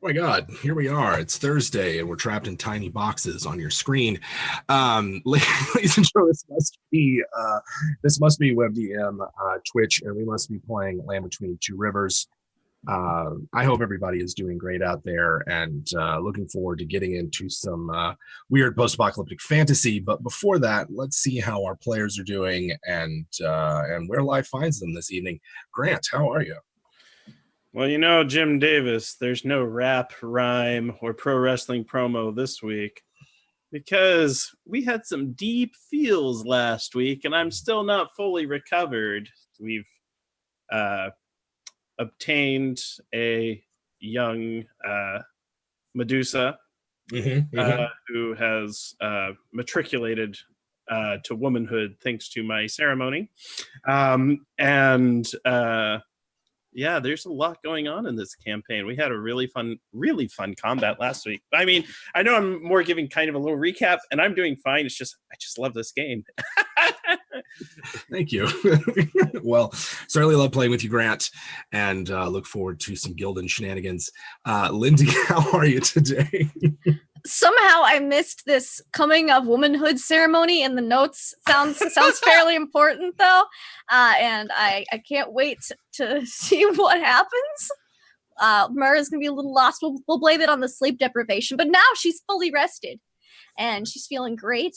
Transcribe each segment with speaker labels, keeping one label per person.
Speaker 1: Oh my God, here we are. It's Thursday and we're trapped in tiny boxes on your screen. Ladies and gentlemen, this must be WebDM Twitch, and we must be playing Land Between Two Rivers. I hope everybody is doing great out there and looking forward to getting into some weird post-apocalyptic fantasy. But before that, let's see how our players are doing and where life finds them this evening. Grant, how are you?
Speaker 2: Well, you know, Jim Davis, there's no rap, rhyme, or pro wrestling promo this week because we had some deep feels last week and I'm still not fully recovered. We've obtained a young Medusa who has matriculated to womanhood thanks to my ceremony. Yeah, there's a lot going on in this campaign. We had a really fun combat last week. I mean, I know I'm more giving kind of a little recap, and I'm doing fine. It's just, I just love this game.
Speaker 1: Thank you. Well, certainly love playing with you, Grant, and look forward to some Gildan shenanigans. Lindsay, how are you today?
Speaker 3: Somehow I missed this coming of womanhood ceremony in the notes. Sounds fairly important though, and I can't wait to see what happens. Mara's gonna be a little lost. We'll blame it on the sleep deprivation, but now she's fully rested and she's feeling great.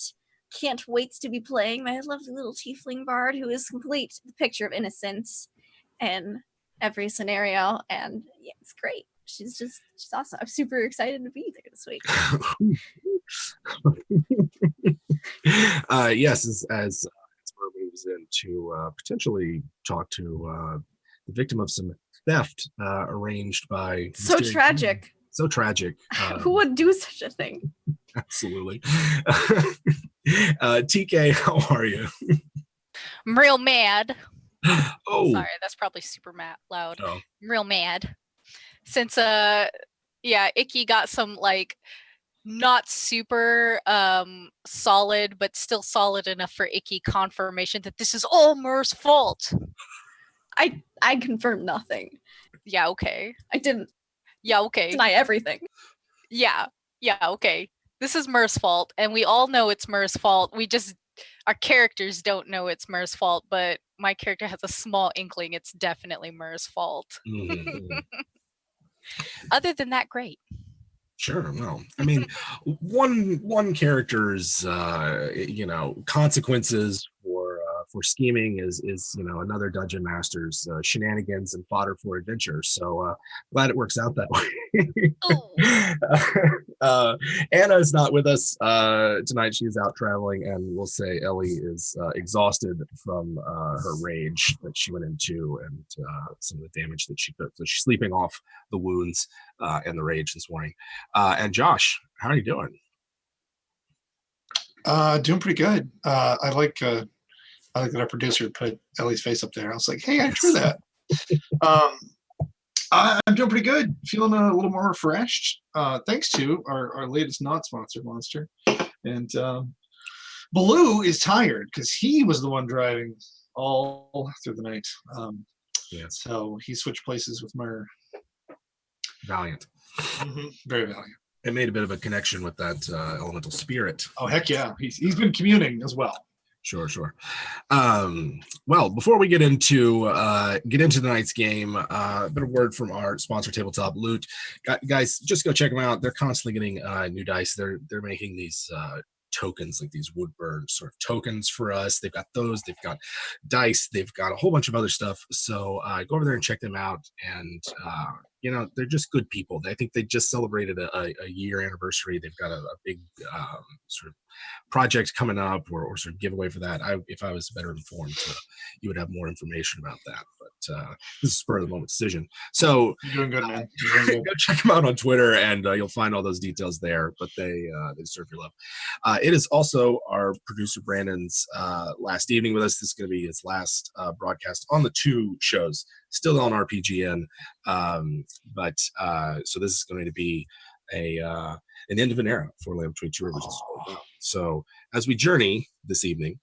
Speaker 3: Can't wait to be playing my lovely little tiefling bard who is complete the picture of innocence in every scenario, and yeah, it's great. She's awesome. I'm super excited to be there this week.
Speaker 1: Yes, as Mara moves in to potentially talk to the victim of some theft arranged by...
Speaker 3: So tragic.
Speaker 1: So tragic.
Speaker 3: Who would do such a thing?
Speaker 1: Absolutely. TK, how are you?
Speaker 4: I'm real mad.
Speaker 1: Oh.
Speaker 4: Sorry, that's probably super loud.
Speaker 1: Oh.
Speaker 4: I'm real mad. Since Icky got some like not super solid but still solid enough for Icky confirmation that this is all Mur's fault.
Speaker 3: I confirmed nothing.
Speaker 4: Yeah, okay.
Speaker 3: I didn't.
Speaker 4: Yeah, okay.
Speaker 3: Deny everything.
Speaker 4: Yeah, okay. This is Mur's fault, and we all know it's Mur's fault. Our characters don't know it's Mur's fault, but my character has a small inkling it's definitely Mur's fault.
Speaker 1: Mm-hmm.
Speaker 4: Other than that, great.
Speaker 1: Sure. Well, I mean, one character's consequences for scheming is another dungeon master's shenanigans and fodder for adventure. So glad it works out that way. Anna is not with us tonight. She's out traveling, and we'll say Ellie is exhausted from her rage that she went into and some of the damage that she took. So she's sleeping off the wounds and the rage this morning. And Josh, how are you doing?
Speaker 5: Doing pretty good. I like that our producer put Ellie's face up there. I was like, hey, I drew that. I'm doing pretty good. Feeling a little more refreshed. Thanks to our latest non-sponsored monster. And Baloo is tired because he was the one driving all through the night.
Speaker 1: Yes.
Speaker 5: So he switched places with Mur.
Speaker 1: Valiant.
Speaker 5: Mm-hmm. Very valiant.
Speaker 1: It made a bit of a connection with that elemental spirit.
Speaker 5: Oh, heck yeah. He's been communing as well.
Speaker 1: Sure. Well, before we get into tonight's game, a bit of word from our sponsor, Tabletop Loot. Guys, just go check them out. They're constantly getting new dice. They're making these tokens, like these Woodburn sort of tokens for us. They've got those. They've got dice. They've got a whole bunch of other stuff. So go over there and check them out. And they're just good people. I think they just celebrated a year anniversary. They've got a big sort of project coming up or sort of giveaway for that. If I was better informed, you would have more information about that. But this is a spur of the moment decision. So
Speaker 5: you're doing good, man.
Speaker 1: Go check them out on Twitter, and you'll find all those details there. But they deserve your love. It is also our producer Brandon's last evening with us. This is going to be his last broadcast on the two shows. Still on RPGN, but so this is going to be an end of an era for Land Between Two Rivers. So as we journey this evening,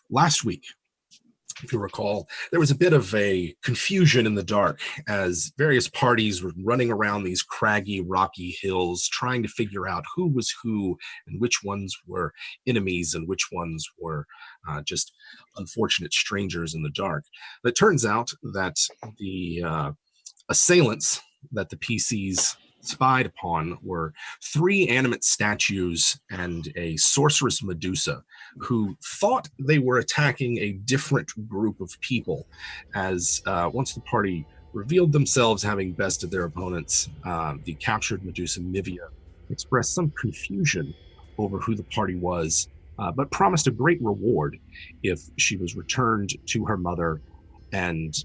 Speaker 1: last week if you recall, there was a bit of a confusion in the dark as various parties were running around these craggy, rocky hills, trying to figure out who was who and which ones were enemies and which ones were just unfortunate strangers in the dark. But it turns out that the assailants that the PCs spied upon were 3 animate statues and a sorceress Medusa who thought they were attacking a different group of people. As once the party revealed themselves having bested their opponents, the captured Medusa Mivia expressed some confusion over who the party was, but promised a great reward if she was returned to her mother and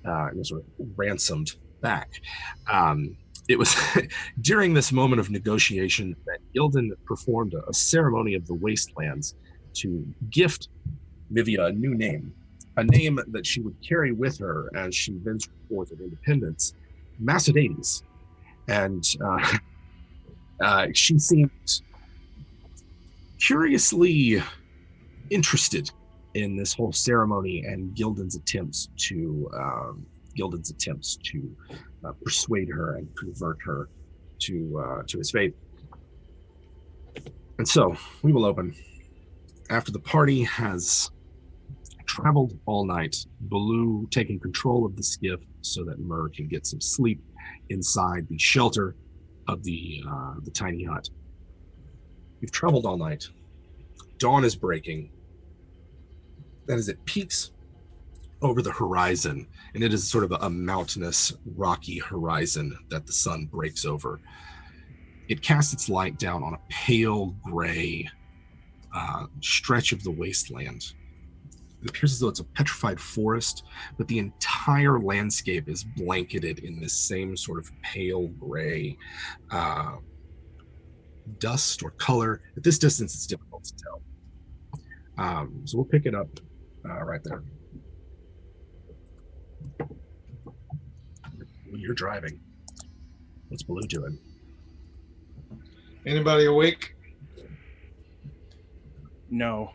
Speaker 1: sort of ransomed back. It was during this moment of negotiation that Gildan performed a ceremony of the wastelands to gift Mivia a new name, a name that she would carry with her as she ventured forth of independence, Macedades. And she seemed curiously interested in this whole ceremony and Gildan's attempts to persuade her and convert her to his faith. And so we will open. After the party has traveled all night, Baloo taking control of the skiff so that Mur can get some sleep inside the shelter of the tiny hut. We've traveled all night. Dawn is breaking. That is, it peaks over the horizon, and it is sort of a mountainous, rocky horizon that the sun breaks over. It casts its light down on a pale gray stretch of the wasteland. It appears as though it's a petrified forest, but the entire landscape is blanketed in this same sort of pale gray dust or color. At this distance, it's difficult to tell. So we'll pick it up right there. You're driving. What's Baloo doing?
Speaker 5: Anybody awake?
Speaker 2: No.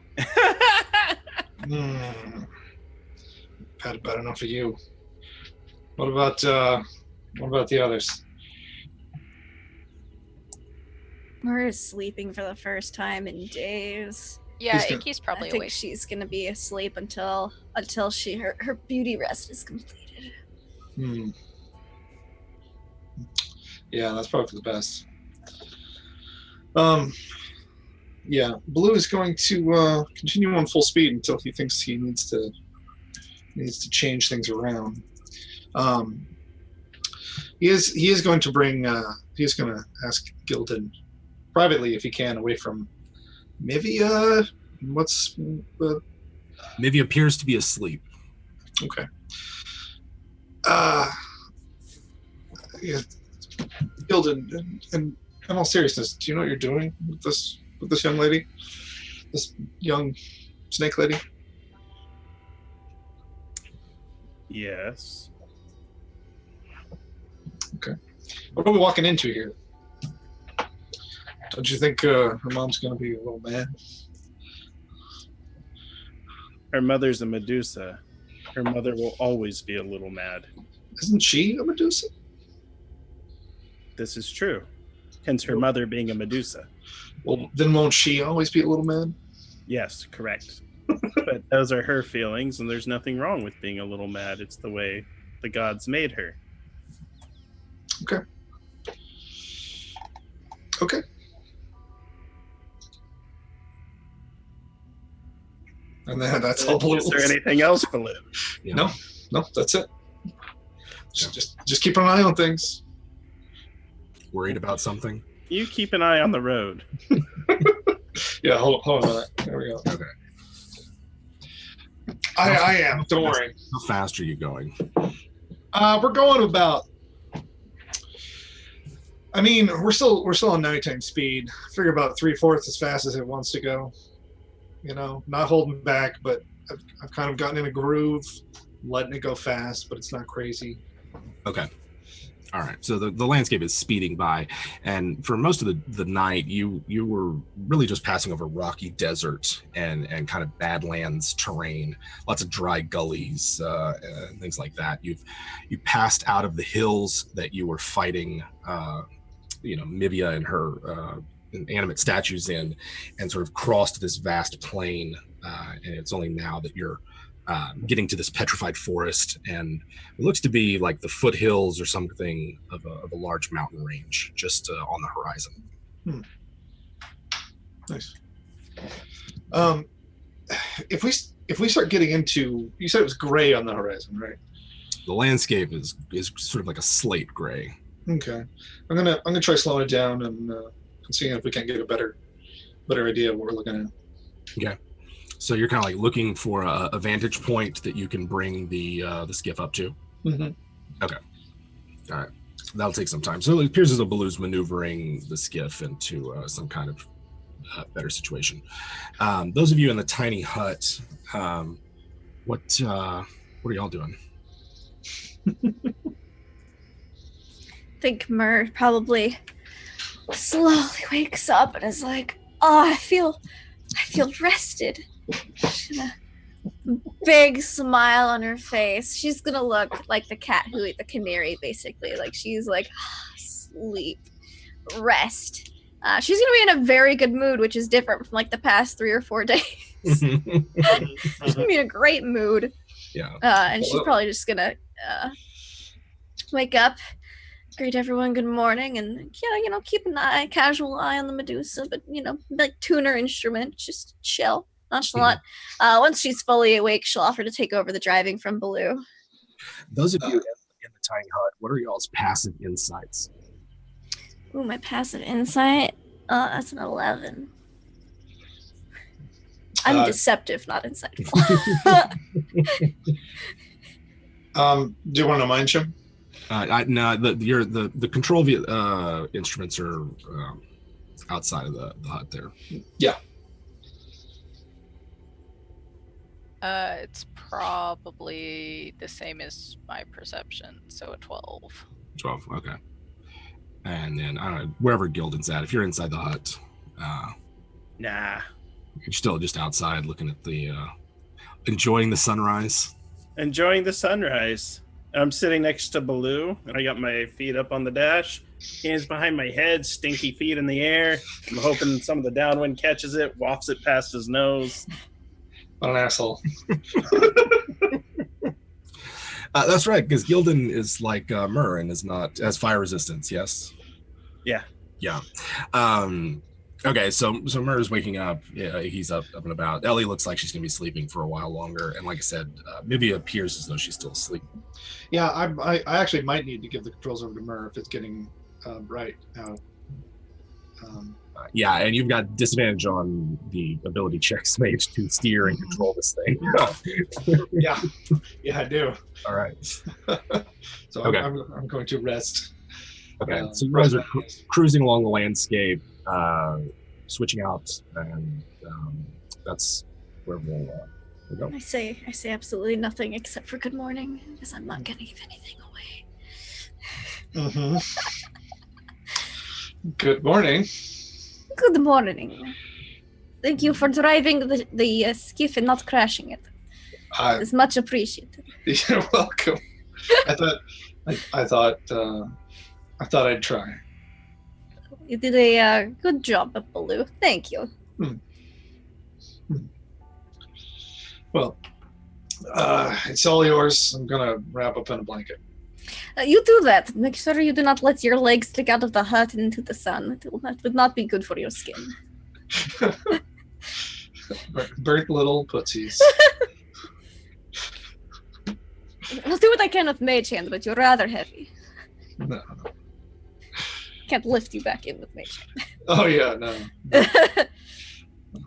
Speaker 5: Had about enough of you. What about the others?
Speaker 3: Mur is sleeping for the first time in days.
Speaker 4: Yeah,
Speaker 5: He's
Speaker 4: Icky's probably
Speaker 3: I think
Speaker 4: awake.
Speaker 3: she's gonna be asleep until her beauty rest is completed.
Speaker 5: Yeah, that's probably for the best. Yeah, Blue is going to continue on full speed until he thinks he needs to change things around. He is going to bring. He is going to ask Gildan privately if he can away from Mivia.
Speaker 1: Mivia appears to be asleep.
Speaker 5: Okay. Yeah, Gildan, in all seriousness, do you know what you're doing with this young lady, this young snake lady?
Speaker 2: Yes.
Speaker 5: Okay. What are we walking into here? Don't you think her mom's going to be a little mad?
Speaker 2: Her mother's a Medusa. Her mother will always be a little mad.
Speaker 5: Isn't she a Medusa?
Speaker 2: This is true. Hence her mother being a Medusa.
Speaker 5: Well, then won't she always be a little mad?
Speaker 2: Yes, correct. But those are her feelings, and there's nothing wrong with being a little mad. It's the way the gods made her.
Speaker 5: Okay. Okay. And then that's all Blue.
Speaker 2: Is there anything else, Baloo?
Speaker 1: Yeah.
Speaker 5: No, that's it. Just keep an eye on things.
Speaker 1: Worried about something?
Speaker 2: You keep an eye on the road.
Speaker 5: Yeah, hold on a minute. There we go.
Speaker 1: Okay.
Speaker 5: I am. Don't worry.
Speaker 1: How fast are you going?
Speaker 5: We're going about. I mean, we're still on nighttime speed. I figure about 3/4 as fast as it wants to go. You know, not holding back, but I've kind of gotten in a groove, letting it go fast, but it's not crazy.
Speaker 1: Okay. All right, so the landscape is speeding by, and for most of the night, you were really just passing over rocky desert and kind of badlands terrain, lots of dry gullies, and things like that. You passed out of the hills that you were fighting, Mivia and her animate statues in, and sort of crossed this vast plain, and it's only now that you're getting to this petrified forest, and it looks to be like the foothills or something of a large mountain range just on the horizon.
Speaker 5: Nice. If we start getting into, you said it was gray on the horizon, right?
Speaker 1: The landscape is sort of like a slate gray.
Speaker 5: Okay, I'm gonna try slowing it down and seeing if we can get a better idea of what we're looking at.
Speaker 1: Okay. So you're kind of like looking for a vantage point that you can bring the skiff up to.
Speaker 5: Mm-hmm.
Speaker 1: Okay. All right. That'll take some time. So it appears as though Baloo's maneuvering the skiff into some kind of better situation. Those of you in the tiny hut, what are y'all doing?
Speaker 3: I think Mur probably slowly wakes up and is like, "Oh, I feel rested." She's gonna big smile on her face. She's gonna look like the cat who ate the canary, basically. Like she's like, sleep, rest. She's gonna be in a very good mood, which is different from like the past 3 or 4 days. She's gonna be in a great mood.
Speaker 1: Yeah.
Speaker 3: And she's probably just gonna wake up, greet everyone good morning, and keep a casual eye on the Medusa, but like tuner instrument, just chill, nonchalant. Once she's fully awake, she'll offer to take over the driving from Baloo.
Speaker 1: Those of you in the tiny hut, what are y'all's passive insights?
Speaker 3: Ooh, my passive insight. That's an 11. I'm deceptive, not insightful.
Speaker 5: Do you want to mind him?
Speaker 1: No, the control instruments are outside of the hut there.
Speaker 5: Yeah.
Speaker 4: It's probably the same as my perception, so a 12.
Speaker 1: 12, okay. And then, I don't know, wherever Gildan's at, if you're inside the hut,
Speaker 2: Nah.
Speaker 1: you're still just outside looking at the, enjoying the sunrise.
Speaker 2: Enjoying the sunrise. I'm sitting next to Baloo, and I got my feet up on the dash, hands behind my head, stinky feet in the air. I'm hoping some of the downwind catches it, wafts it past his nose.
Speaker 5: What an asshole.
Speaker 1: That's right, because Gildan is like Mur and has fire resistance, yes?
Speaker 2: Yeah.
Speaker 1: Yeah. Okay, so Mur is waking up. Yeah, he's up and about. Ellie looks like she's going to be sleeping for a while longer. And like I said, Mivia appears as though she's still asleep.
Speaker 5: Yeah, I actually might need to give the controls over to Mur if it's getting right now.
Speaker 1: Yeah, and you've got disadvantage on the ability checks made to steer and control this thing.
Speaker 5: Yeah, I do.
Speaker 1: All right.
Speaker 5: So
Speaker 1: okay.
Speaker 5: I'm going to rest.
Speaker 1: Okay, so you guys are cruising along the landscape, switching out, and that's where we'll go.
Speaker 3: I say absolutely nothing except for good morning, because I'm not going to give anything away.
Speaker 5: Mm-hmm. Good morning.
Speaker 3: Good morning. Thank you for driving the skiff and not crashing it. It's much appreciated.
Speaker 5: You're welcome. I thought I'd try.
Speaker 3: You did a good job, Baloo. Thank you.
Speaker 5: Well, it's all yours. I'm gonna wrap up in a blanket.
Speaker 3: You do that. Make sure you do not let your legs stick out of the hut and into the sun. It would not be good for your skin.
Speaker 5: Burnt little putsies.
Speaker 3: I'll do what I can with Mage Hand, but you're rather heavy.
Speaker 5: No.
Speaker 3: Can't lift you back in with Mage Hand.
Speaker 5: Oh yeah, no.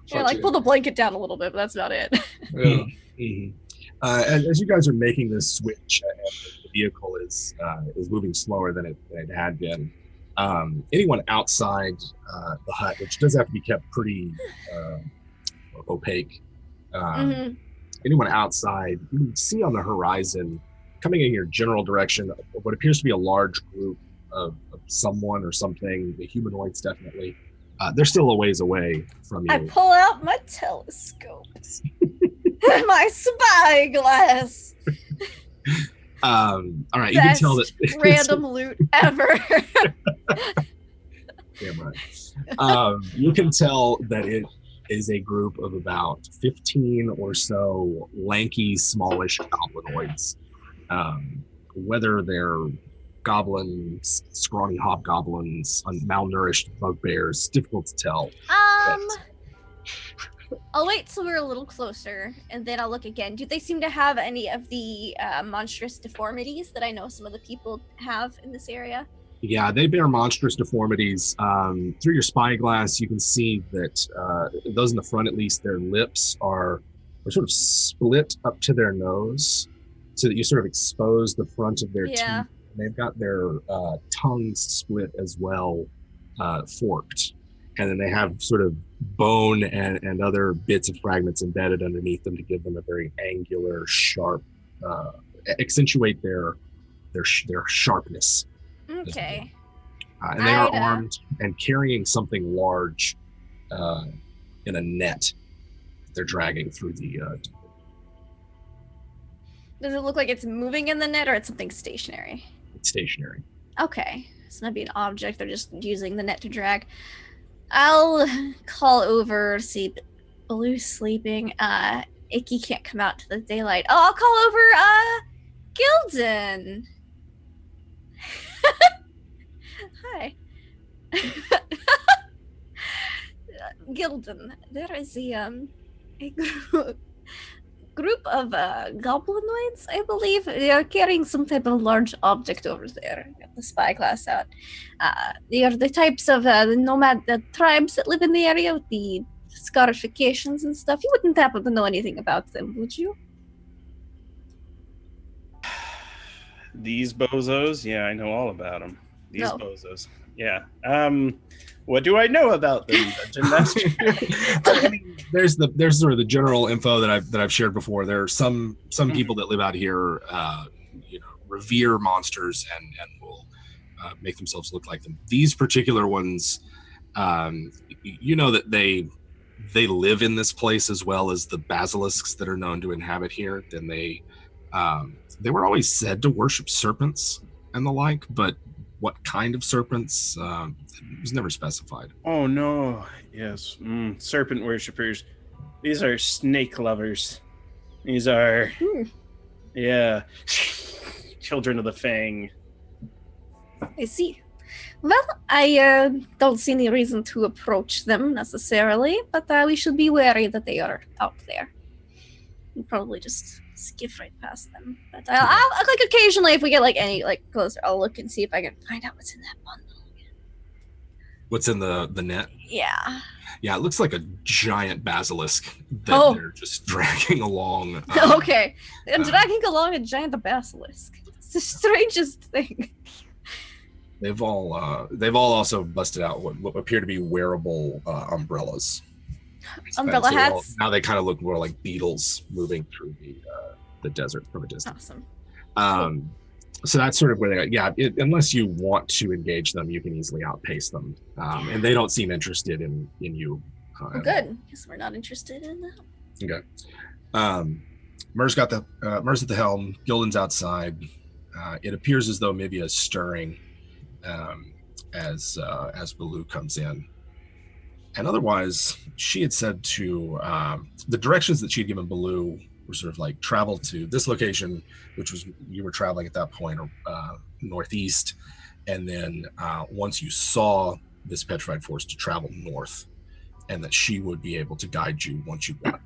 Speaker 3: Yeah, like pull the blanket down a little bit, but that's about it.
Speaker 5: Yeah.
Speaker 1: Mm-hmm. As you guys are making this switch, and the vehicle is moving slower than it had been. Anyone outside the hut, which does have to be kept pretty opaque. Anyone outside, you can see on the horizon coming in your general direction, what appears to be a large group of someone or something, the humanoids definitely. They're still a ways away from you.
Speaker 3: I pull out my telescopes. My spyglass.
Speaker 1: All right, you can tell that
Speaker 3: random loot ever.
Speaker 1: Damn right. You can tell that it is a group of about 15 or so lanky, smallish goblinoids. Whether they're goblins, scrawny hobgoblins, malnourished bugbears, difficult to tell.
Speaker 3: I'll wait till we're a little closer, and then I'll look again. Do they seem to have any of the monstrous deformities that I know some of the people have in this area?
Speaker 1: Yeah, they bear monstrous deformities. Through your spyglass, you can see that those in the front, at least, their lips are sort of split up to their nose, so that you sort of expose the front of their teeth. And they've got their tongues split as well, forked. And then they have sort of bone and other bits of fragments embedded underneath them to give them a very angular, sharp, accentuate their sharpness.
Speaker 3: Okay.
Speaker 1: And they are armed and carrying something large in a net they're dragging through the...
Speaker 3: Does it look like it's moving in the net, or it's something stationary?
Speaker 1: It's stationary.
Speaker 3: Okay. It's not be an object. They're just using the net to drag. I'll call over, see Blue's sleeping. Icky can't come out to the daylight. Oh, I'll call over Gildan. Hi. Gildan, there is a group of goblinoids, I believe. They are carrying some type of large object over there. Got the spyglass out. They are the types of the nomad tribes that live in the area with the scarifications and stuff. You wouldn't happen to know anything about them, would you?
Speaker 2: These bozos? Yeah, I know all about them. These
Speaker 3: No.
Speaker 2: bozos. Yeah. What do I know about them, Dungeon Master?
Speaker 1: I mean, there's sort of the general info that I've shared before. There are some people that live out here, revere monsters and will make themselves look like them. These particular ones, that they live in this place as well as the basilisks that are known to inhabit here. Then they were always said to worship serpents and the like, but what kind of serpents was never specified.
Speaker 2: Oh no! Yes, serpent worshippers. These are snake lovers. These are, children of the Fang.
Speaker 3: I see. Well, I don't see any reason to approach them necessarily, but we should be wary that they are out there. We'll probably just skiff right past them. But I'll like occasionally, if we get any closer, I'll look and see if I can find out what's in that bundle.
Speaker 1: What's in the net?
Speaker 3: Yeah.
Speaker 1: Yeah, it looks like a giant basilisk that they're just dragging along.
Speaker 3: Okay, they're dragging along a giant basilisk. It's the strangest thing.
Speaker 1: They've all also busted out what appear to be wearable umbrellas.
Speaker 3: Umbrella hats.
Speaker 1: Now they kind of look more like beetles moving through the desert from a distance.
Speaker 3: Awesome.
Speaker 1: So that's sort of where they go. Yeah, unless you want to engage them, you can easily outpace them. And they don't seem interested in you.
Speaker 3: Good. Guess we're not interested in that.
Speaker 1: Okay. Mer's at the helm. Gildan's outside. It appears as though maybe a stirring as Baloo comes in. And otherwise, she had said to the directions that she'd given Baloo were sort of travel to this location, which was you were traveling at that point, northeast, and then once you saw this petrified forest, to travel north, and that she would be able to guide you once you got.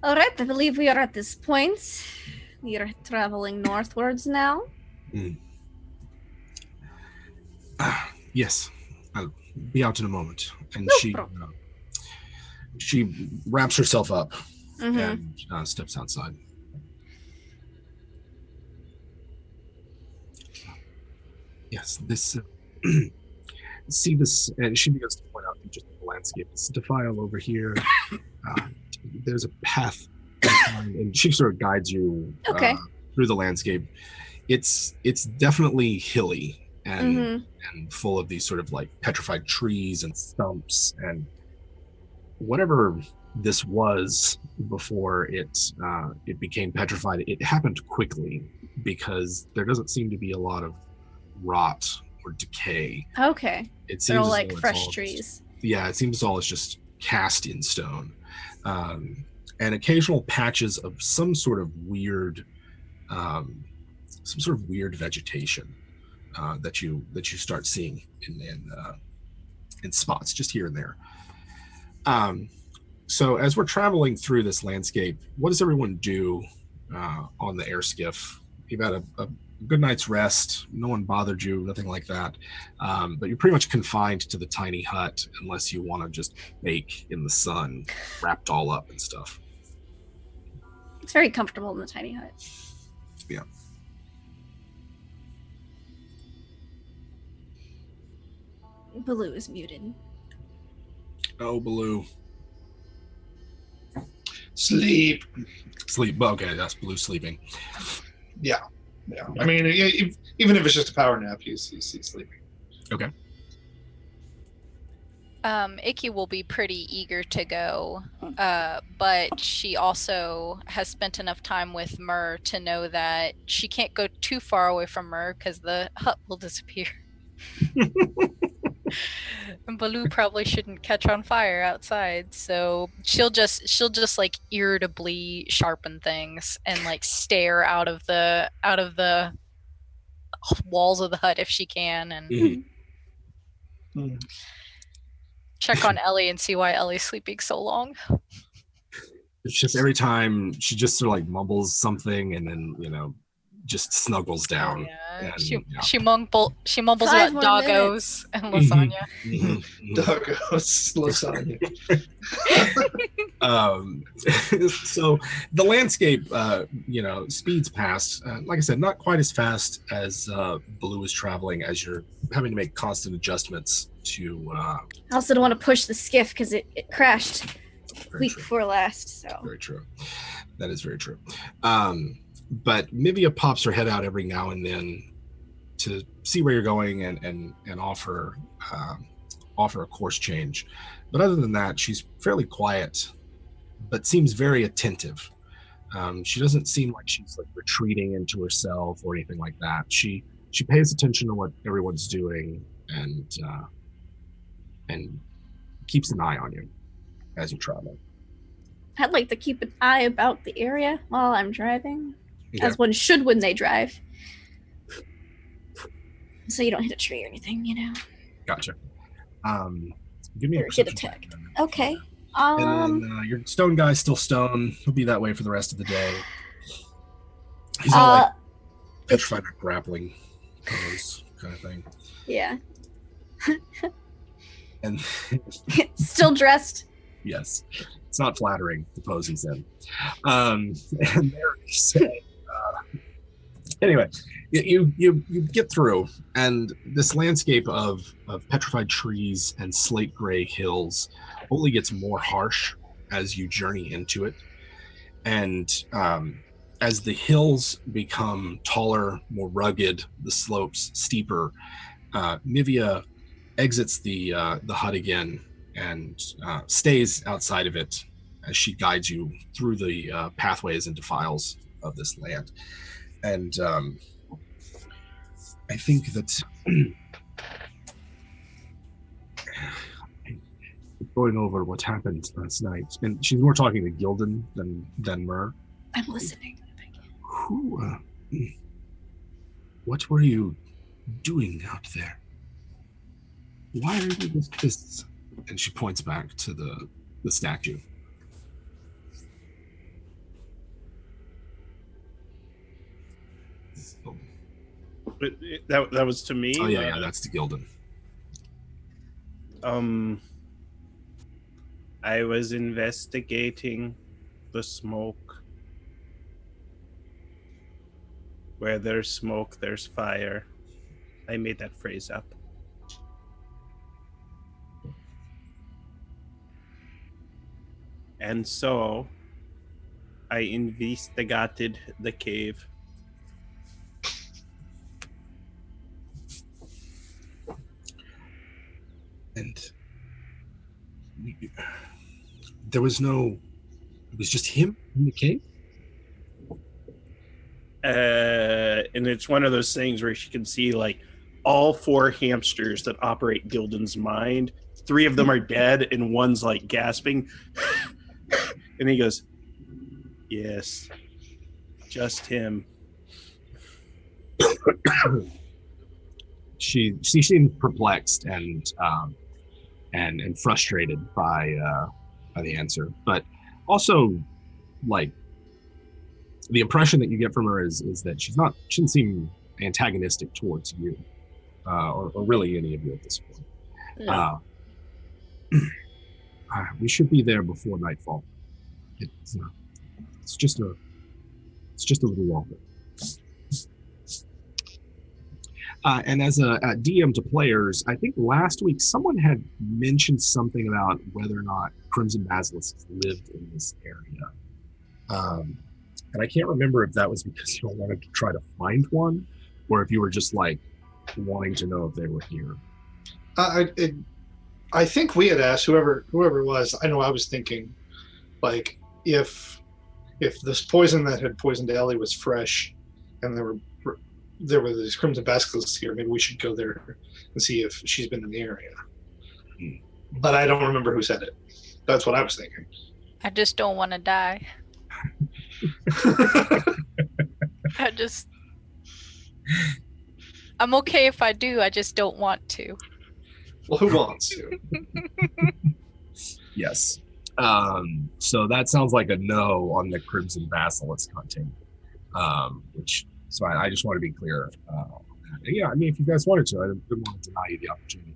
Speaker 3: All right, I believe we are at this point. We are traveling northwards now.
Speaker 1: Yes, I'll be out in a moment. And she wraps herself up and steps outside. Yes, this. See this, and she begins to point out just the landscape. It's defile over here. There's a path and she sort of guides you
Speaker 3: Okay.
Speaker 1: through the landscape. It's definitely hilly and
Speaker 3: Mhm.
Speaker 1: and full of these sort of like petrified trees and stumps and whatever this was before it became petrified. It happened quickly because there doesn't seem to be a lot of rot or decay.
Speaker 3: Okay.
Speaker 1: It
Speaker 3: They're
Speaker 1: seems
Speaker 3: all
Speaker 1: as
Speaker 3: like
Speaker 1: though it's
Speaker 3: fresh
Speaker 1: all
Speaker 3: trees.
Speaker 1: it seems all is just cast in stone, um, and occasional patches of um, some sort of weird vegetation that you start seeing in spots just here and there. Um, so as we're traveling through this landscape, what does everyone do on the air skiff? You've had a good night's rest. No one bothered you, nothing like that. But you're pretty much confined to the tiny hut unless you want to just bake in the sun, wrapped all up and stuff.
Speaker 3: It's very comfortable in the tiny hut.
Speaker 1: Yeah.
Speaker 3: Baloo is muted.
Speaker 1: Oh, Blue.
Speaker 5: Sleep.
Speaker 1: Sleep. Okay, that's Blue sleeping.
Speaker 5: Yeah. I mean, even if it's just a power nap, he's sleeping.
Speaker 1: Okay.
Speaker 4: Icky will be pretty eager to go, but she also has spent enough time with Myrrh to know that she can't go too far away from Myrrh because the hut will disappear. And Baloo probably shouldn't catch on fire outside, so she'll just like irritably sharpen things and like stare out of the walls of the hut if she can, and
Speaker 1: Mhm.
Speaker 4: check on Ellie and see why Ellie's sleeping so long.
Speaker 1: It's just every time she just sort of like mumbles something and then just snuggles down.
Speaker 4: Yeah,
Speaker 1: And,
Speaker 4: she mumbles
Speaker 3: 5
Speaker 4: about
Speaker 3: more
Speaker 4: doggos and
Speaker 1: Mhm.
Speaker 4: lasagna.
Speaker 5: Doggos lasagna.
Speaker 1: So the landscape, speeds past. Like I said, not quite as fast as Blue is traveling, as you're having to make constant adjustments to.
Speaker 3: I also don't want to push the skiff because it crashed week
Speaker 1: True.
Speaker 3: before last. So
Speaker 1: Very true. That is very true. But Mivia pops her head out every now and then to see where you're going and offer a course change. But other than that, she's fairly quiet, but seems very attentive. She doesn't seem like she's like retreating into herself or anything like that. She pays attention to what everyone's doing and keeps an eye on you as you travel.
Speaker 3: I'd like to keep an eye about the area while I'm driving,
Speaker 1: Okay.
Speaker 3: as one should when they drive. So you don't hit a tree or anything,
Speaker 1: Gotcha. Give me a
Speaker 3: Or get
Speaker 1: perception check
Speaker 3: attacked.
Speaker 1: then.
Speaker 3: Okay.
Speaker 1: And then your stone guy's still stone. He'll be that way for the rest of the day. He's all like petrified or grappling pose kind of thing.
Speaker 3: Yeah.
Speaker 1: And
Speaker 3: Still dressed.
Speaker 1: yes, it's not flattering the pose he's in. And there you say, anyway, you get through, and this landscape of petrified trees and slate gray hills only gets more harsh as you journey into it. And as the hills become taller, more rugged, the slopes steeper, Mivia exits the hut again and stays outside of it as she guides you through the pathways and defiles of this land. And I think that going over what happened last night, and she's more talking to Gildan than Myrrh.
Speaker 3: I'm listening.
Speaker 1: Who? What were you doing out there? Why are you with this? And she points back to the statue.
Speaker 2: But that was to me.
Speaker 1: Oh yeah, that's to Gildan.
Speaker 2: I was investigating the smoke. Where there's smoke, there's fire. I made that phrase up. And so I investigated the cave.
Speaker 1: And there was no, it was just him in the cave?
Speaker 2: And it's one of those things where she can see like all 4 hamsters that operate Gildan's mind. 3 of them are dead and one's like gasping. And he goes, yes, just him.
Speaker 1: She seemed perplexed and frustrated by the answer, but also like the impression that you get from her is that she doesn't seem antagonistic towards you, or really any of you at this point.
Speaker 3: No.
Speaker 1: We should be there before nightfall. It's just a little longer. And as a DM to players, I think last week someone had mentioned something about whether or not Crimson Basilisks lived in this area. And I can't remember if that was because you all wanted to try to find one, or if you were just like wanting to know if they were here.
Speaker 5: I think we had asked whoever it was. I know I was thinking, like, if this poison that had poisoned Ellie was fresh, and there were these Crimson Basilisks here, maybe we should go there and see if she's been in the area. But I don't remember who said it. That's what I was thinking.
Speaker 4: I just don't want to die. I'm okay if I do, I just don't want to.
Speaker 5: Well, who wants to?
Speaker 1: Yes. So that sounds like a no on the Crimson Basilisk hunting. So I just want to be clear. Yeah, I mean, if you guys wanted to, I didn't want to deny you the opportunity.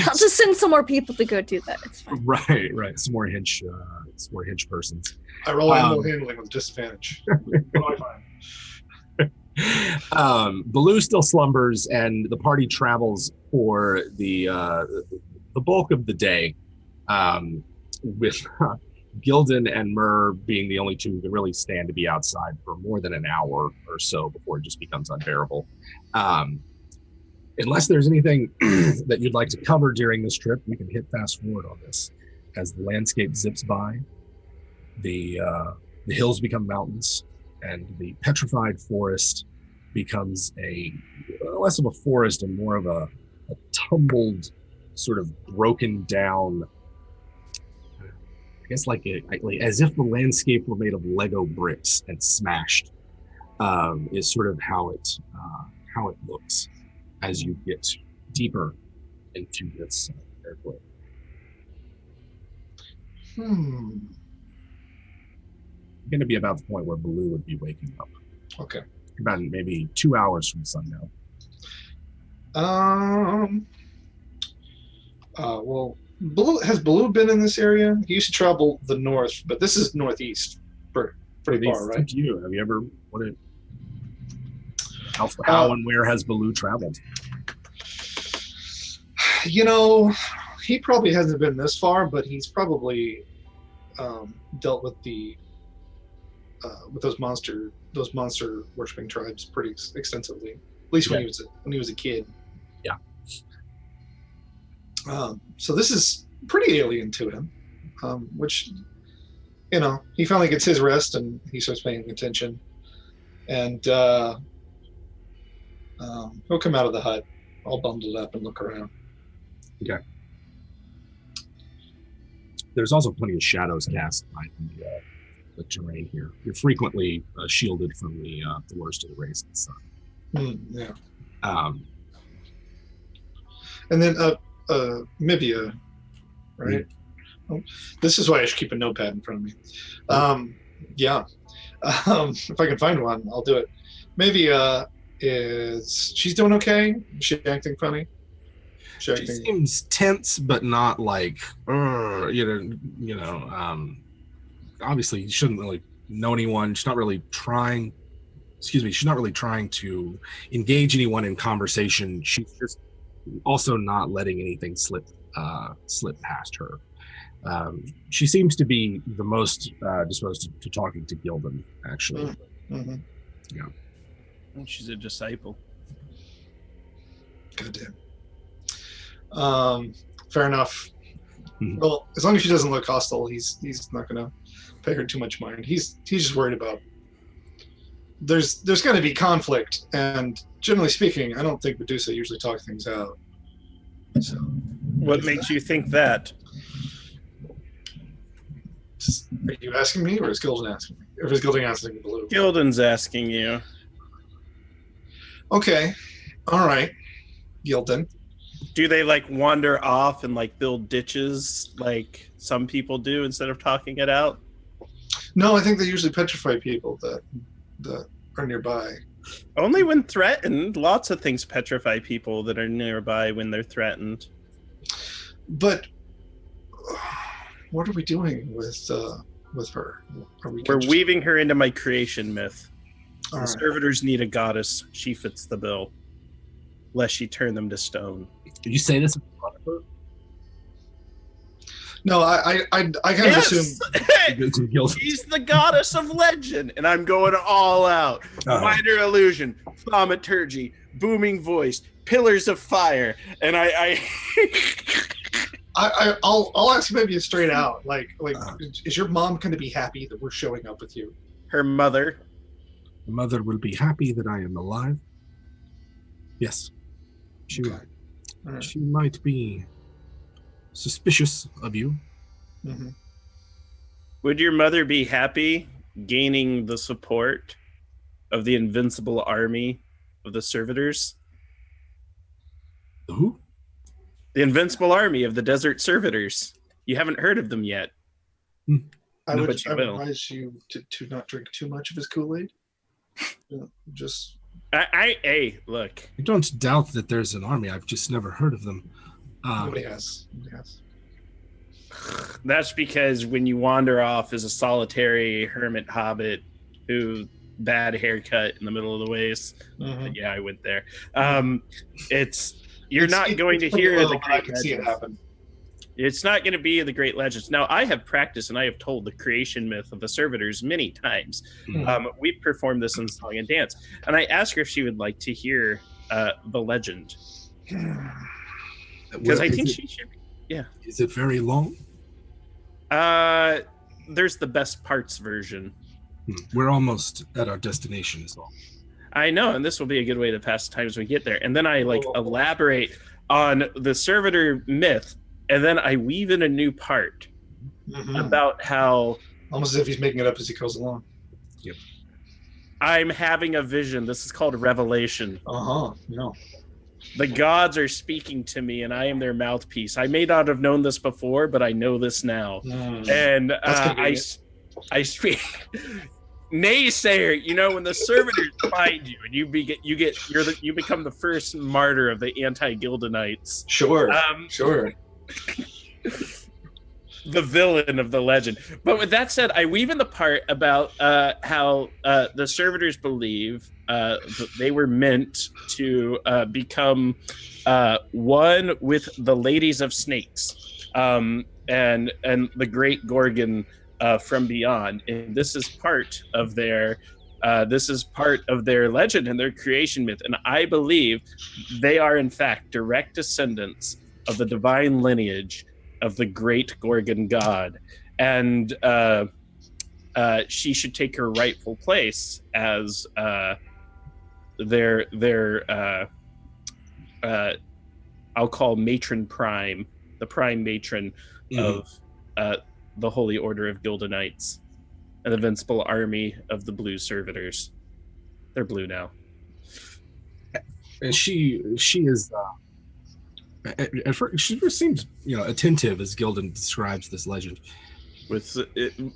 Speaker 3: I'll just send some more people to go do that. It's fine.
Speaker 1: Right. Some more hinge persons.
Speaker 5: I roll animal handling with disadvantage. What do I find?
Speaker 1: Baloo still slumbers, and the party travels for the bulk of the day, with Gildan and Myrrh being the only 2 who can really stand to be outside for more than an hour or so before it just becomes unbearable. Unless there's anything that you'd like to cover during this trip, we can hit fast forward on this. As the landscape zips by, the hills become mountains, and the petrified forest becomes less of a forest and more of a tumbled, sort of broken down, I guess like as if the landscape were made of Lego bricks and smashed, is sort of how it looks as you get deeper into this airport.
Speaker 5: Hmm.
Speaker 1: Going to be about the point where Baloo would be waking up.
Speaker 5: Okay.
Speaker 1: About maybe 2 hours from sundown.
Speaker 5: Well, has Baloo been in this area? He used to travel the north, but this is northeast, pretty far, right?
Speaker 1: To you, have you ever how and where has Baloo traveled?
Speaker 5: You know, he probably hasn't been this far, but he's probably dealt with with those monster worshipping tribes pretty extensively. At least when he was a kid.
Speaker 1: Yeah.
Speaker 5: So this is pretty alien to him, which, you know, he finally gets his rest and he starts paying attention, and he'll come out of the hut all bundled up and look around.
Speaker 1: Okay. There's also plenty of shadows cast by the terrain here. You're frequently shielded from the worst of the rays of the sun.
Speaker 5: Yeah.
Speaker 1: And
Speaker 5: then Mivia, right? Oh, this is why I should keep a notepad in front of me. Yeah. If I can find one, I'll do it. Mivia she's doing okay? Is she acting funny?
Speaker 1: She seems tense, but not like, obviously you shouldn't really know anyone. She's not really trying to engage anyone in conversation. She's just also not letting anything slip past her. She seems to be the most disposed to talking to Gildan, actually.
Speaker 5: Mm-hmm.
Speaker 2: She's a disciple.
Speaker 5: Goddamn. Fair enough.
Speaker 1: Mhm.
Speaker 5: Well, as long as she doesn't look hostile, he's not gonna pay her too much mind. He's just worried about. There's going to be conflict, and generally speaking, I don't think Medusa usually talks things out. So,
Speaker 2: What makes you think that?
Speaker 5: are you asking me, or is Gildan asking me? Or is Gildan asking Blue?
Speaker 2: Gildan's asking you.
Speaker 5: Okay, all right, Gildan.
Speaker 2: Do they like wander off and like build ditches like some people do instead of talking it out?
Speaker 5: No, I think they usually petrify people that are nearby.
Speaker 2: Only when threatened. Lots of things petrify people that are nearby when they're threatened.
Speaker 5: But what are we doing with her?
Speaker 2: We're weaving her into my creation myth.
Speaker 5: All
Speaker 2: The
Speaker 5: right.
Speaker 2: servitors need a goddess. She fits the bill. Lest she turn them to stone.
Speaker 1: Did you say this in front of her?
Speaker 5: No, I kind of assume.
Speaker 1: To Gildan?
Speaker 2: She's the goddess of legend, and I'm going all out. Minor illusion, thaumaturgy, booming voice, pillars of fire, and
Speaker 5: I'll ask maybe straight out. Like, is your mom going to be happy that we're showing up with you?
Speaker 2: her mother.
Speaker 1: The mother will be happy that I am alive. Yes, she will.
Speaker 5: All right.
Speaker 1: She might be suspicious of you.
Speaker 5: Mm-hmm.
Speaker 2: Would your mother be happy gaining the support of the invincible army of the servitors?
Speaker 1: Who?
Speaker 2: The invincible army of the desert servitors. You haven't heard of them yet.
Speaker 5: I
Speaker 2: No,
Speaker 5: would
Speaker 2: but you will.
Speaker 5: advise you to not drink too much of his Kool-Aid. Just
Speaker 2: Hey, look.
Speaker 1: I don't doubt that there's an army. I've just never heard of them.
Speaker 5: nobody has.
Speaker 2: That's because when you wander off as a solitary hermit hobbit who bad haircut in the middle of the waist.
Speaker 5: Mhm.
Speaker 2: Yeah, I went there. You're not going to
Speaker 5: it's
Speaker 2: hear
Speaker 5: pretty
Speaker 2: the
Speaker 5: low, but I
Speaker 2: great
Speaker 5: can see it
Speaker 2: legends.
Speaker 5: happen.
Speaker 2: It's not going to be the great legends. Now, I have practiced and I have told the creation myth of the servitors many times.
Speaker 1: Mhm.
Speaker 2: We've performed this in song and dance. And I asked her if she would like to hear the legend. Because I think she should.
Speaker 1: Is it very long?
Speaker 2: There's the best parts version.
Speaker 1: We're almost at our destination as well.
Speaker 2: I know, and this will be a good way to pass the time as we get there. And then I elaborate on the servitor myth, and then I weave in a new part
Speaker 5: Mhm.
Speaker 2: about how
Speaker 5: Almost as if he's making it up as he goes along.
Speaker 2: I'm having a vision. This is called revelation.
Speaker 5: No.
Speaker 2: The gods are speaking to me, and I am their mouthpiece. I may not have known this before, but I know this now. And
Speaker 5: convenient.
Speaker 2: I speak. Naysayer, you know, when the servitors find you and you become the first martyr of the anti-Gildanites,
Speaker 5: Sure. Sure.
Speaker 2: the villain of the legend. But with that said, I weave in the part about how the servitors believe that they were meant to become one with the ladies of snakes and the great Gorgon from beyond. And this is part of their legend and their creation myth. And I believe they are in fact direct descendants of the divine lineage of the great Gorgon god. And she should take her rightful place as their I'll call matron prime, the prime matron of the Holy Order of Gildanites and the invincible army of the blue servitors. They're blue now.
Speaker 1: And she is at first, she first seems attentive as Gildan describes this legend.
Speaker 2: With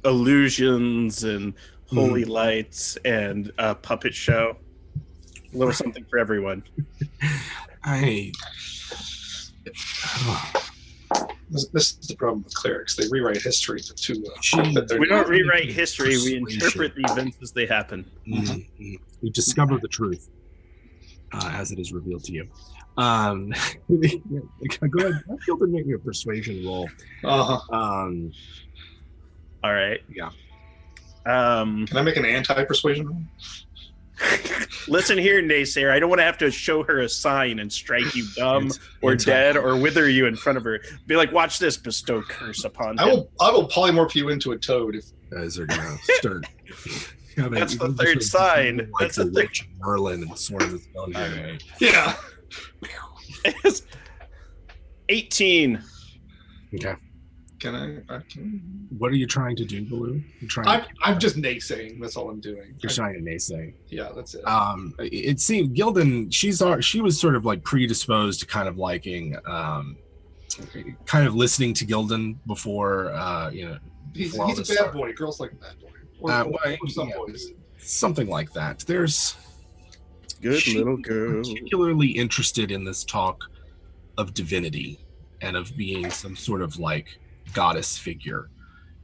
Speaker 2: illusions and holy lights and a puppet show. A little something for everyone.
Speaker 5: This is the problem with clerics. They rewrite history to
Speaker 2: We don't rewrite history. We interpret the events as they happen.
Speaker 1: We discover the truth. as it is revealed to you. Go ahead. I feel to make me a persuasion roll.
Speaker 5: Uh-huh.
Speaker 2: All right.
Speaker 1: Yeah.
Speaker 5: Can I make an anti-persuasion roll?
Speaker 2: Listen here, naysayer. I don't want to have to show her a sign and strike you dumb or
Speaker 1: Anti-
Speaker 2: dead or wither you in front of her. Be like, watch this, bestow curse upon
Speaker 5: I
Speaker 2: him.
Speaker 5: will polymorph you into a toad if
Speaker 1: Guys are gonna start.
Speaker 2: That's the third sign.
Speaker 1: Like
Speaker 2: That's
Speaker 1: the
Speaker 2: the third.
Speaker 1: witch Merlin and Sword of the Stone.
Speaker 5: yeah.
Speaker 2: It's 18.
Speaker 1: Okay.
Speaker 5: Can I can
Speaker 1: What are you trying to do, Baloo? You're trying.
Speaker 5: I'm just naysaying. That's all I'm doing.
Speaker 1: You're trying to naysay.
Speaker 5: Yeah, that's it.
Speaker 1: It seemed Gildan. She was sort of like predisposed to kind of liking, kind of listening to Gildan before,
Speaker 5: he's
Speaker 1: before all
Speaker 5: a bad
Speaker 1: this started.
Speaker 5: boy. Girls like a bad boy. Or, or some boys.
Speaker 1: Something like that. There's
Speaker 2: Good
Speaker 1: she
Speaker 2: little
Speaker 1: was
Speaker 2: girl.
Speaker 1: particularly interested in this talk of divinity and of being some sort of like goddess figure,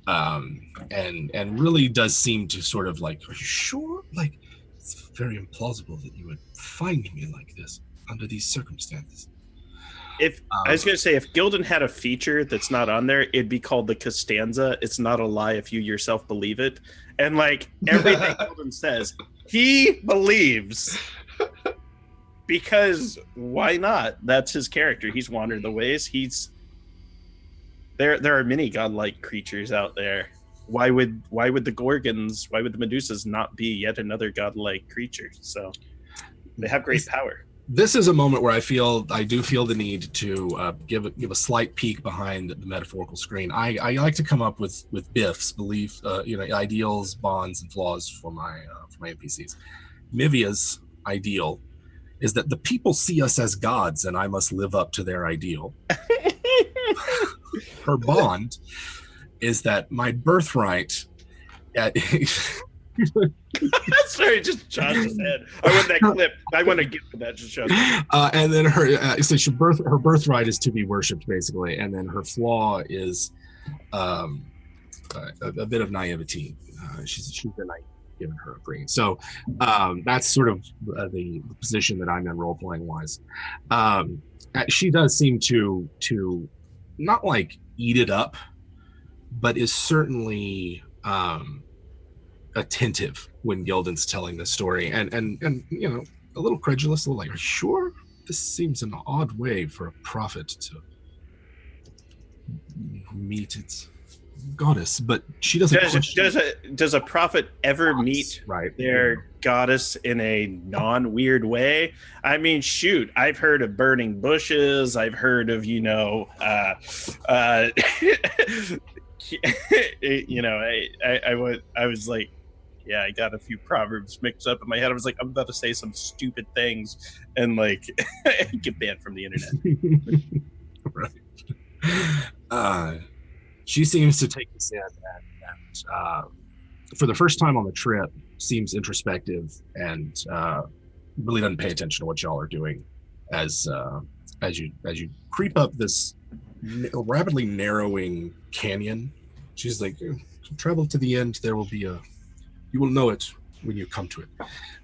Speaker 1: and really does seem to sort of like, are you sure? Like, it's very implausible that you would find me like this under these circumstances.
Speaker 2: If I was gonna say, if Gildan had a feature that's not on there, it'd be called the Costanza. It's not a lie if you yourself believe it. And like everything Gildan says, he believes. Because why not? That's his character. He's wandered the ways. There are many godlike creatures out there. Why would the Gorgons, why would the Medusas not be yet another godlike creature? So they have great power.
Speaker 1: This is a moment where I do feel the need to give a slight peek behind the metaphorical screen. I like to come up with biffs, ideals, bonds, and flaws for my NPCs. Mivia's ideal is that the people see us as gods, and I must live up to their ideal. Her bond is that my birthright at
Speaker 2: Sorry, just Josh's head. I want that clip. I want to get to that. Just Josh.
Speaker 1: And then her birthright is to be worshipped, basically, and then her flaw is a bit of naivety. She's been naive given her upbringing. So that's sort of the position that I'm in role playing wise. She does seem to not like eat it up, but is certainly attentive when Gildan's telling this story, and a little credulous, a little like, are you sure? This seems an odd way for a prophet to meet its goddess, but she doesn't.
Speaker 2: Does a prophet ever meet their goddess in a non-weird way? I mean, shoot, I've heard of burning bushes. I've heard of I was like, yeah, I got a few proverbs mixed up in my head. I was like, I'm about to say some stupid things and like get banned from the internet.
Speaker 1: Right. She seems to take this in and for the first time on the trip seems introspective and really doesn't pay attention to what y'all are doing as you creep up this rapidly narrowing canyon. She's like, travel to the end, there will be you will know it when you come to it.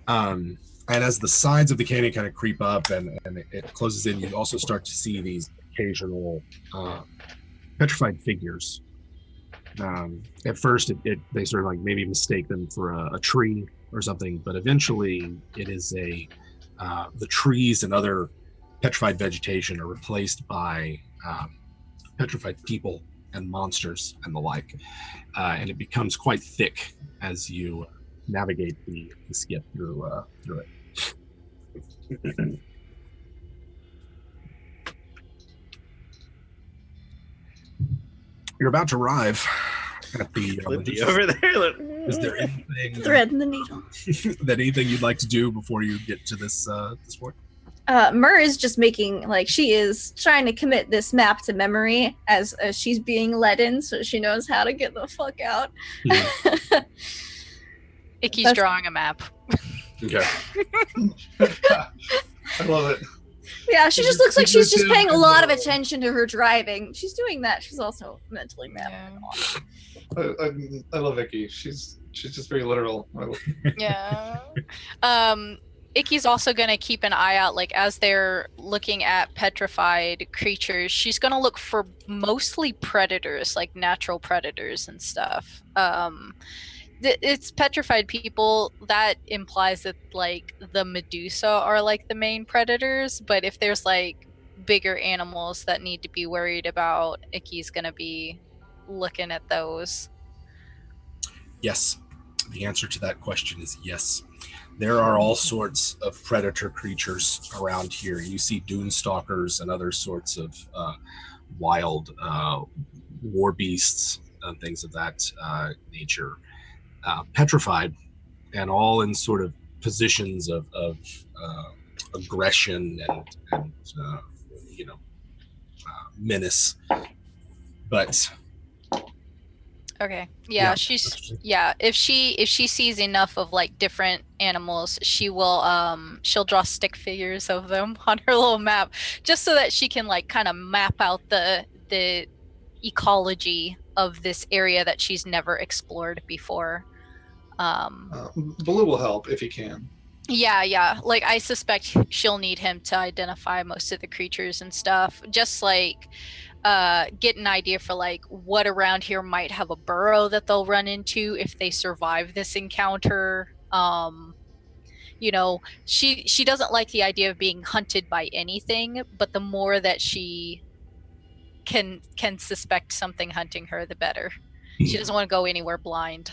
Speaker 1: And as the sides of the canyon kind of creep up and it closes in, you also start to see these occasional petrified figures. At first, they sort of like maybe mistake them for a tree or something, but eventually it is the trees and other petrified vegetation are replaced by petrified people and monsters and the like, and it becomes quite thick as you navigate the skip through it. You're about to arrive at the
Speaker 2: over there.
Speaker 1: Is there anything
Speaker 3: Thread in the needle.
Speaker 1: anything you'd like to do before you get to this point?
Speaker 3: Mur is just making, like, she is trying to commit this map to memory as she's being led in, so she knows how to get the fuck out.
Speaker 4: Icky's drawing a map.
Speaker 1: Okay.
Speaker 5: I love it.
Speaker 3: Yeah, she just looks like she's just paying a lot of attention to her driving. She's doing that. She's also mentally mapping.
Speaker 5: I love Vicky. She's just very literal.
Speaker 4: Yeah. Icky's also going to keep an eye out, like as they're looking at petrified creatures, she's going to look for mostly predators, like natural predators and stuff. It's petrified people. That implies that like the Medusa are like the main predators, but if there's like bigger animals that need to be worried about, Icky's going to be looking at those.
Speaker 1: Yes. The answer to that question is yes. There are all sorts of predator creatures around here. You see dune stalkers and other sorts of wild war beasts and things of that nature. Petrified and all in sort of positions of aggression and menace. But
Speaker 4: Okay. Yeah, if she sees enough of like different animals, she'll draw stick figures of them on her little map just so that she can like kind of map out the ecology of this area that she's never explored before.
Speaker 5: Baloo will help if he can.
Speaker 4: Yeah. Like I suspect she'll need him to identify most of the creatures and stuff. Just like get an idea for like what around here might have a burrow that they'll run into if they survive this encounter. She doesn't like the idea of being hunted by anything, but the more that she can suspect something hunting her, the better. She doesn't want to go anywhere blind.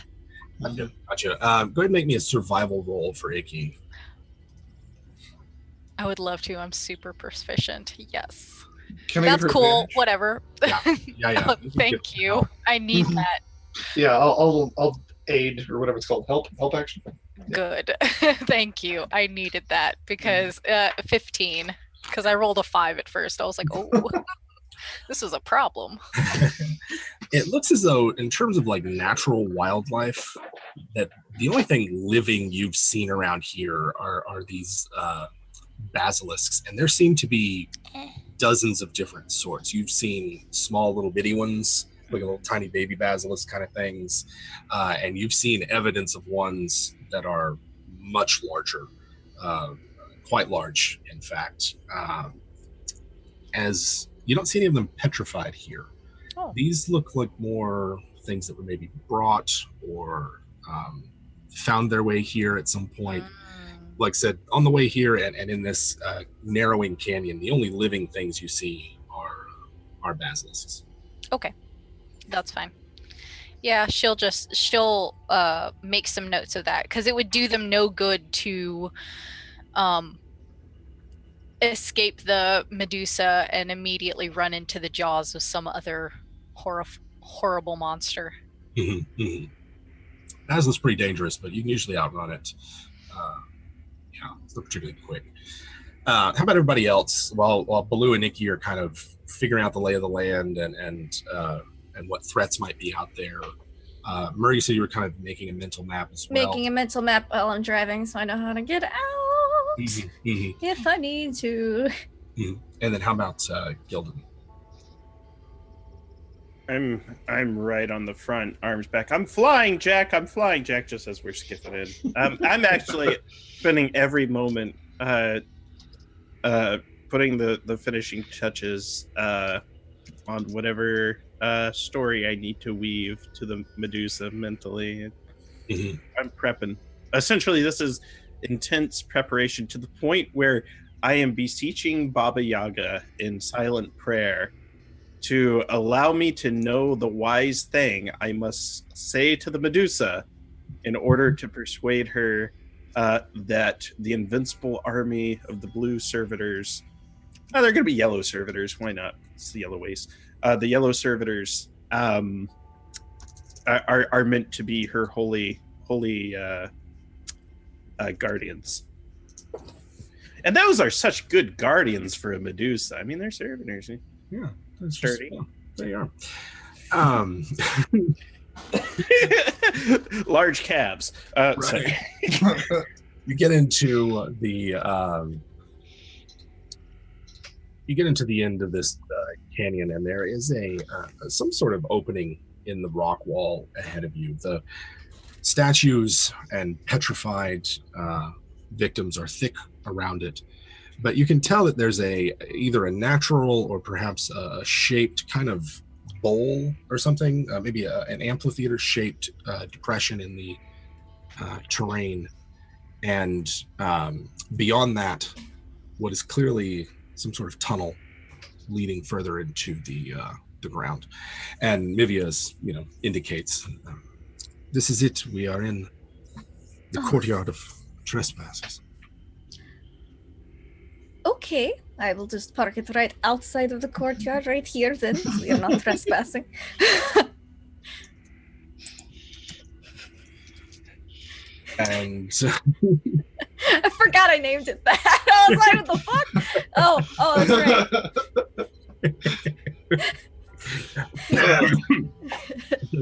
Speaker 1: Gotcha. Go ahead and make me a survival roll for Icky.
Speaker 4: I would love to. I'm super proficient. Yes.
Speaker 5: Can I
Speaker 4: That's
Speaker 5: give her
Speaker 4: cool.
Speaker 5: advantage?
Speaker 4: Whatever.
Speaker 1: Yeah.
Speaker 4: Thank you. I need that.
Speaker 5: Yeah, I'll aid or whatever it's called. Help action.
Speaker 4: Good. Thank you. I needed that because 15. Because I rolled a 5 at first. I was like, oh, this is a problem.
Speaker 1: It looks as though, in terms of like natural wildlife, that the only thing living you've seen around here are these basilisks, and there seem to be dozens of different sorts. You've seen small little bitty ones, like little tiny baby basilisk kind of things, and you've seen evidence of ones that are much larger, quite large, in fact. As you don't see any of them petrified here.
Speaker 4: Oh.
Speaker 1: These look like more things that were maybe brought or found their way here at some point. Like I said, on the way here and in this narrowing canyon, the only living things you see are basilisks.
Speaker 4: Okay, that's fine. Yeah, she'll make some notes of that because it would do them no good to escape the Medusa and immediately run into the jaws of some other horrible monster.
Speaker 1: Basilisk's pretty dangerous, but you can usually outrun it. It's not particularly quick. How about everybody else? While Baloo and Nikki are kind of figuring out the lay of the land and what threats might be out there. Murray, you said you were kind of making a mental map as well.
Speaker 3: Making a mental map while I'm driving so I know how to get out if I need to.
Speaker 1: And then how about Gildan?
Speaker 2: I'm right on the front, arms back. I'm flying, Jack, just as we're skipping in. I'm actually spending every moment putting the finishing touches on whatever story I need to weave to the Medusa mentally. I'm prepping. Essentially, this is intense preparation to the point where I am beseeching Baba Yaga in silent prayer to allow me to know the wise thing I must say to the Medusa in order to persuade her that the invincible army of the blue servitors, they're going to be yellow servitors, why not? It's the yellow waste. The yellow servitors are meant to be her holy guardians. And those are such good guardians for a Medusa. I mean, they're servitors.
Speaker 1: Yeah. That's
Speaker 2: sturdy.
Speaker 1: They are.
Speaker 2: Large calves. Sorry.
Speaker 1: You get into the end of this canyon, and there is some sort of opening in the rock wall ahead of you. The statues and petrified victims are thick around it. But you can tell that there's either a natural or perhaps a shaped kind of bowl or something, maybe an amphitheater-shaped depression in the terrain. And beyond that, what is clearly some sort of tunnel leading further into the ground. And Mivia's, indicates, this is it. We are in the courtyard of trespassers.
Speaker 3: Okay, I will just park it right outside of the courtyard, right here. Then we are not trespassing.
Speaker 1: And
Speaker 3: I forgot I named it that. I was like, what the fuck? Oh, that's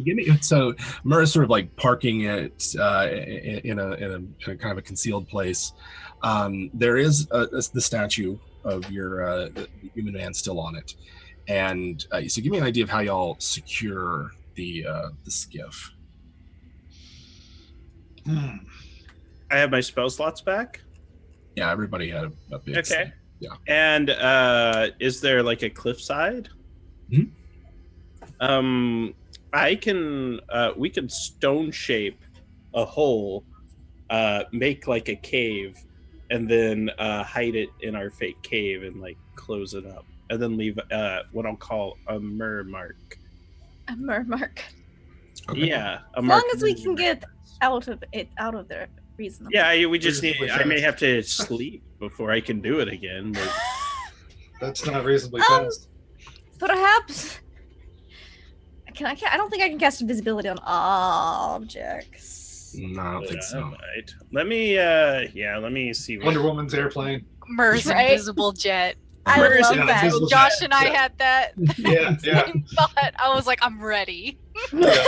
Speaker 3: right.
Speaker 1: so Murrah's sort of like parking it in a kind of a concealed place. There is the statue of your the human man still on it, and so give me an idea of how y'all secure the skiff.
Speaker 2: I have my spell slots back.
Speaker 1: Yeah, everybody had a big.
Speaker 2: Okay.
Speaker 1: Yeah.
Speaker 2: And is there like a cliffside?
Speaker 1: Mm-hmm.
Speaker 2: I can. We can stone shape a hole, make like a cave, and then hide it in our fake cave and like close it up, and then leave what I'll call a mur mark.
Speaker 3: A mur mark.
Speaker 1: Okay.
Speaker 2: Yeah.
Speaker 3: As long as we can get out of there reasonably.
Speaker 2: Yeah, we just need. I may have to sleep before I can do it again. But
Speaker 5: That's not reasonably fast.
Speaker 3: Perhaps. I don't think I can cast invisibility on objects.
Speaker 1: No, I don't think so.
Speaker 2: Right. Let me see.
Speaker 5: Wonder Woman's airplane.
Speaker 4: Mur's
Speaker 3: Right?
Speaker 4: invisible jet.
Speaker 3: I
Speaker 2: Where is
Speaker 3: love
Speaker 2: it?
Speaker 3: that.
Speaker 5: Invisible
Speaker 4: Josh
Speaker 5: jet.
Speaker 4: and I
Speaker 5: Yeah.
Speaker 4: had that
Speaker 5: Yeah, yeah.
Speaker 4: same thought. I was like, I'm ready.
Speaker 5: Yeah.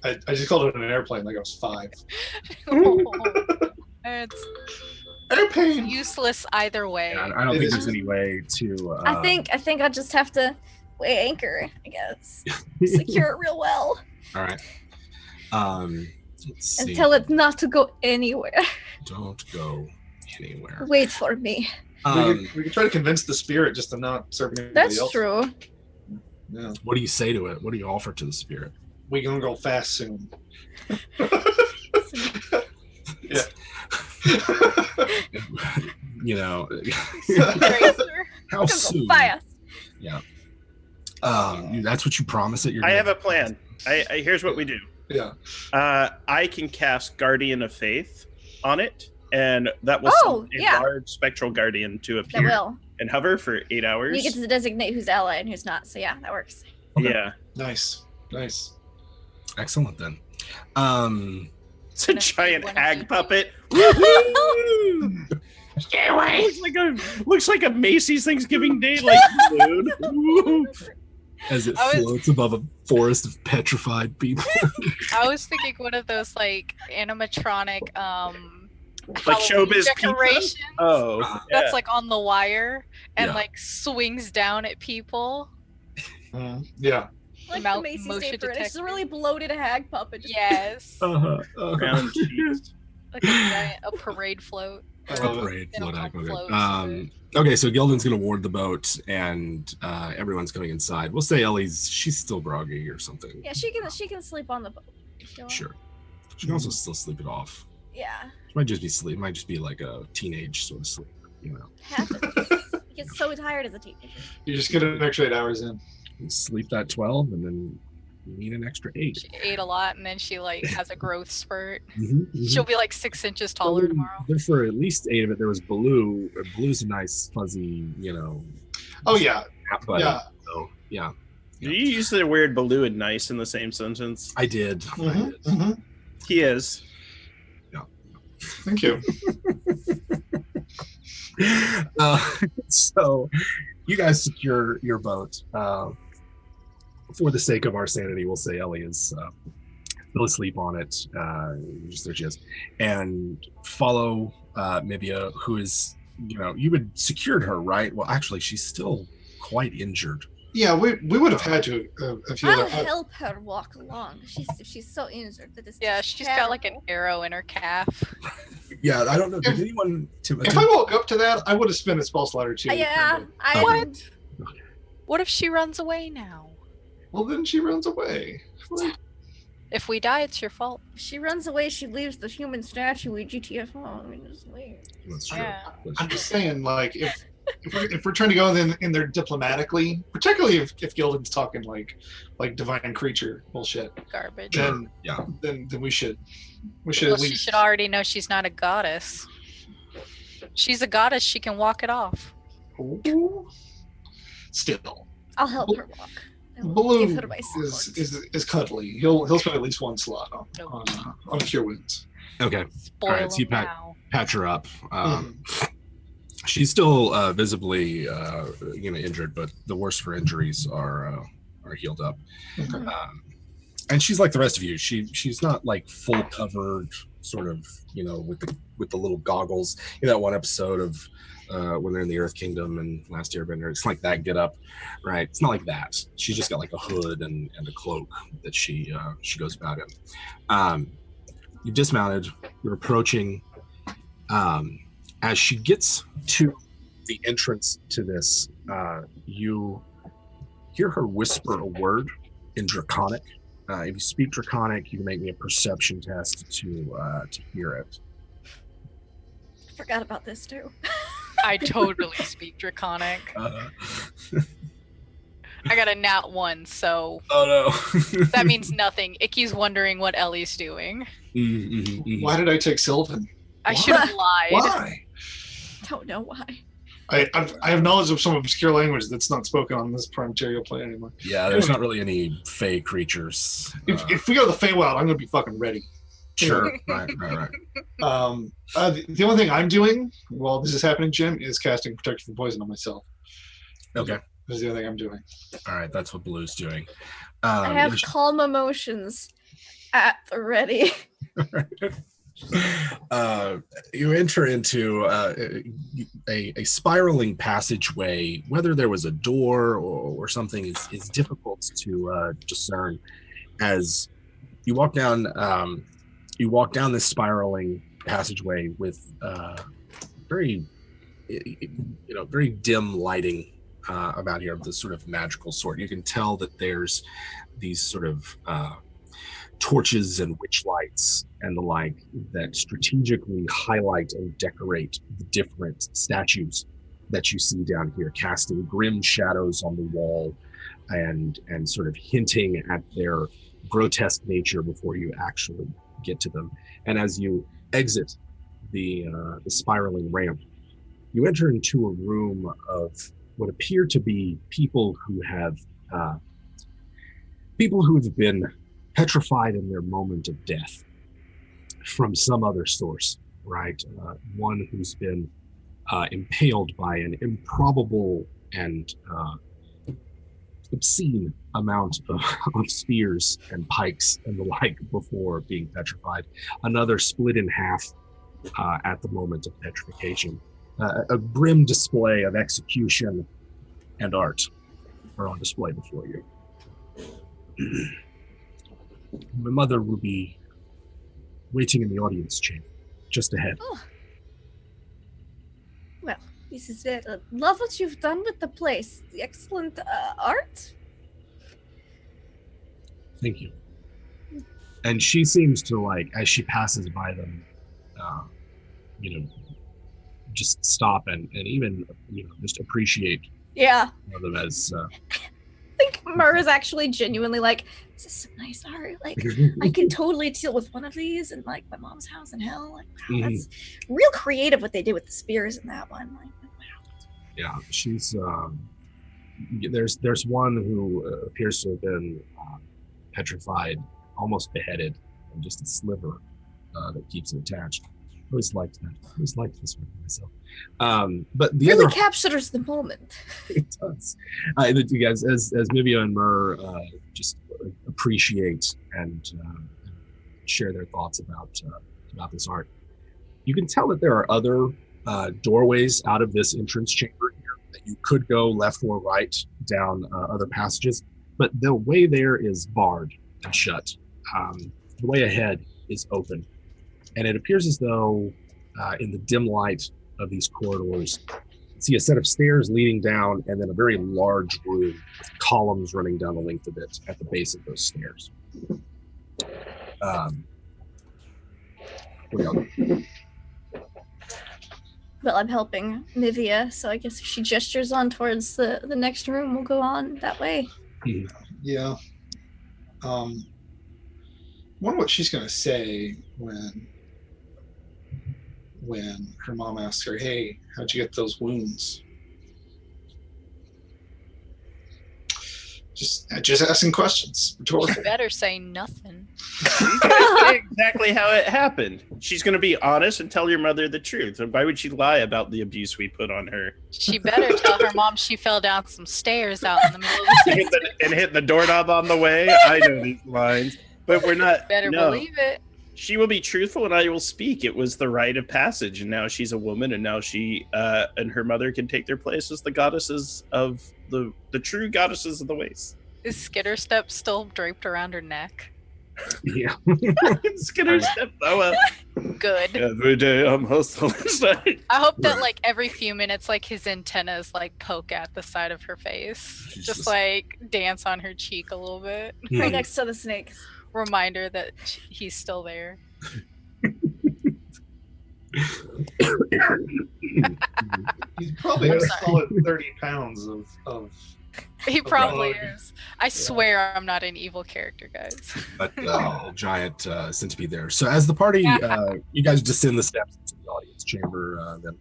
Speaker 5: I just called it an airplane like I was 5.
Speaker 4: It's
Speaker 5: Airplane.
Speaker 4: useless either way.
Speaker 1: Yeah, I don't
Speaker 5: It
Speaker 1: think
Speaker 5: is-
Speaker 1: there's any way to.
Speaker 3: I think I'll just have to weigh anchor, I guess. Secure it real well.
Speaker 1: All right. Let's see.
Speaker 3: And tell it not to go anywhere.
Speaker 1: Don't go anywhere.
Speaker 3: Wait for me.
Speaker 5: We could try to convince the spirit just to not serve anybody
Speaker 3: That's
Speaker 5: else.
Speaker 3: true.
Speaker 5: Yeah.
Speaker 1: What do you say to it? What do you offer to the spirit?
Speaker 5: We gonna go fast soon. Yeah.
Speaker 4: Tracer.
Speaker 1: How
Speaker 3: Go
Speaker 1: soon?
Speaker 3: fast.
Speaker 1: Yeah. That's what you promise that you're.
Speaker 2: I
Speaker 1: gonna-
Speaker 2: have a plan. I here's what we do.
Speaker 5: Yeah.
Speaker 2: I can cast Guardian of Faith on it, and that will
Speaker 3: Oh,
Speaker 2: send a
Speaker 3: yeah.
Speaker 2: large spectral guardian to
Speaker 3: That
Speaker 2: appear
Speaker 3: will.
Speaker 2: and hover for 8 hours.
Speaker 3: You get to designate who's ally and who's not. So yeah, that works.
Speaker 1: Okay.
Speaker 2: Yeah,
Speaker 5: Nice. Nice.
Speaker 1: Excellent then.
Speaker 2: it's a
Speaker 4: Gonna
Speaker 2: giant
Speaker 4: feed one of
Speaker 2: hag
Speaker 4: you.
Speaker 2: puppet. Woohoo! Stay away! Looks like a Macy's Thanksgiving Day like balloon. Woo!
Speaker 1: As it
Speaker 4: I was-
Speaker 1: floats above a forest of petrified people.
Speaker 4: I was thinking one of those like animatronic
Speaker 2: Like
Speaker 4: Halloween
Speaker 2: Showbiz Pizza?
Speaker 4: decorations
Speaker 2: Oh,
Speaker 4: that's
Speaker 2: yeah.
Speaker 4: like on the wire and
Speaker 1: Yeah.
Speaker 4: like swings down at people.
Speaker 5: Yeah.
Speaker 3: Like
Speaker 4: Mount
Speaker 3: the Macy's
Speaker 4: motion
Speaker 3: Day Parade. It's just a
Speaker 4: detector.
Speaker 3: really bloated hag puppet. Just
Speaker 4: Yes.
Speaker 2: Round cheese.
Speaker 4: Like a parade float.
Speaker 5: I
Speaker 4: or
Speaker 5: love it.
Speaker 1: Parade,
Speaker 4: It'll
Speaker 1: float,
Speaker 4: come
Speaker 1: okay.
Speaker 4: float.
Speaker 1: Okay, so Gildan's gonna ward the boat, and everyone's coming inside. We'll say she's still groggy or something.
Speaker 3: Yeah, she can sleep on the boat. if you want.
Speaker 1: Sure. She can also still sleep it off.
Speaker 3: Yeah.
Speaker 1: She might just be sleep. Might just be like a teenage sort of sleep.
Speaker 3: Happens. He gets so tired as a teenager.
Speaker 5: You just get an extra 8 hours in.
Speaker 1: You sleep that 12, and then you need an extra 8.
Speaker 4: She ate a lot and then she like has a growth spurt.
Speaker 1: Mhm.
Speaker 4: She'll be like 6 inches taller tomorrow.
Speaker 1: There for at least 8 of it, there was Baloo. Baloo's a nice fuzzy,
Speaker 5: Oh yeah.
Speaker 1: cat buddy.
Speaker 5: Yeah.
Speaker 1: So, yeah.
Speaker 2: Did you use the word baloo and nice in the same sentence?
Speaker 1: I did.
Speaker 5: Mhm.
Speaker 2: He is.
Speaker 5: Thank you.
Speaker 1: So you guys secure your boat. For the sake of our sanity, we'll say Ellie is still asleep on it. Just there she is. And follow Mibia, who is, you had secured her, right? Well, actually, she's still quite injured.
Speaker 5: Yeah, we would have had to if you
Speaker 3: I'll help her walk along. She's so injured that it's
Speaker 4: Yeah,
Speaker 3: just
Speaker 4: she's got like an
Speaker 3: terrible.
Speaker 4: arrow in her calf.
Speaker 1: Yeah, I don't know. Did anyone?
Speaker 5: If I woke up to that, I would have spent a spell slot or two.
Speaker 3: Yeah, I
Speaker 4: What? What if she runs away now?
Speaker 5: Well, then she runs away.
Speaker 4: If we die, it's your fault.
Speaker 3: If she runs away, she leaves the human statue we GTFO. I mean, just leave.
Speaker 1: That's true.
Speaker 4: Yeah.
Speaker 1: That's
Speaker 5: I'm
Speaker 1: true.
Speaker 5: just saying, like, if we're trying to go in there diplomatically, particularly if Gildan's talking like divine creature bullshit,
Speaker 4: Garbage.
Speaker 5: then
Speaker 1: Yeah.
Speaker 5: then we should
Speaker 4: Well,
Speaker 5: at
Speaker 4: she
Speaker 5: least.
Speaker 4: should already know she's not a goddess. She's a goddess. She can walk it off.
Speaker 5: Ooh. Still,
Speaker 3: I'll help her walk. I will
Speaker 5: Baloo
Speaker 3: give her my support.
Speaker 5: is cuddly. He'll spend at least one slot on cure wounds.
Speaker 1: Okay.
Speaker 4: Spoil
Speaker 1: All right, so you
Speaker 4: them now.
Speaker 1: patch her up. She's still visibly, injured, but the worst for injuries are healed up.
Speaker 5: Okay.
Speaker 1: And she's like the rest of you. She's not like full covered, sort of, with the little goggles. You know, that one episode of when they're in the Earth Kingdom and Last Airbender. It's like that get up, right? It's not like that. She's just got like a hood and a cloak that she goes about in. You've dismounted. You're approaching. As she gets to the entrance to this, you hear her whisper a word in Draconic. If you speak Draconic, you can make me a perception test to hear it.
Speaker 3: Forgot about this too.
Speaker 4: I totally speak Draconic. I got a nat 1, so
Speaker 1: Oh no.
Speaker 4: that means nothing. Icky's wondering what Ellie's doing.
Speaker 5: Why did I take Sylvan?
Speaker 4: I should have lied.
Speaker 5: Why?
Speaker 3: Don't know why.
Speaker 5: I have knowledge of some obscure language that's not spoken on this Primaterial plane anymore.
Speaker 1: Yeah, there's not really any fey creatures.
Speaker 5: If we go to the Feywild, I'm gonna be fucking ready.
Speaker 1: Sure. Right.
Speaker 5: The only thing I'm doing while this is happening, Jim, is casting Protection from Poison on myself.
Speaker 1: Okay.
Speaker 5: That's the only thing I'm doing.
Speaker 1: All right. That's what Blue's doing.
Speaker 3: I have calm emotions at the ready.
Speaker 1: You enter into a spiraling passageway. Whether there was a door or something is difficult to discern. As you walk down this spiraling passageway with very dim lighting about here of this sort of magical sort. You can tell that there's these sort of torches and witch lights and the like that strategically highlight and decorate the different statues that you see down here, casting grim shadows on the wall and sort of hinting at their grotesque nature before you actually get to them. And as you exit the spiraling ramp, you enter into a room of what appear to be people who have been petrified in their moment of death from some other source, right? One who's been impaled by an improbable and obscene amount of spears and pikes and the like before being petrified. Another split in half at the moment of petrification. A grim display of execution and art are on display before you. My mother will be waiting in the audience chamber, just ahead.
Speaker 3: Oh. Well, this is it. Love what you've done with the place. The excellent art.
Speaker 1: Thank you. And she seems to, like, as she passes by them, just stop and even, just appreciate
Speaker 3: Yeah.
Speaker 1: them as...
Speaker 3: I think Mur is actually genuinely like, this is some nice art. Like, I could totally deal with one of these in like my mom's house in hell. Like, wow, that's real creative what they did with the spears in that one. Like, wow.
Speaker 1: Yeah, she's there's one who appears to have been petrified, almost beheaded, and just a sliver that keeps it attached. I always liked that. I always liked this one myself. But the
Speaker 3: really
Speaker 1: other
Speaker 3: captures the moment.
Speaker 1: it does. You guys, as Mivia and Mur just appreciate and share their thoughts about this art, you can tell that there are other doorways out of this entrance chamber here that you could go left or right down other passages, but the way there is barred and shut. The way ahead is open, and it appears as though in the dim light of these corridors, you see a set of stairs leading down, and then a very large room with columns running down the length of it at the base of those stairs. What else?
Speaker 3: Well, I'm helping Nivea, so I guess if she gestures on towards the next room, we'll go on that way.
Speaker 5: Yeah. Wonder what she's gonna say when her mom asks her, "Hey, how'd you get those wounds?" Just asking questions.
Speaker 4: You
Speaker 5: Rhetorical.
Speaker 4: better say nothing.
Speaker 2: Exactly how it happened. She's going to be honest and tell your mother the truth. And why would she lie about the abuse we put on her?
Speaker 4: She better tell her mom she fell down some stairs out in the middle of the
Speaker 2: And hit the doorknob on the way. I know these lines, but we're not.
Speaker 4: Better
Speaker 2: no.
Speaker 4: believe it.
Speaker 2: She will be truthful and I will speak. It was the rite of passage, and now she's a woman, and now she and her mother can take their place as the goddesses of the true goddesses of the waste.
Speaker 4: Is Skitter Step still draped around her neck?
Speaker 1: Yeah.
Speaker 2: Skinner step Noah.
Speaker 4: Good.
Speaker 2: Every day I'm hustling.
Speaker 4: I hope that like every few minutes, like his antennas like poke at the side of her face, just like dance on her cheek a little bit.
Speaker 3: Right next to the snakes.
Speaker 4: Reminder that he's still there.
Speaker 5: He's probably a solid 30 pounds of
Speaker 4: He probably
Speaker 5: dog.
Speaker 4: is. I swear I'm not an evil character, guys.
Speaker 1: But giant centipede there. So as the party, you guys descend the steps into the audience chamber. Then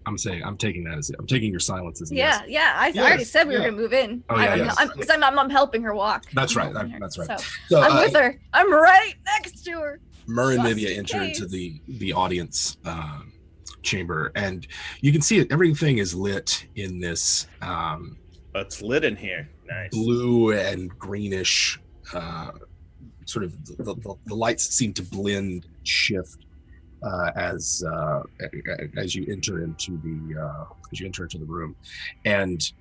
Speaker 1: I'm taking that as it. I'm taking your silence as a yes.
Speaker 3: I already said we were gonna move in.
Speaker 1: Oh, yeah, yes.
Speaker 3: Because I'm helping her walk.
Speaker 1: That's right.
Speaker 3: I'm helping her.
Speaker 1: That's right.
Speaker 3: So I'm with her. I'm right next to her.
Speaker 1: Myrrh and
Speaker 3: Just
Speaker 1: Nivea
Speaker 3: in
Speaker 1: enter into
Speaker 3: case.
Speaker 1: the audience chamber, and you can see it. Everything is lit in this
Speaker 2: It's lit in here. Nice.
Speaker 1: blue and greenish sort of the lights seem to blend, shift as you enter into the room, and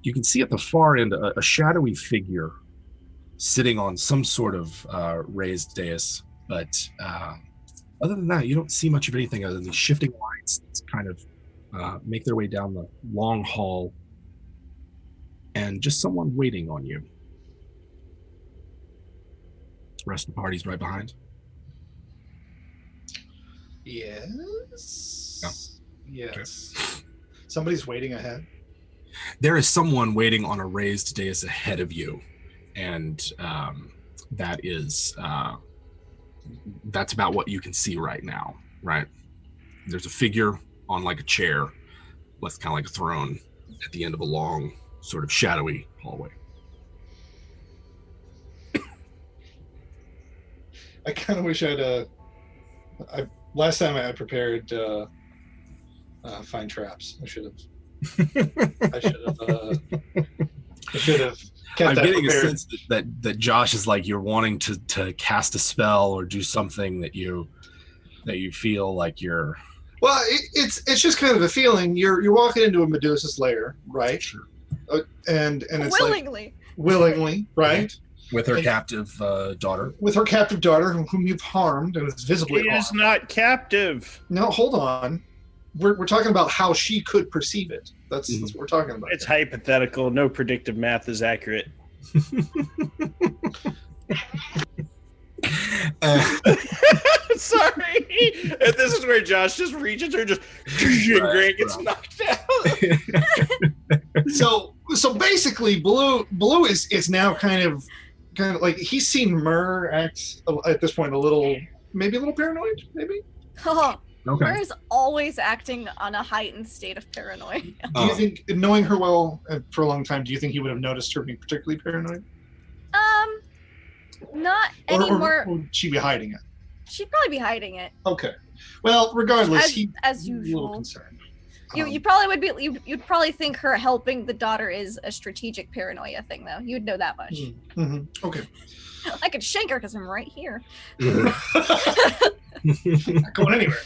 Speaker 1: you can see at the far end a shadowy figure sitting on some sort of raised dais, but other than that, you don't see much of anything other than these shifting lights that kind of make their way down the long hall, and just someone waiting on you. The rest of the party's right behind.
Speaker 5: Yes. Yes. Somebody's waiting ahead.
Speaker 1: There is someone waiting on a raised dais ahead of you, and that is that's about what you can see right now. Right, there's a figure on like a chair, left kind of like a throne, at the end of a long, sort of shadowy hallway.
Speaker 5: I kind of wish last time I prepared find traps. I should have kept
Speaker 1: I'm
Speaker 5: that
Speaker 1: getting
Speaker 5: prepared.
Speaker 1: a sense that Josh is like you're wanting to cast a spell or do something that you feel like you're.
Speaker 5: Well, it's just kind of a feeling. You're walking into a Medusa's lair, right?
Speaker 1: Sure.
Speaker 5: And it's
Speaker 3: Willingly.
Speaker 5: willingly, right?
Speaker 1: With her
Speaker 5: And-
Speaker 1: captive daughter.
Speaker 5: With her captive daughter, whom you've harmed, and it's visibly
Speaker 2: She is
Speaker 5: harmed.
Speaker 2: not captive.
Speaker 5: No, hold on. We're talking about how she could perceive it. That's what we're talking about.
Speaker 2: It's hypothetical. No predictive math is accurate. Sorry. And this is where Josh just reaches her, just and Grant gets knocked out.
Speaker 5: So basically, Blue is now kind of like he's seen Myrrh act at this point maybe a little paranoid, maybe.
Speaker 3: Oh,
Speaker 1: Okay.
Speaker 3: Myrrh's always acting on a heightened state of paranoia.
Speaker 5: Do you think, knowing her well for a long time, do you think he would have noticed her being particularly paranoid?
Speaker 3: Not
Speaker 5: Or
Speaker 3: anymore.
Speaker 5: would she be hiding it?
Speaker 3: She'd probably be hiding it.
Speaker 5: Okay. Well, regardless, he's
Speaker 3: as
Speaker 5: a little
Speaker 3: usual.
Speaker 5: concerned.
Speaker 3: You probably would be. You'd probably think her helping the daughter is a strategic paranoia thing, though. You'd know that much.
Speaker 5: Mm-hmm. Okay.
Speaker 3: I could shank her because I'm right here.
Speaker 5: Not going anywhere.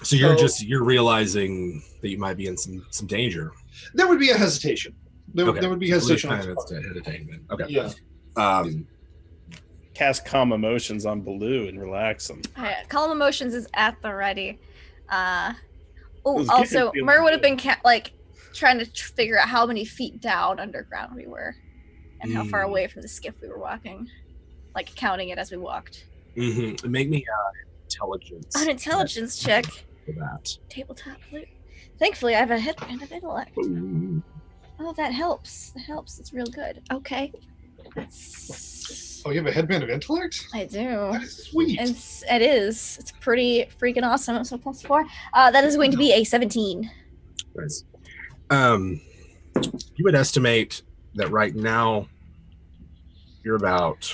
Speaker 1: So you're realizing that you might be in some danger.
Speaker 5: There would be a hesitation. There would be hestation.
Speaker 1: Kind of hesitation then. Okay.
Speaker 5: Yeah.
Speaker 2: Cast calm emotions on Baloo and relax him.
Speaker 3: Calm emotions is at the ready.
Speaker 2: Let's get
Speaker 3: Also,
Speaker 2: him feeling
Speaker 3: Mur would have
Speaker 2: good.
Speaker 3: been trying to figure out how many feet down underground we were, and how far away from the skiff we were walking, like counting it as we walked.
Speaker 1: Mm-hmm. Make me intelligence.
Speaker 3: An intelligence check.
Speaker 1: For that.
Speaker 3: Tabletop loot. Thankfully, I have a headband of intellect.
Speaker 1: Ooh.
Speaker 3: Oh, that helps. That helps. It's real good. Okay. That's...
Speaker 5: Oh, you have a headband of intellect?
Speaker 3: I do.
Speaker 5: That is sweet.
Speaker 3: It is. It's pretty freaking awesome. So +4. That is going to be a 17.
Speaker 1: Nice. You would estimate that right now you're about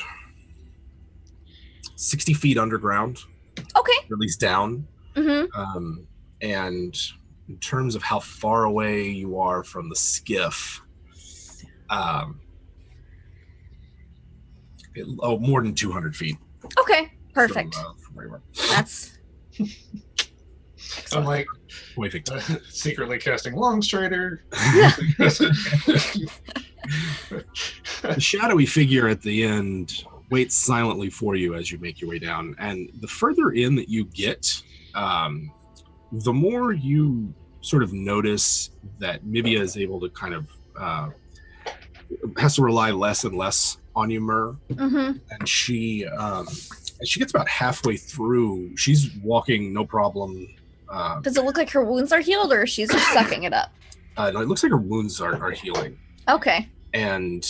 Speaker 1: 60 feet underground.
Speaker 3: Okay.
Speaker 1: Or at least down.
Speaker 3: Mm-hmm.
Speaker 1: And in terms of how far away you are from the skiff, more than 200 feet.
Speaker 3: Okay. Perfect.
Speaker 1: From where you are.
Speaker 3: That's...
Speaker 5: I'm like
Speaker 1: Perfect.
Speaker 5: secretly casting Longstrider.
Speaker 1: The shadowy figure at the end waits silently for you as you make your way down. And the further in that you get, the more you sort of notice that Mibia is able to kind of has to rely less and less on you, Mur.
Speaker 3: Mm-hmm.
Speaker 1: And she gets about halfway through. She's walking no problem.
Speaker 3: Does it look like her wounds are healed, or she's just sucking it up?
Speaker 1: No, it looks like her wounds are healing.
Speaker 3: Okay.
Speaker 1: And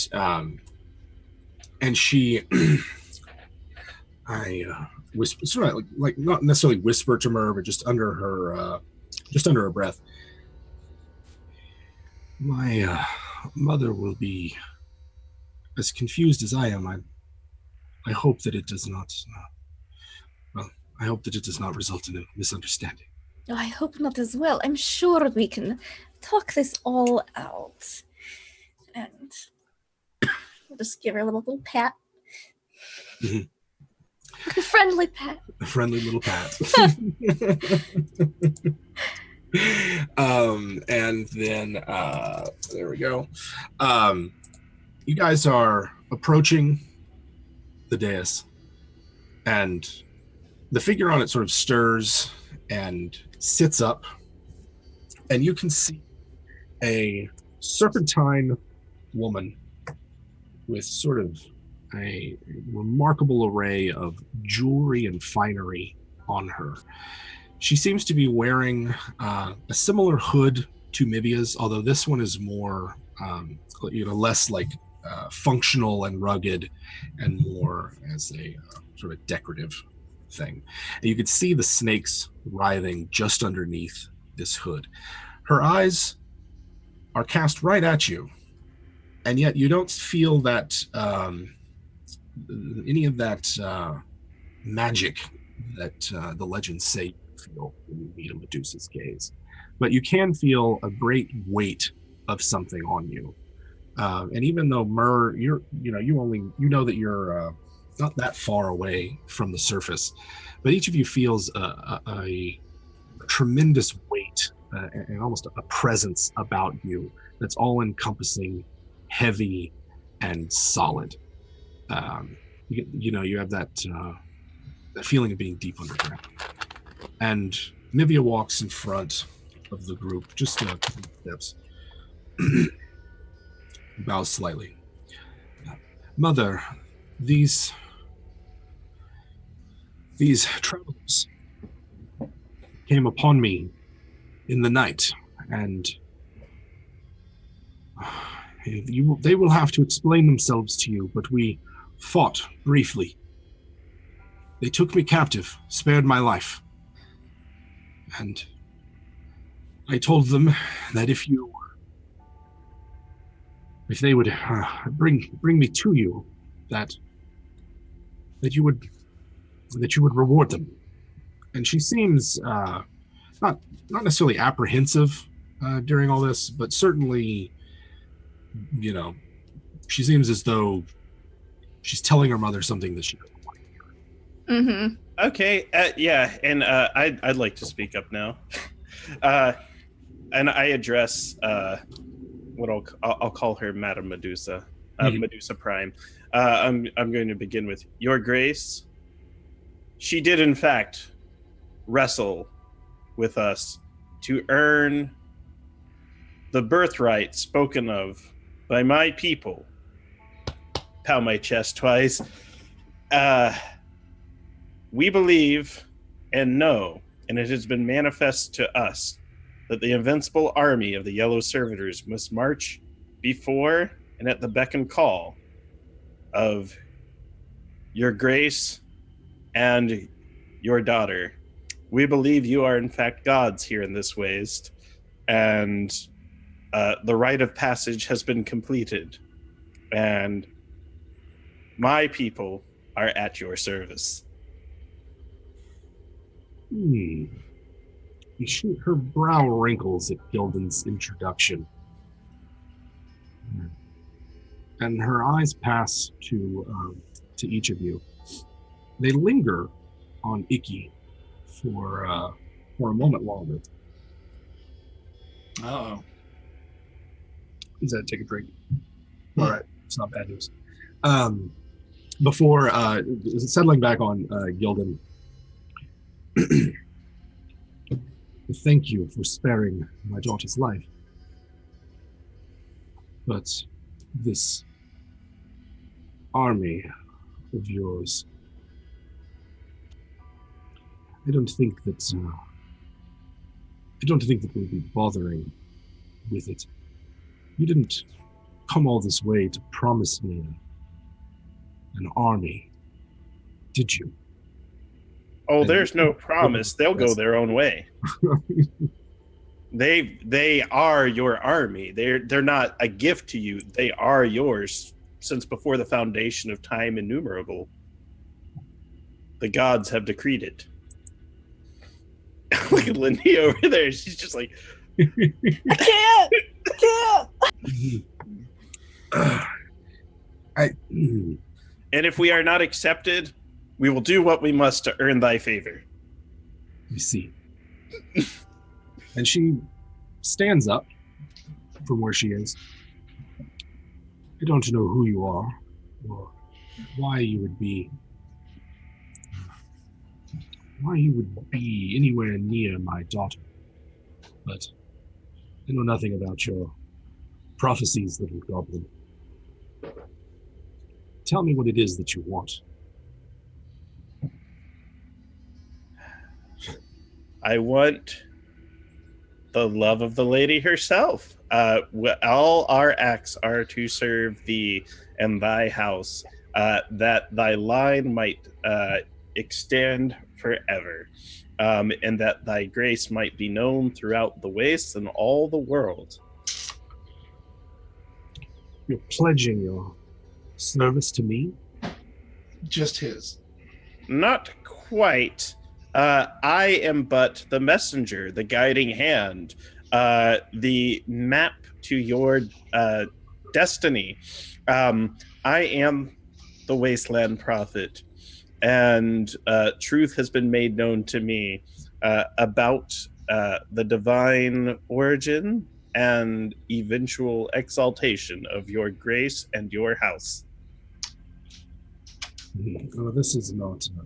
Speaker 1: she, whisper, sort of like not necessarily whisper to Mur, but just under her breath. My mother will be as confused as I am. I hope that it does not. I hope that it does not result in a misunderstanding.
Speaker 3: Oh, I hope not as well. I'm sure we can talk this all out. And I'll just give her a little pat.
Speaker 1: Mm-hmm.
Speaker 3: A friendly pat.
Speaker 1: A friendly little pat. And then there we go. You guys are approaching the dais, and the figure on it sort of stirs and sits up, and you can see a serpentine woman with sort of a remarkable array of jewelry and finery on her. She seems to be wearing a similar hood to Mibia's, although this one is more, less like functional and rugged, and more as a sort of decorative thing. And you could see the snakes writhing just underneath this hood. Her eyes are cast right at you, and yet you don't feel that any of that magic that the legends say you feel when you meet a Medusa's gaze. But you can feel a great weight of something on you. And even though Mur, you know that you're not that far away from the surface, but each of you feels a tremendous weight and almost a presence about you that's all encompassing, heavy, and solid. You have that feeling of being deep underground. And Nivea walks in front of the group, just a couple steps, bows slightly. Mother, these travelers came upon me in the night, and they will have to explain themselves to you, but we fought briefly. They took me captive, spared my life. And I told them that if they would bring me to you, that you would reward them. And she seems not necessarily apprehensive during all this, but certainly, she seems as though she's telling her mother something that she doesn't want to hear.
Speaker 3: Mm-hmm.
Speaker 2: Okay, yeah, and I'd like to speak up now, and I address what I'll call her Madame Medusa. Medusa Prime. I'm going to begin with Your Grace. She did, in fact, wrestle with us to earn the birthright spoken of by my people. Pound my chest twice. We believe and know, and it has been manifest to us, that the invincible army of the Yellow Servitors must march before and at the beck and call of Your Grace and your daughter. We believe you are, in fact, gods here in this waste, and the rite of passage has been completed, and my people are at your service.
Speaker 1: Her brow wrinkles at Gildan's introduction, and her eyes pass to each of you. They linger on Icky for a moment longer.
Speaker 5: Oh.
Speaker 1: He's had to take a drink. All right, it's not bad news. Before settling back on Gildan, thank you for sparing my daughter's life. But this army of yours, I don't think that we'll be bothering with it. You didn't come all this way to promise me an army, did you?
Speaker 2: Oh, there's no promise. They'll go their own way. They are your army. They're not a gift to you. They are yours since before the foundation of time innumerable. The gods have decreed it. Look at Lindy over there. She's just like,
Speaker 3: I can't.
Speaker 2: and if we are not accepted, we will do what we must to earn thy favor.
Speaker 1: You see. And she stands up from where she is. I don't know who you are or why you would be anywhere near my daughter. But I know nothing about your prophecies, little goblin. Tell me what it is that you want.
Speaker 2: I want the love of the lady herself. All our acts are to serve thee and thy house, that thy line might extend forever, and that thy grace might be known throughout the wastes and all the world.
Speaker 1: You're pledging your service to me?
Speaker 5: Just his.
Speaker 2: Not quite. I am but the messenger, the guiding hand, the map to your destiny. I am the Wasteland Prophet, and truth has been made known to me about the divine origin and eventual exaltation of your grace and your house.
Speaker 1: Well, this is not a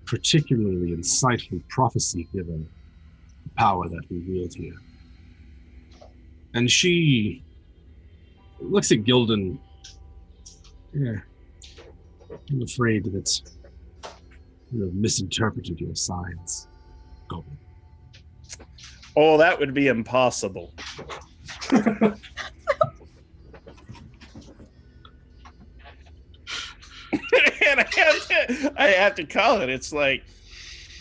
Speaker 1: particularly insightful prophecy given the power that we wield here. And she looks at Gildan. Yeah, I'm afraid that you have misinterpreted your signs, Goblin.
Speaker 2: Oh, that would be impossible. And I have to call it. It's like,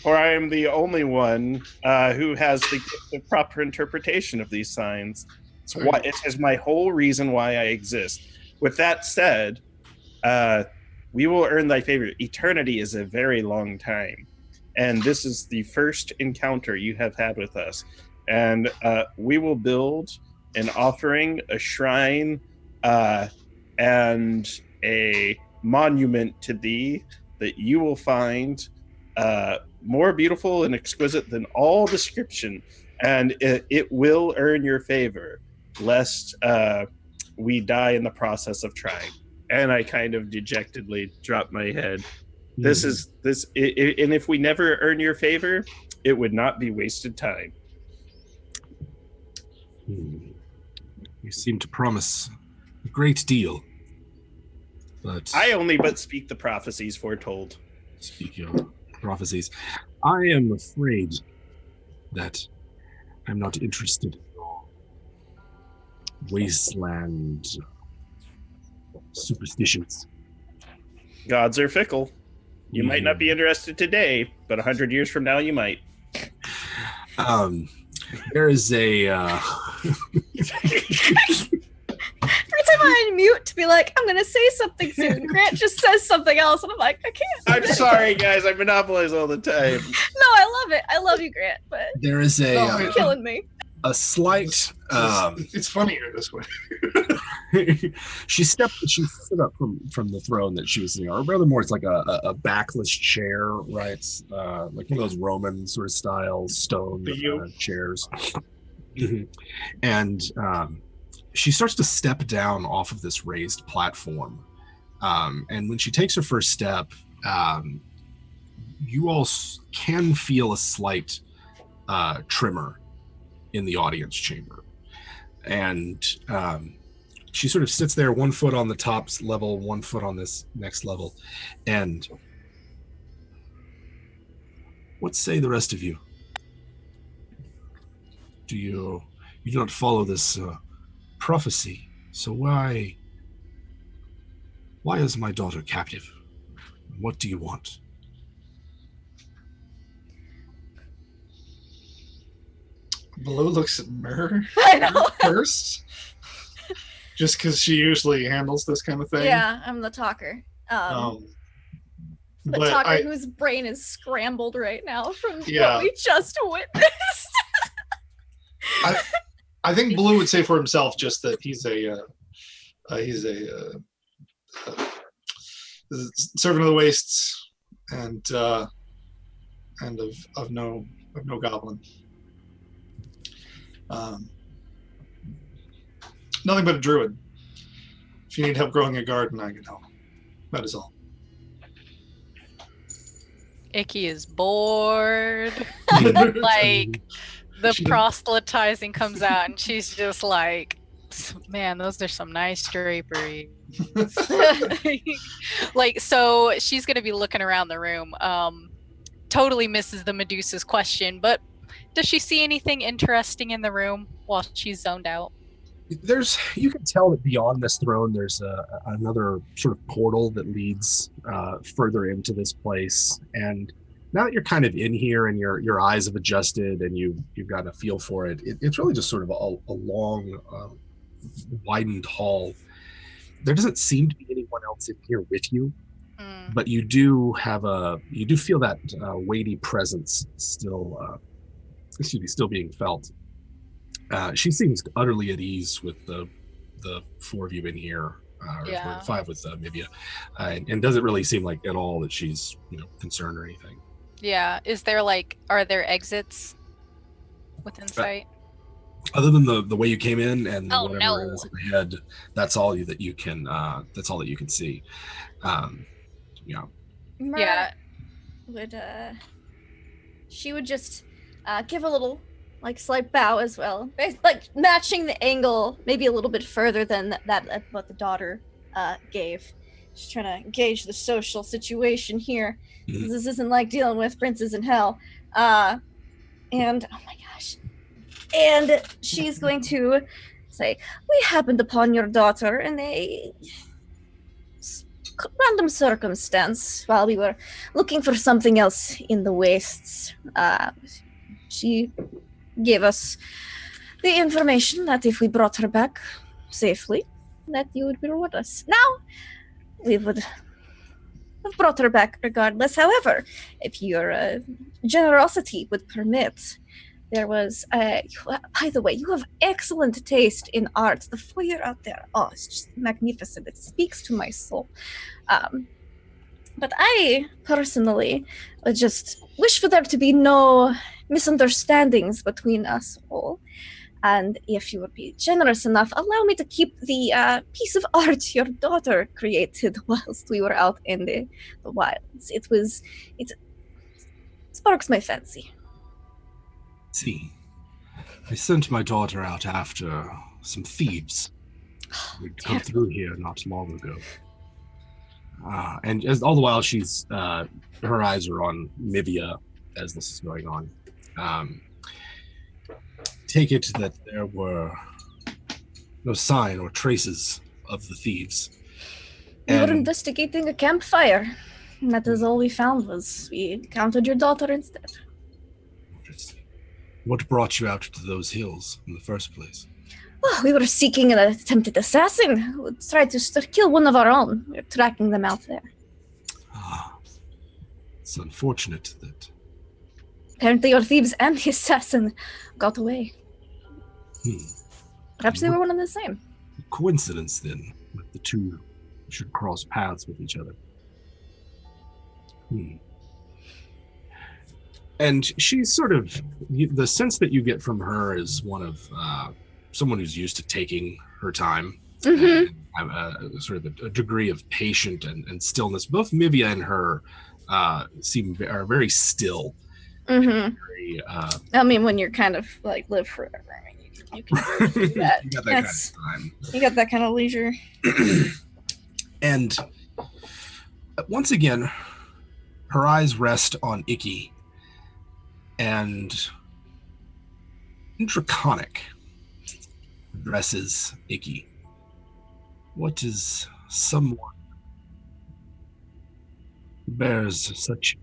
Speaker 2: for I am the only one who has the gift of proper interpretation of these signs. It is my whole reason why I exist. With that said, we will earn thy favor. Eternity is a very long time, and this is the first encounter you have had with us. And we will build an offering, a shrine, and a monument to thee that you will find more beautiful and exquisite than all description, and it will earn your favor, lest we die in the process of trying. And I kind of dejectedly drop my head. And if we never earn your favor, it would not be wasted time.
Speaker 1: You seem to promise a great deal, but
Speaker 2: I only but speak the prophecies foretold.
Speaker 1: Speak your prophecies. I am afraid that I'm not interested in your wasteland superstitions.
Speaker 2: Gods are fickle. You might not be interested today, but 100 years from now, you might.
Speaker 1: There is a...
Speaker 3: Every time I unmute to be like, I'm going to say something soon, Grant just says something else, and I'm like, I can't.
Speaker 2: I'm sorry, guys. I monopolize all the time.
Speaker 3: No, I love it. I love you, Grant, but
Speaker 1: there is
Speaker 3: you're killing me.
Speaker 1: A slight...
Speaker 5: It's funnier this way.
Speaker 1: She stood up from the throne that she was sitting on, or rather more, it's like a backless chair, right? Like one of those Roman sort of style stone chairs. And she starts to step down off of this raised platform. And when she takes her first step, you all can feel a slight tremor in the audience chamber. And she sort of sits there, one foot on the top level, one foot on this next level. And what say the rest of you? You do not follow this prophecy, so why is my daughter captive? What do you want?
Speaker 5: Blue looks at Mirror
Speaker 3: I know.
Speaker 5: first, just because she usually handles this kind of thing.
Speaker 3: Yeah, I'm the talker. The talker whose brain is scrambled right now from what we just witnessed.
Speaker 5: I think Blue would say for himself just that he's a servant of the wastes and of no goblin. Nothing but a druid. If you need help growing a garden, I can help. That is all.
Speaker 4: Icky is bored. Like the proselytizing comes out and she's just like, man, those are some nice drapery. Like, so she's gonna be looking around the room. Totally misses the Medusa's question, but does she see anything interesting in the room while she's zoned out?
Speaker 1: You can tell that beyond this throne there's another sort of portal that leads further into this place. And now that you're kind of in here and your eyes have adjusted and you've gotten a feel for it, it's really just sort of a long widened hall. There doesn't seem to be anyone else in here with you, but you do feel that weighty presence still being felt. She seems utterly at ease with the four of you in here, or five with Mibia, and doesn't really seem like at all that she's concerned or anything.
Speaker 4: Yeah. Are there exits within sight?
Speaker 1: Other than the way you came in and whatever is ahead, that's all that you can see.
Speaker 3: She would just give a little slight bow as well, like matching the angle maybe a little bit further than that what the daughter gave. Just trying to gauge the social situation here. Mm-hmm. This isn't like dealing with princes in hell. And oh my gosh. And she's going to say, we happened upon your daughter in a random circumstance while we were looking for something else in the wastes. She gave us the information that if we brought her back safely, that you would reward us. Now, we would have brought her back regardless. However, if your generosity would permit, there was, by the way, you have excellent taste in art. The foyer out there, it's just magnificent. It speaks to my soul. But I, personally, would just wish for there to be no misunderstandings between us all. And if you would be generous enough, allow me to keep the piece of art your daughter created whilst we were out in the wilds. It sparks my fancy.
Speaker 1: See, I sent my daughter out after some thieves who'd come through here not long ago. And all the while, she's her eyes are on Mivia as this is going on. Take it that there were no sign or traces of the thieves.
Speaker 3: We were investigating a campfire. And that is all we found was we encountered your daughter instead.
Speaker 1: What brought you out to those hills in the first place?
Speaker 3: Oh, we were seeking an attempted assassin who tried to kill one of our own. We were tracking them out there.
Speaker 1: It's unfortunate that...
Speaker 3: Apparently your thieves and the assassin got away. Perhaps they were one and the same.
Speaker 1: Coincidence, then, that the two should cross paths with each other. And she's sort of... The sense that you get from her is one of someone who's used to taking her time. And, sort of a degree of patience and stillness. Both Mivia and her are very still. Very,
Speaker 3: I mean, when you're kind of like live forever, I mean, you can do that.
Speaker 1: You got that kind of time.
Speaker 3: You got that kind of leisure.
Speaker 1: And once again, her eyes rest on Icky, and Draconic addresses Icky. What is someone who bears such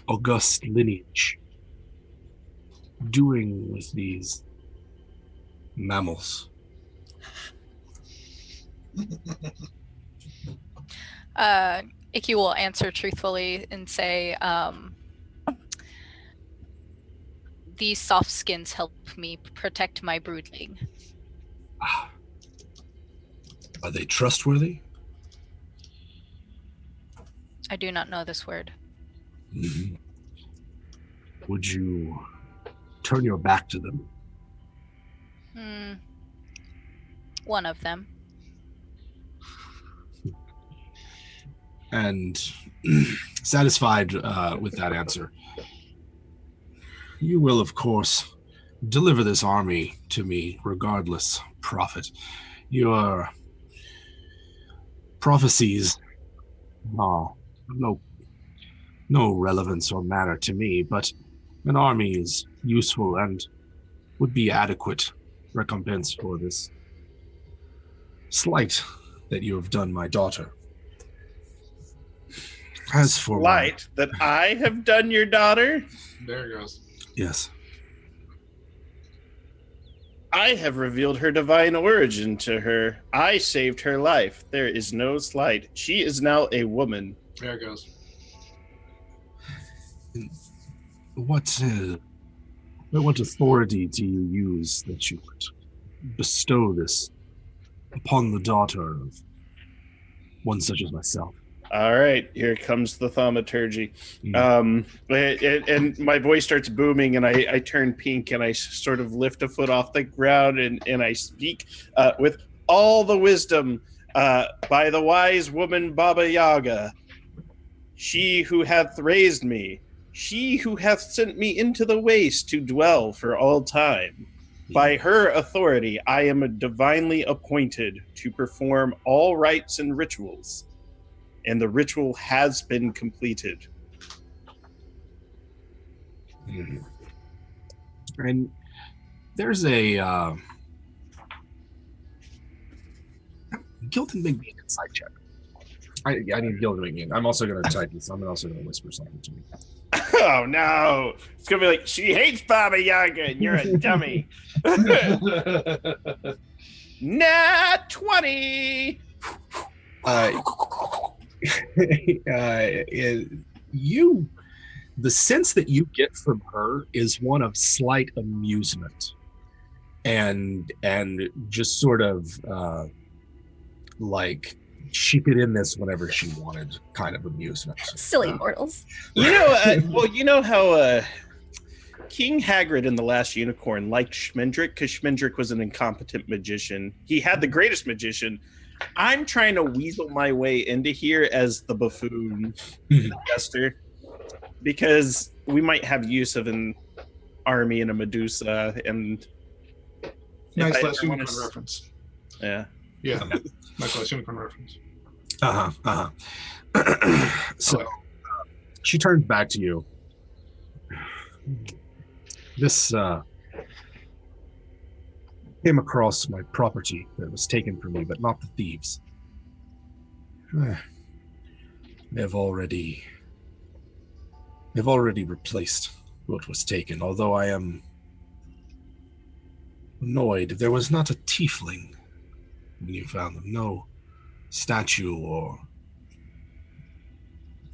Speaker 1: august lineage doing with these mammals?
Speaker 4: Icky will answer truthfully and say, these soft skins help me protect my broodling.
Speaker 1: Are they trustworthy?
Speaker 4: I do not know this word.
Speaker 1: Would you turn your back to them?
Speaker 4: One of them.
Speaker 1: And satisfied with that answer, you will, of course, deliver this army to me regardless, Prophet. Your prophecies are no relevance or matter to me, but an army is useful and would be adequate recompense for this slight that you have done my daughter. As for
Speaker 2: Slight that I have done your daughter?
Speaker 5: There it goes.
Speaker 1: Yes.
Speaker 2: I have revealed her divine origin to her. I saved her life. There is no slight. She is now a woman.
Speaker 5: There it goes.
Speaker 1: What authority do you use that you would bestow this upon the daughter of one such as myself?
Speaker 2: All right, here comes the thaumaturgy. And my voice starts booming, and I turn pink, and I sort of lift a foot off the ground, and I speak with all the wisdom by the wise woman Baba Yaga. She who hath raised me, she who hath sent me into the waste to dwell for all time. By her authority, I am divinely appointed to perform all rites and rituals. And the ritual has been completed.
Speaker 1: And there's a Gilton make me an insight check. I need Gilton to make me. I'm also going to type this. I'm also going to whisper something to me.
Speaker 2: Oh no! It's going to be like, she hates Baba Yaga and you're a dummy. Nat 20!
Speaker 1: The sense that you get from her is one of slight amusement and just sort of like she could in this whenever she wanted kind of amusement.
Speaker 3: Silly mortals.
Speaker 2: You know, well, you know how King Hagrid in The Last Unicorn liked Schmendrick because Schmendrick was an incompetent magician. He had the greatest magician. I'm trying to weasel my way into here as the buffoon jester because we might have use of an army and a Medusa. And
Speaker 5: Nice Last Unicorn reference.
Speaker 2: Yeah.
Speaker 5: Yeah. Nice Last Unicorn reference.
Speaker 1: So she turns back to you. This came across my property that was taken from me, but not the thieves. They've already replaced what was taken, although I am annoyed. There was not a tiefling when you found them. No statue or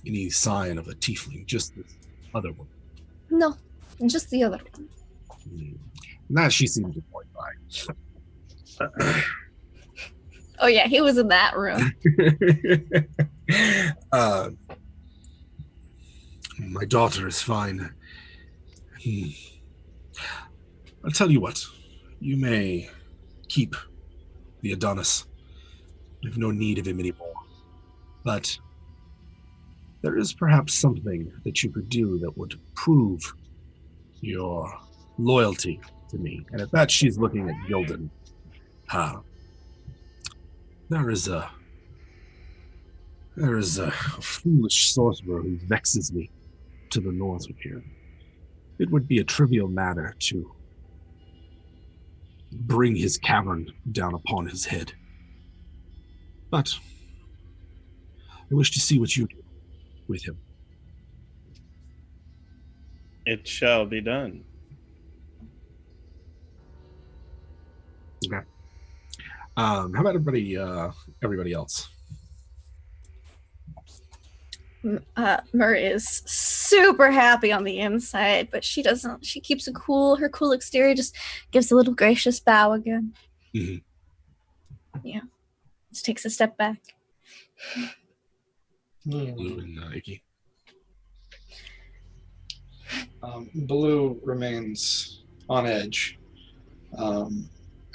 Speaker 1: any sign of a tiefling, just this other one.
Speaker 3: No, just the other one.
Speaker 1: That she seemed to point by.
Speaker 3: Oh yeah, he was in that room.
Speaker 1: My daughter is fine. I'll tell you what. You may keep the Adonis. We have no need of him anymore. But there is perhaps something that you could do that would prove your loyalty to me. And at that, she's looking at Gildan. There is a foolish sorcerer who vexes me to the north of here. It would be a trivial matter to bring his cavern down upon his head. But I wish to see what you do with him.
Speaker 2: It shall be done.
Speaker 1: Okay. How about everybody else?
Speaker 3: Mur is super happy on the inside, but she doesn't. She keeps her cool exterior, just gives a little gracious bow again.
Speaker 1: Mm-hmm.
Speaker 3: Yeah. Just takes a step back.
Speaker 1: Blue and Icky.
Speaker 5: Blue remains on edge.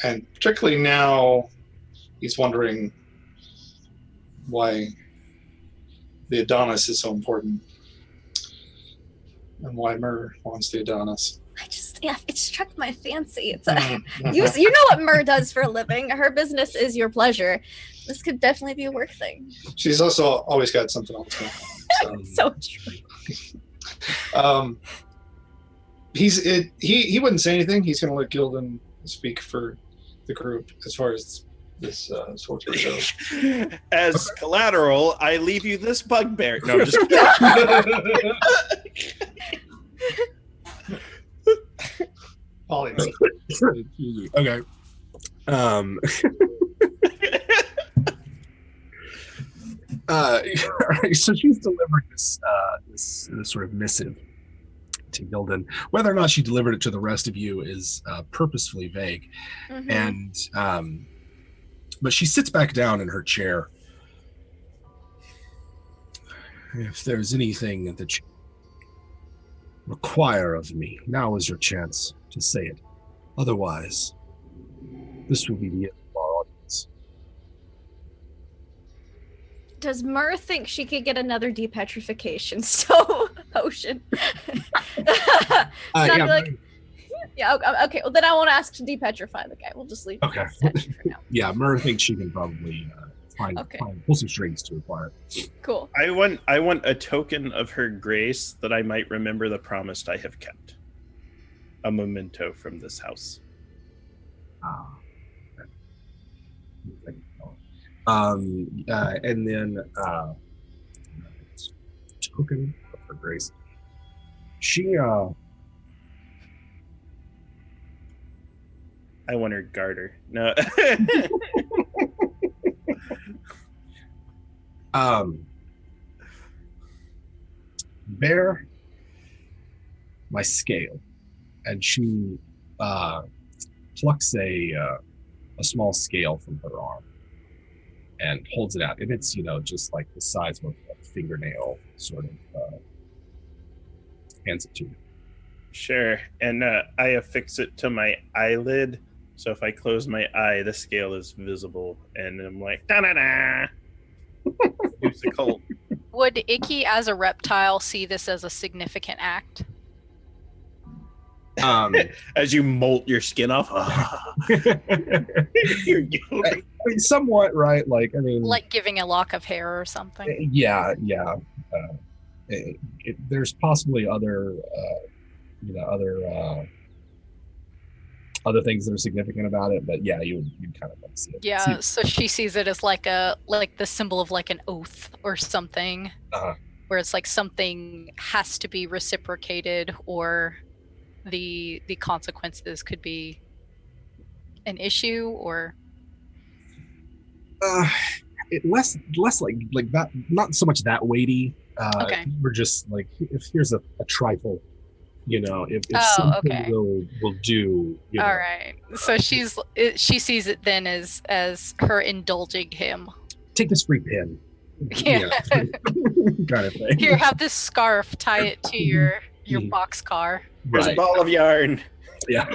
Speaker 5: And particularly now, he's wondering why the Adonis is so important and why Mur wants the Adonis.
Speaker 3: It struck my fancy. It's you know what Mur does for a living. Her business is your pleasure. This could definitely be a work thing.
Speaker 5: She's also always got something else going on.
Speaker 3: So true.
Speaker 5: He wouldn't say anything. He's going to let Gildan speak for the group as far as this sorcerer goes.
Speaker 2: As collateral, I leave you this bugbear. No, I'm just
Speaker 5: Ollie.
Speaker 1: Okay. So she's delivered this sort of missive to Gildan. Whether or not she delivered it to the rest of you is purposefully vague.
Speaker 3: Mm-hmm.
Speaker 1: And but she sits back down in her chair. If there's anything that you require of me, now is your chance to say it. Otherwise, this will be the end of our audience.
Speaker 3: Does Mur think she could get another depetrification potion? Yeah, okay. Well, then I won't ask to depetrify the guy. We'll just leave.
Speaker 1: Okay.
Speaker 3: For now.
Speaker 1: Yeah, Mur thinks she can probably pull some strings to acquire it.
Speaker 3: Cool.
Speaker 2: I want a token of her grace that I might remember the promise I have kept. A memento from this house. And
Speaker 1: then token of her grace. She
Speaker 2: I want her garter. No.
Speaker 1: Bear my scale, and she plucks a small scale from her arm and holds it out, and it's just like the size of a fingernail, sort of hands it to you.
Speaker 2: Sure. And I affix it to my eyelid. So if I close my eye, the scale is visible. And I'm like, da-da-da. Use the cult.
Speaker 4: Would Icky, as a reptile, see this as a significant act?
Speaker 2: As you molt your skin off. You're guilty.
Speaker 1: I mean, somewhat, right? Like, I mean,
Speaker 4: Like giving a lock of hair or something?
Speaker 1: yeah. There's possibly other, other things that are significant about it, but yeah, you'd kind of like see it.
Speaker 4: Yeah, so she sees it as like the symbol of like an oath or something, where it's like something has to be reciprocated, or the consequences could be an issue, or
Speaker 1: less like that, not so much that weighty.
Speaker 4: Okay.
Speaker 1: We're just like, if here's a trifle, if
Speaker 4: Oh,
Speaker 1: something
Speaker 4: okay.
Speaker 1: will do.
Speaker 4: All right. So she sees it then as her indulging him.
Speaker 1: Take this free pin.
Speaker 4: Yeah.
Speaker 1: Kind of thing.
Speaker 4: Here, have this scarf. Tie it to your box car.
Speaker 2: There's a
Speaker 1: Right.
Speaker 2: ball of yarn.
Speaker 1: Yeah.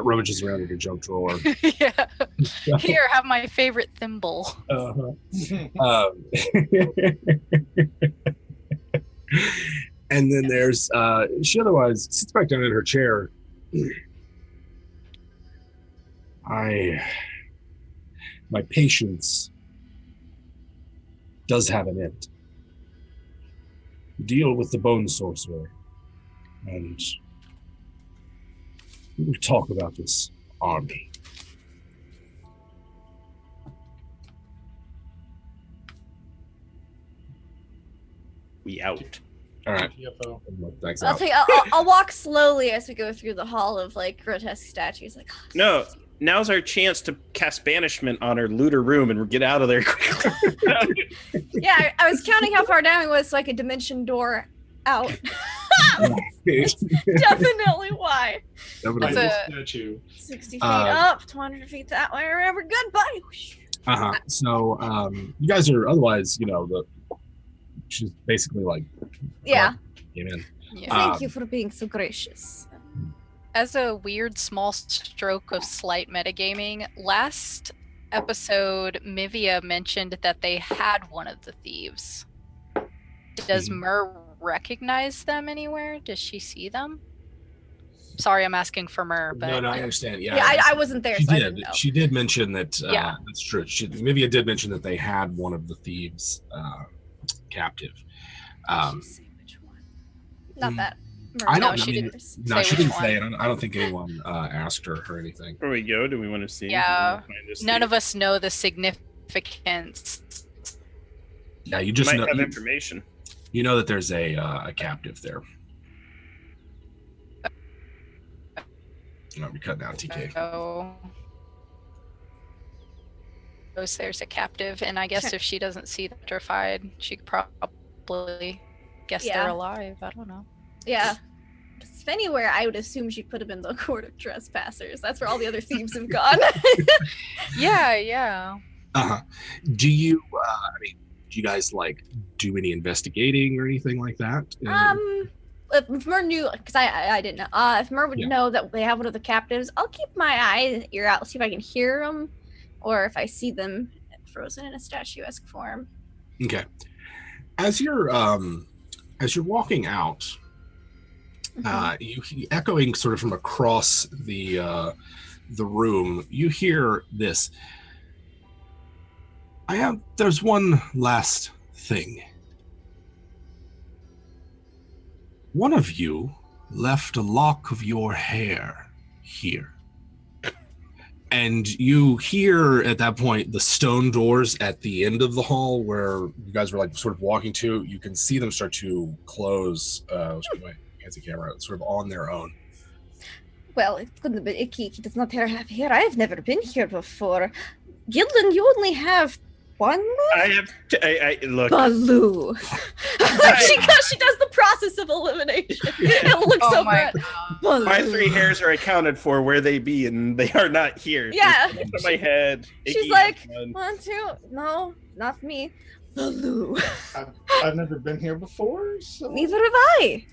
Speaker 1: Rummages around in your junk drawer.
Speaker 4: Yeah. Here, have my favorite thimble.
Speaker 1: And then there's she otherwise sits back down in her chair. My patience does have an end. Deal with the bone sorcerer, and we'll talk about this army.
Speaker 2: We out.
Speaker 1: All right.
Speaker 5: UFO.
Speaker 1: Thanks.
Speaker 3: I'll
Speaker 1: Out.
Speaker 3: take. I'll walk slowly as we go through the hall of like grotesque statues. Like, oh,
Speaker 2: No, now's our chance to cast banishment on our looter room and get out of there quickly.
Speaker 3: yeah, I was counting how far down it was, so I could dimension door out. Definitely why.
Speaker 1: Definitely.
Speaker 4: That's a-
Speaker 5: Statue.
Speaker 3: 60 feet up, 200 feet that way. Remember, good buddy.
Speaker 1: So you guys are otherwise, she's basically like,
Speaker 3: Yeah.
Speaker 1: came in.
Speaker 4: Yeah.
Speaker 3: Thank you for being so gracious.
Speaker 4: As a weird small stroke of slight metagaming, last episode Mivia mentioned that they had one of the thieves. Does Mer recognize them anywhere? Does she see them? Sorry, I'm asking for Mer, but
Speaker 1: No, I understand. Yeah,
Speaker 3: Yeah, I wasn't there,
Speaker 1: she
Speaker 3: so I
Speaker 1: did.
Speaker 3: didn't know.
Speaker 1: She did mention that.
Speaker 4: Yeah.
Speaker 1: That's true. Mivia did mention that they had one of the thieves captive.
Speaker 3: Say which one. Not that.
Speaker 1: I
Speaker 4: No,
Speaker 1: don't.
Speaker 4: she
Speaker 1: I mean,
Speaker 4: didn't
Speaker 1: no,
Speaker 4: say
Speaker 1: she
Speaker 4: which
Speaker 1: didn't
Speaker 4: one.
Speaker 1: say it. I don't think anyone asked her or anything.
Speaker 2: Before we go, do we want to see?
Speaker 4: Yeah.
Speaker 2: Do we wanna find this
Speaker 4: none
Speaker 2: thing?
Speaker 4: of us know the significance.
Speaker 1: Yeah, you just
Speaker 2: might
Speaker 1: know.
Speaker 2: have information.
Speaker 1: You know that there's a captive there. We're cutting out TK.
Speaker 4: So there's a captive, and I guess if she doesn't see them petrified, she could probably guess
Speaker 3: Yeah.
Speaker 4: they're alive. I don't know.
Speaker 3: Yeah. If anywhere, I would assume she'd put him in the court of trespassers. That's where all the other thieves have gone.
Speaker 4: Yeah.
Speaker 1: Do you? Do you guys like do any investigating or anything like that?
Speaker 3: If Mer knew, because I didn't know. If Mer would
Speaker 1: Yeah.
Speaker 3: know that they have one of the captives, I'll keep my eye and ear out, see if I can hear them, or if I see them frozen in a statuesque form.
Speaker 1: Okay. As you're walking out, you echoing sort of from across the room, you hear this. There's one last thing. One of you left a lock of your hair here. And you hear at that point the stone doors at the end of the hall where you guys were like sort of walking to. You can see them start to close. My fancy camera, sort of on their own.
Speaker 3: Well, it couldn't have been Icky. He does not have hair. I have never been here before. Gildan, you only have one
Speaker 2: I have. I look.
Speaker 3: Baloo. she does the process of elimination. It looks so bad.
Speaker 4: god.
Speaker 2: My 3 hairs are accounted for where they be, and they are not here.
Speaker 3: Yeah.
Speaker 2: They're on my head.
Speaker 3: She's
Speaker 2: Icky
Speaker 3: like,
Speaker 2: has one.
Speaker 3: 1, 2. No, not me. Baloo.
Speaker 5: I've never been here before, so
Speaker 3: Neither have I.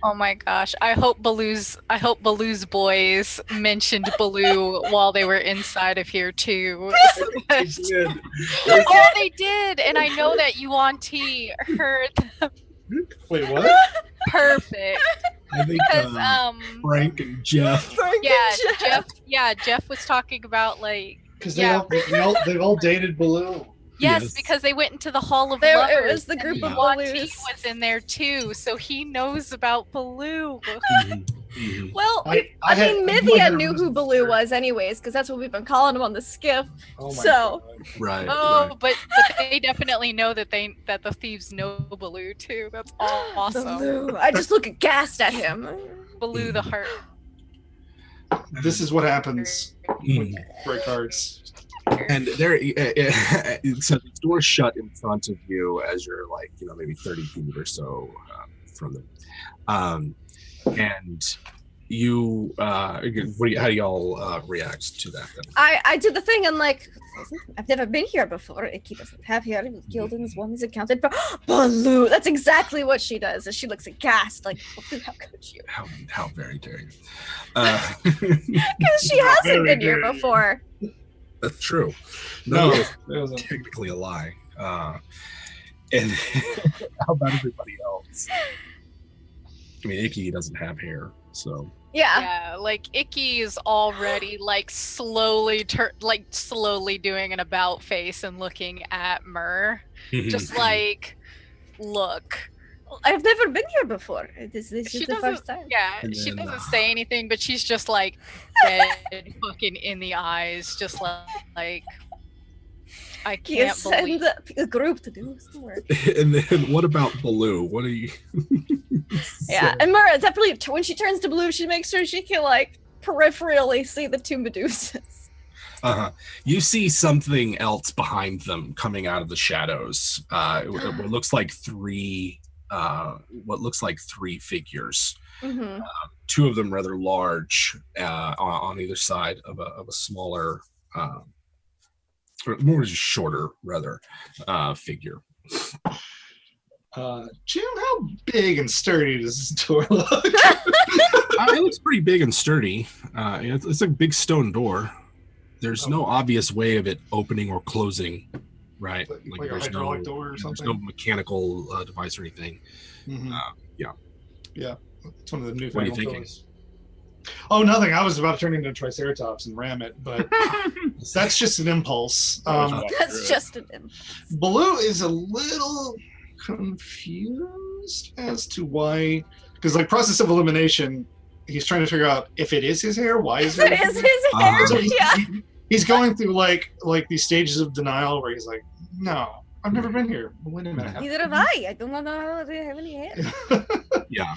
Speaker 4: Oh my gosh! I hope Baloo's boys mentioned Baloo while they were inside of here too.
Speaker 1: They did.
Speaker 4: Oh, they did, and I know that Yuan T heard them.
Speaker 5: Wait, what?
Speaker 4: Perfect.
Speaker 1: I think
Speaker 4: Because
Speaker 1: Frank and Jeff.
Speaker 3: Frank
Speaker 4: yeah,
Speaker 3: and Jeff.
Speaker 4: Jeff was talking about like
Speaker 5: Because
Speaker 4: Yeah.
Speaker 5: they've all dated Baloo.
Speaker 4: yes, because they went into the Hall of
Speaker 3: There,
Speaker 4: Lovers.
Speaker 3: it was the
Speaker 4: and
Speaker 3: group of
Speaker 4: Yuan T
Speaker 3: Baloos.
Speaker 4: was in there too, so he knows about Baloo.
Speaker 1: Mhm, mhm.
Speaker 3: Well,
Speaker 5: I
Speaker 3: mean,
Speaker 5: had
Speaker 3: Mithia
Speaker 5: a
Speaker 3: knew
Speaker 5: reason
Speaker 3: who Baloo
Speaker 5: for-
Speaker 3: was, anyways, because that's what we've been calling him on the skiff.
Speaker 5: Oh my
Speaker 3: So-
Speaker 5: God.
Speaker 1: Right.
Speaker 4: Oh,
Speaker 1: right.
Speaker 4: but they definitely know that the thieves know Baloo too. That's awesome.
Speaker 3: Baloo. I just look aghast at him.
Speaker 4: Baloo the heart.
Speaker 5: This is what happens when
Speaker 1: Mhm.
Speaker 5: you break hearts.
Speaker 1: And there, so the door's shut in front of you as you're like, maybe 30 feet or so from them. And you, how do y'all react to that then?
Speaker 3: I did the thing and like, I've never been here before. Icky doesn't have here. Gildan's one is accounted for. Baloo. That's exactly what she does. Is she looks aghast, like, Baloo, how could you?
Speaker 1: How very dare you?
Speaker 3: Because she hasn't
Speaker 5: Very
Speaker 3: been here
Speaker 5: good.
Speaker 3: before.
Speaker 1: That's true.
Speaker 5: No,
Speaker 1: That's
Speaker 5: it wasn't.
Speaker 1: technically a lie. And how about everybody else? I mean, Icky doesn't have hair, so.
Speaker 3: Yeah.
Speaker 4: Yeah, like Icky is already like slowly doing an about face and looking at Myrrh, just like, look.
Speaker 3: I've never been here before. This
Speaker 4: She
Speaker 3: is the
Speaker 4: doesn't-
Speaker 3: first time.
Speaker 4: Yeah,
Speaker 1: And
Speaker 4: she
Speaker 1: then,
Speaker 4: doesn't say anything, but she's just like dead fucking in the eyes, just like I
Speaker 3: You
Speaker 4: can't
Speaker 3: send
Speaker 4: believe.
Speaker 3: a group to do some work.
Speaker 1: And then what about Baloo? What are you?
Speaker 3: Yeah, and Mara definitely, when she turns to Blue, she makes sure she can like peripherally see the two Medusas.
Speaker 1: You see something else behind them coming out of the shadows. What looks like three figures.
Speaker 3: Mm-hmm.
Speaker 1: Two of them rather large on either side of a smaller, more just shorter rather figure.
Speaker 5: Jim, how big and sturdy does this door look?
Speaker 1: It looks pretty big and sturdy. It's a big stone door. There's no obvious way of it opening or closing, right?
Speaker 5: Like a
Speaker 1: there's
Speaker 5: hydraulic door or
Speaker 1: there's
Speaker 5: something?
Speaker 1: no mechanical device or anything.
Speaker 5: Mhm.
Speaker 1: Yeah.
Speaker 5: Yeah, it's one of the new.
Speaker 1: What are you thinking?
Speaker 5: Oh, nothing. I was about to turn into a Triceratops and ram it, but that's just an impulse.
Speaker 3: That's just an impulse.
Speaker 5: Baloo is a little confused as to why, because like process of elimination, he's trying to figure out if it is his hair. Why is
Speaker 3: It is his hair.
Speaker 5: So he's,
Speaker 3: Yeah.
Speaker 5: he's going through like these stages of denial where he's like, no, I've never been here. Wait a minute.
Speaker 3: Neither have I. I don't know how they have any hair.
Speaker 1: Yeah.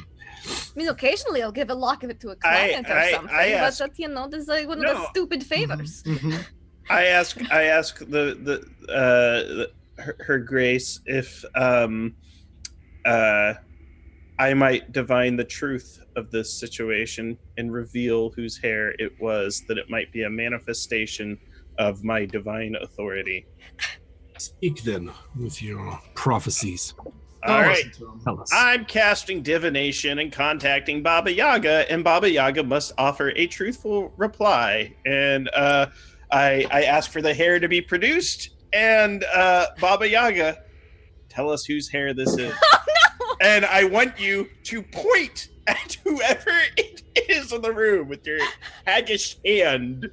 Speaker 3: I mean, occasionally I'll give a lock of it to a client or something,
Speaker 2: I
Speaker 3: but
Speaker 2: asked-
Speaker 3: that, this is like one of the
Speaker 2: No.
Speaker 3: stupid favors.
Speaker 5: Mhm.
Speaker 2: I ask her grace if I might divine the truth of this situation and reveal whose hair it was, that it might be a manifestation of my divine authority.
Speaker 1: Speak then with your prophecies.
Speaker 2: All
Speaker 5: Don't
Speaker 2: right.
Speaker 5: listen to him.
Speaker 1: Tell us.
Speaker 2: I'm casting divination and contacting Baba Yaga, and Baba Yaga must offer a truthful reply. And I ask for the hair to be produced, and Baba Yaga, tell us whose hair this is. And I want you to point at whoever it is in the room with your haggish hand.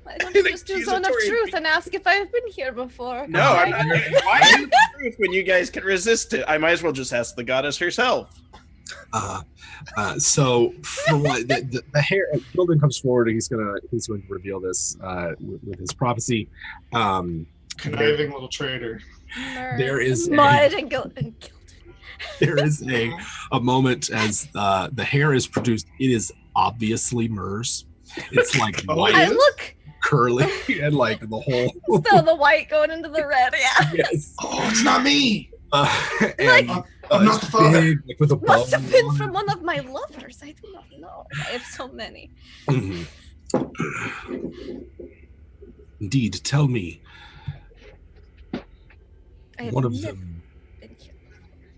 Speaker 3: Why don't you
Speaker 2: An
Speaker 3: just do Zone of
Speaker 2: accusatory
Speaker 3: Truth and ask if I've been here before?
Speaker 2: No, I'm not. Why is the truth when you guys can resist it? I might as well just ask the goddess herself.
Speaker 1: So for what the hair, Gildan comes forward. He's going to reveal this with his prophecy.
Speaker 5: Conniving little traitor.
Speaker 1: There is
Speaker 3: Mud and Gildan.
Speaker 1: there is a moment as the hair is produced. It is obviously Myrrh's. It's like
Speaker 5: Oh,
Speaker 1: white,
Speaker 3: I look
Speaker 1: curly, and like the whole.
Speaker 3: still the white going into the red. Yeah.
Speaker 1: Yes.
Speaker 5: Oh, it's not me.
Speaker 1: And
Speaker 5: I'm not
Speaker 1: it's
Speaker 5: the father.
Speaker 1: big, like with a
Speaker 3: Must
Speaker 1: bow
Speaker 3: have been
Speaker 1: on
Speaker 3: from
Speaker 1: it.
Speaker 3: one of my lovers. I do not know. I have so many.
Speaker 1: Mhm. Indeed, tell me
Speaker 3: I have
Speaker 1: one of
Speaker 3: never
Speaker 1: them.
Speaker 3: been here.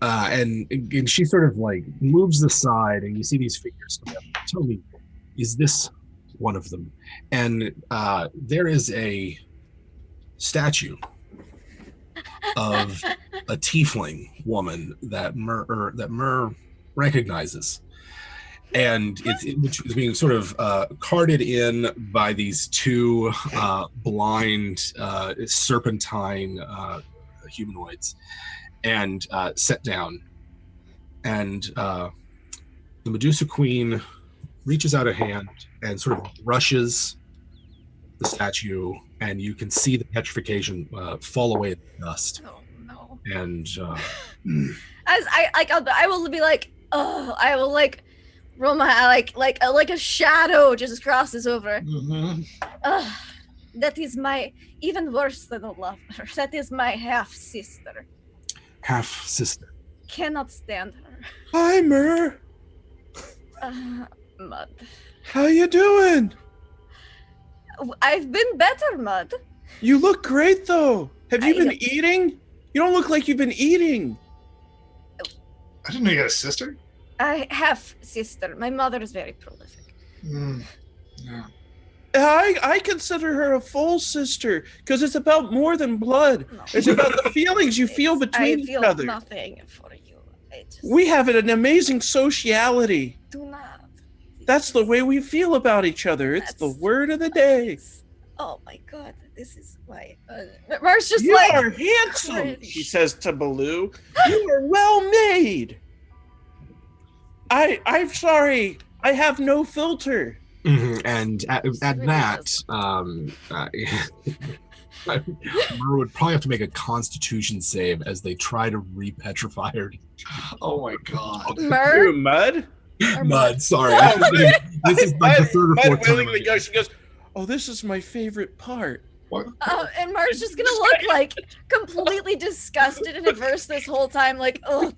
Speaker 1: And she sort of like moves aside, and you see these figures come up. Tell me, is this one of them? And there is a statue of a tiefling woman that Mur recognizes, and which is being sort of carted in by these two blind serpentine humanoids, and set down. And the Medusa Queen reaches out a hand and sort of brushes the statue, and you can see the petrification fall away in the dust.
Speaker 3: Oh no.
Speaker 1: And
Speaker 3: As I will be like, oh, I will like roll my like a shadow just crosses over.
Speaker 5: Mm-hmm.
Speaker 3: That is my even worse than a lover. That is my half sister.
Speaker 1: half sister.
Speaker 3: Cannot stand her.
Speaker 6: Hi, Mur.
Speaker 3: Mud.
Speaker 6: How you doing?
Speaker 3: I've been better, Mud.
Speaker 6: You look great, though. Have you
Speaker 3: I-
Speaker 6: been eating? You don't look like you've been eating.
Speaker 5: I didn't know you had a sister.
Speaker 3: I have sister. My mother is very prolific.
Speaker 5: Yeah.
Speaker 6: I consider her a full sister because it's about more than blood.
Speaker 3: No.
Speaker 6: It's about the feelings you feel
Speaker 3: I
Speaker 6: between
Speaker 3: feel
Speaker 6: each other.
Speaker 3: nothing for you. I just
Speaker 6: We have an amazing sociality.
Speaker 3: do not.
Speaker 6: That's the way we feel about each other. It's the
Speaker 3: That's-
Speaker 6: word of the day.
Speaker 3: Oh my god, this is why. Mars just
Speaker 6: You
Speaker 3: like.
Speaker 6: are handsome,
Speaker 3: Pretty.
Speaker 6: she says to Baloo. You are well made. I'm sorry. I have no filter.
Speaker 1: Mm-hmm. And at
Speaker 3: Really
Speaker 1: that,
Speaker 3: does.
Speaker 1: Mur would probably have to make a Constitution save as they try to repetrify her.
Speaker 5: Oh my god.
Speaker 3: Mur?
Speaker 6: Ooh, Mud?
Speaker 3: Or
Speaker 1: Mud, sorry.
Speaker 6: Oh,
Speaker 1: This is like the third or
Speaker 6: Mud
Speaker 1: fourth time.
Speaker 6: willingly goes. She goes, "Oh, this is my favorite part."
Speaker 3: And Mars just gonna look like completely disgusted and averse this whole time, like, oh,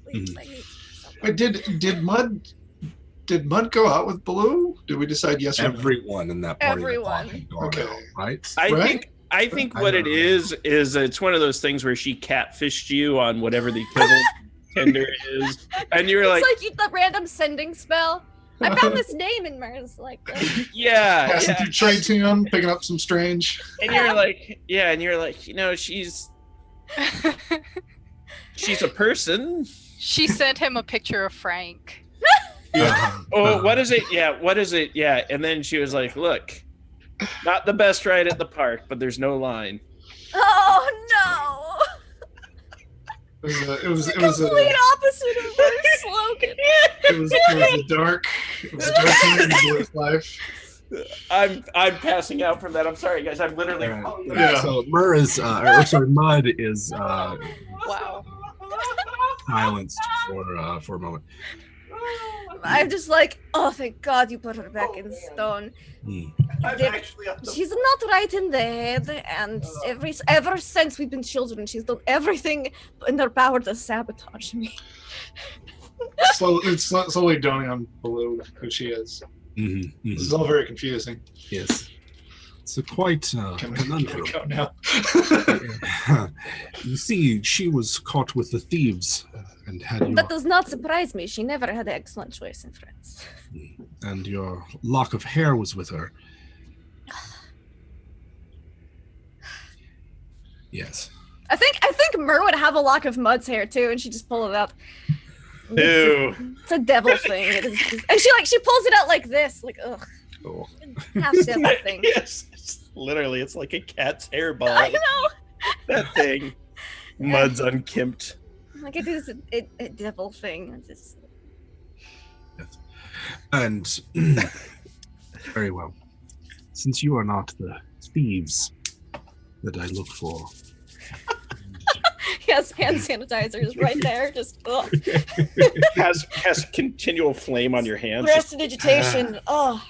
Speaker 3: please, I hate you so much.
Speaker 5: Wait, did Mud go out with Baloo? Did we decide yes or no?
Speaker 1: Everyone in that party.
Speaker 3: Everyone.
Speaker 5: Okay.
Speaker 1: Right?
Speaker 5: Right?
Speaker 6: I think
Speaker 1: I
Speaker 6: what
Speaker 1: don't
Speaker 6: it
Speaker 1: know.
Speaker 6: is it's one of those things where she catfished you on whatever the equivalent tender is, and you're
Speaker 3: It's
Speaker 6: like,
Speaker 3: like the random sending spell. I found this name in Mars, like,
Speaker 6: yeah,
Speaker 5: Passing
Speaker 6: yeah.
Speaker 5: through Trade Tune, picking up some strange.
Speaker 6: And you're like, yeah, and you're like, you know, she's a person.
Speaker 4: She sent him a picture of Frank.
Speaker 6: Oh, what is it? Yeah, what is it? Yeah, and then she was like, look, not the best ride at the park, but there's no line.
Speaker 3: oh no!
Speaker 5: It was
Speaker 3: Complete opposite of their slogan.
Speaker 5: a dark time in Blue's life.
Speaker 6: I'm passing out from that. I'm sorry, guys. I'm literally.
Speaker 5: Yeah.
Speaker 1: So Mur is, Mud is
Speaker 4: Wow.
Speaker 1: silenced for a moment.
Speaker 3: I'm just like, oh, thank God you put her back in stone.
Speaker 1: Hmm.
Speaker 6: I'm
Speaker 3: Did-
Speaker 6: actually up the
Speaker 3: She's not right in the head, and ever since we've been children, she's done everything in her power to sabotage me.
Speaker 5: It's slowly dawning on Baloo who she is.
Speaker 1: Mm-hmm.
Speaker 5: This is all very confusing.
Speaker 1: Yes. It's a quite
Speaker 5: Can we
Speaker 1: conundrum.
Speaker 5: go now?
Speaker 1: You see, she was caught with the thieves and had your,
Speaker 3: That does not surprise me. She never had an excellent choice in friends.
Speaker 1: and your lock of hair was with her. Yes.
Speaker 3: I think Mur would have a lock of Mud's hair too, and she just pull it out.
Speaker 6: Ew.
Speaker 3: It's a devil thing. It is, and she pulls it out like this, like ugh,
Speaker 1: Oh.
Speaker 3: half devil thing.
Speaker 6: Yes, it's like a cat's hairball.
Speaker 3: I know.
Speaker 6: That thing. Mud's unkempt.
Speaker 3: Like it is a devil thing. It's just,
Speaker 1: And very well. Since you are not the thieves that I look for,
Speaker 3: yes, hand sanitizer is right there. Just ugh.
Speaker 6: Has continual flame on your hands.
Speaker 3: Prestidigitation. Oh,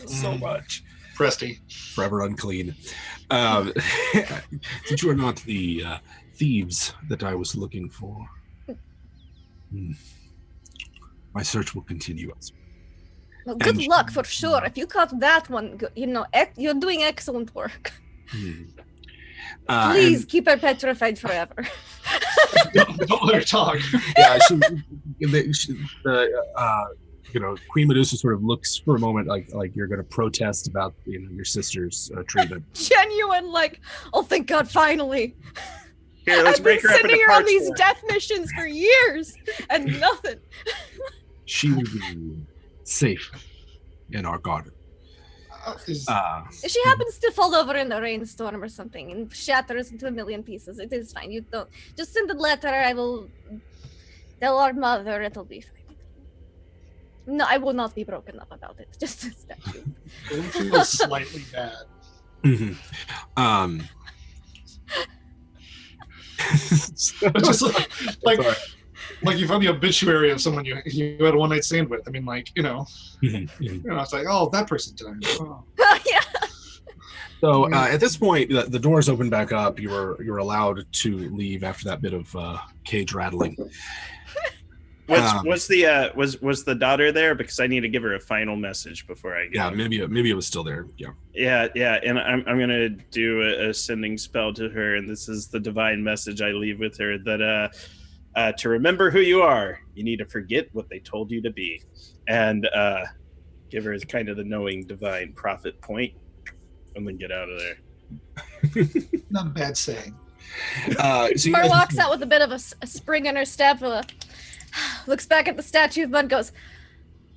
Speaker 1: so much.
Speaker 5: Presty.
Speaker 1: Forever unclean. Since you are not the thieves that I was looking for, my search will continue.
Speaker 3: well, good
Speaker 1: And-
Speaker 3: luck for sure. If you caught that one, you're doing excellent work.
Speaker 1: Hmm.
Speaker 3: Please keep her petrified forever.
Speaker 5: Don't let her talk.
Speaker 1: Yeah, Queen Medusa sort of looks for a moment like you're going to protest about your sister's treatment.
Speaker 3: Genuine, like, oh, thank God, finally.
Speaker 6: Here, let's
Speaker 3: I've been
Speaker 6: break her up
Speaker 3: sending
Speaker 6: into
Speaker 3: her on
Speaker 6: parts.
Speaker 3: these
Speaker 6: for her.
Speaker 3: death missions for years and nothing.
Speaker 1: She will be safe in our garden.
Speaker 3: If she happens to fall over in a rainstorm or something and shatters into a million pieces, it is fine. You don't just send a letter. I will tell our mother. It'll be fine. No, I will not be broken up about it. Just a statue.
Speaker 5: It feels slightly bad.
Speaker 1: Mm-hmm.
Speaker 5: But just like you found the obituary of someone you had a one night stand with. I mean, like, it's like, oh, that person died. Oh.
Speaker 3: Yeah.
Speaker 1: So at this point, the doors open back up. You're allowed to leave after that bit of cage rattling.
Speaker 6: Was the daughter there? Because I need to give her a final message before I go.
Speaker 1: Yeah, maybe it was still there. Yeah.
Speaker 6: Yeah, and I'm gonna do a sending spell to her, and this is the divine message I leave with her that to remember who you are, you need to forget what they told you to be, and give her kind of the knowing divine prophet point, and then get out of there.
Speaker 5: Not a bad saying.
Speaker 1: So
Speaker 3: Her walks out with a bit of a spring in her step. Looks back at the statue of Bud, goes,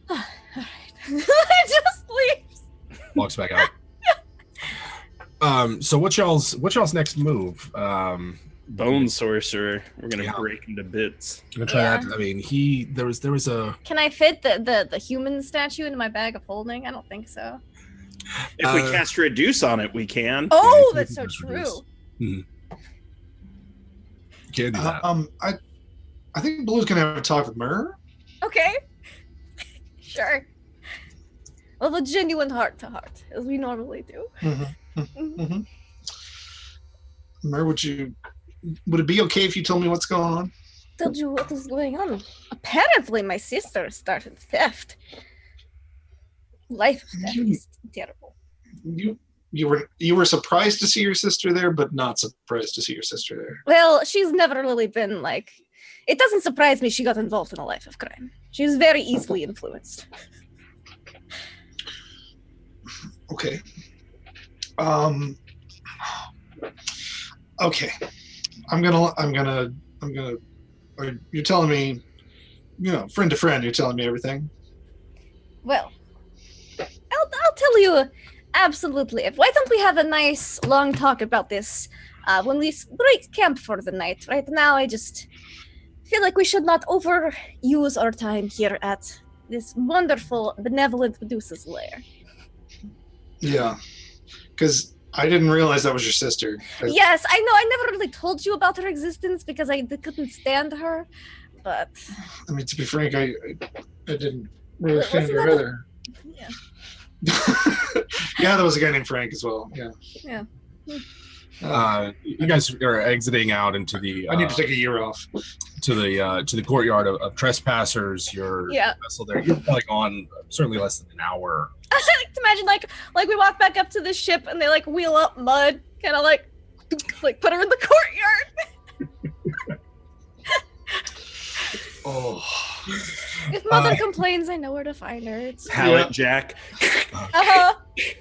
Speaker 3: all right. Just leaves.
Speaker 1: Walks back out. So what's y'all's next move?
Speaker 6: Bone sorcerer. We're gonna break him to bits.
Speaker 1: I'm gonna try that. I mean, there was a.
Speaker 3: Can I fit the human statue into my bag of holding? I don't think so.
Speaker 6: If we cast reduce on it, we can.
Speaker 3: Oh, that's so true.
Speaker 1: Mm-hmm. Can't do that.
Speaker 5: I think Blue's gonna have a talk with Myrrh.
Speaker 3: Okay. Sure. Well, a genuine heart to heart, as we normally do.
Speaker 5: Myrrh, would it be okay if you told me what's going on?
Speaker 3: Told you what was going on. Apparently, my sister started theft. Life theft is terrible.
Speaker 5: You were surprised to see your sister there, but not surprised to see your sister there.
Speaker 3: Well, she's never really been like. It doesn't surprise me she got involved in a life of crime. She's very easily influenced.
Speaker 5: Okay. Okay. I'm gonna. You're telling me, friend to friend. You're telling me everything.
Speaker 3: Well, I'll tell you absolutely. Why don't we have a nice long talk about this when we break camp for the night? Right now, I just feel like we should not overuse our time here at this wonderful, benevolent Medusa's lair.
Speaker 5: Yeah, because I didn't realize that was your sister.
Speaker 3: Yes, I know. I never really told you about her existence because I couldn't stand her. But
Speaker 5: I mean, to be frank, I didn't really stand her either.
Speaker 3: Yeah.
Speaker 5: Yeah, there was a guy named Frank as well. Yeah.
Speaker 3: Yeah.
Speaker 1: You guys are exiting out into the.
Speaker 5: I need to take a year off.
Speaker 1: To the courtyard of trespassers. Your vessel there. You're probably gone certainly less than an hour.
Speaker 3: I like to imagine like we walk back up to the ship and they like wheel up Mud, kind of like put her in the courtyard.
Speaker 5: Oh.
Speaker 3: If Mother complains, I know where to find her. It's
Speaker 6: Pallet Jack.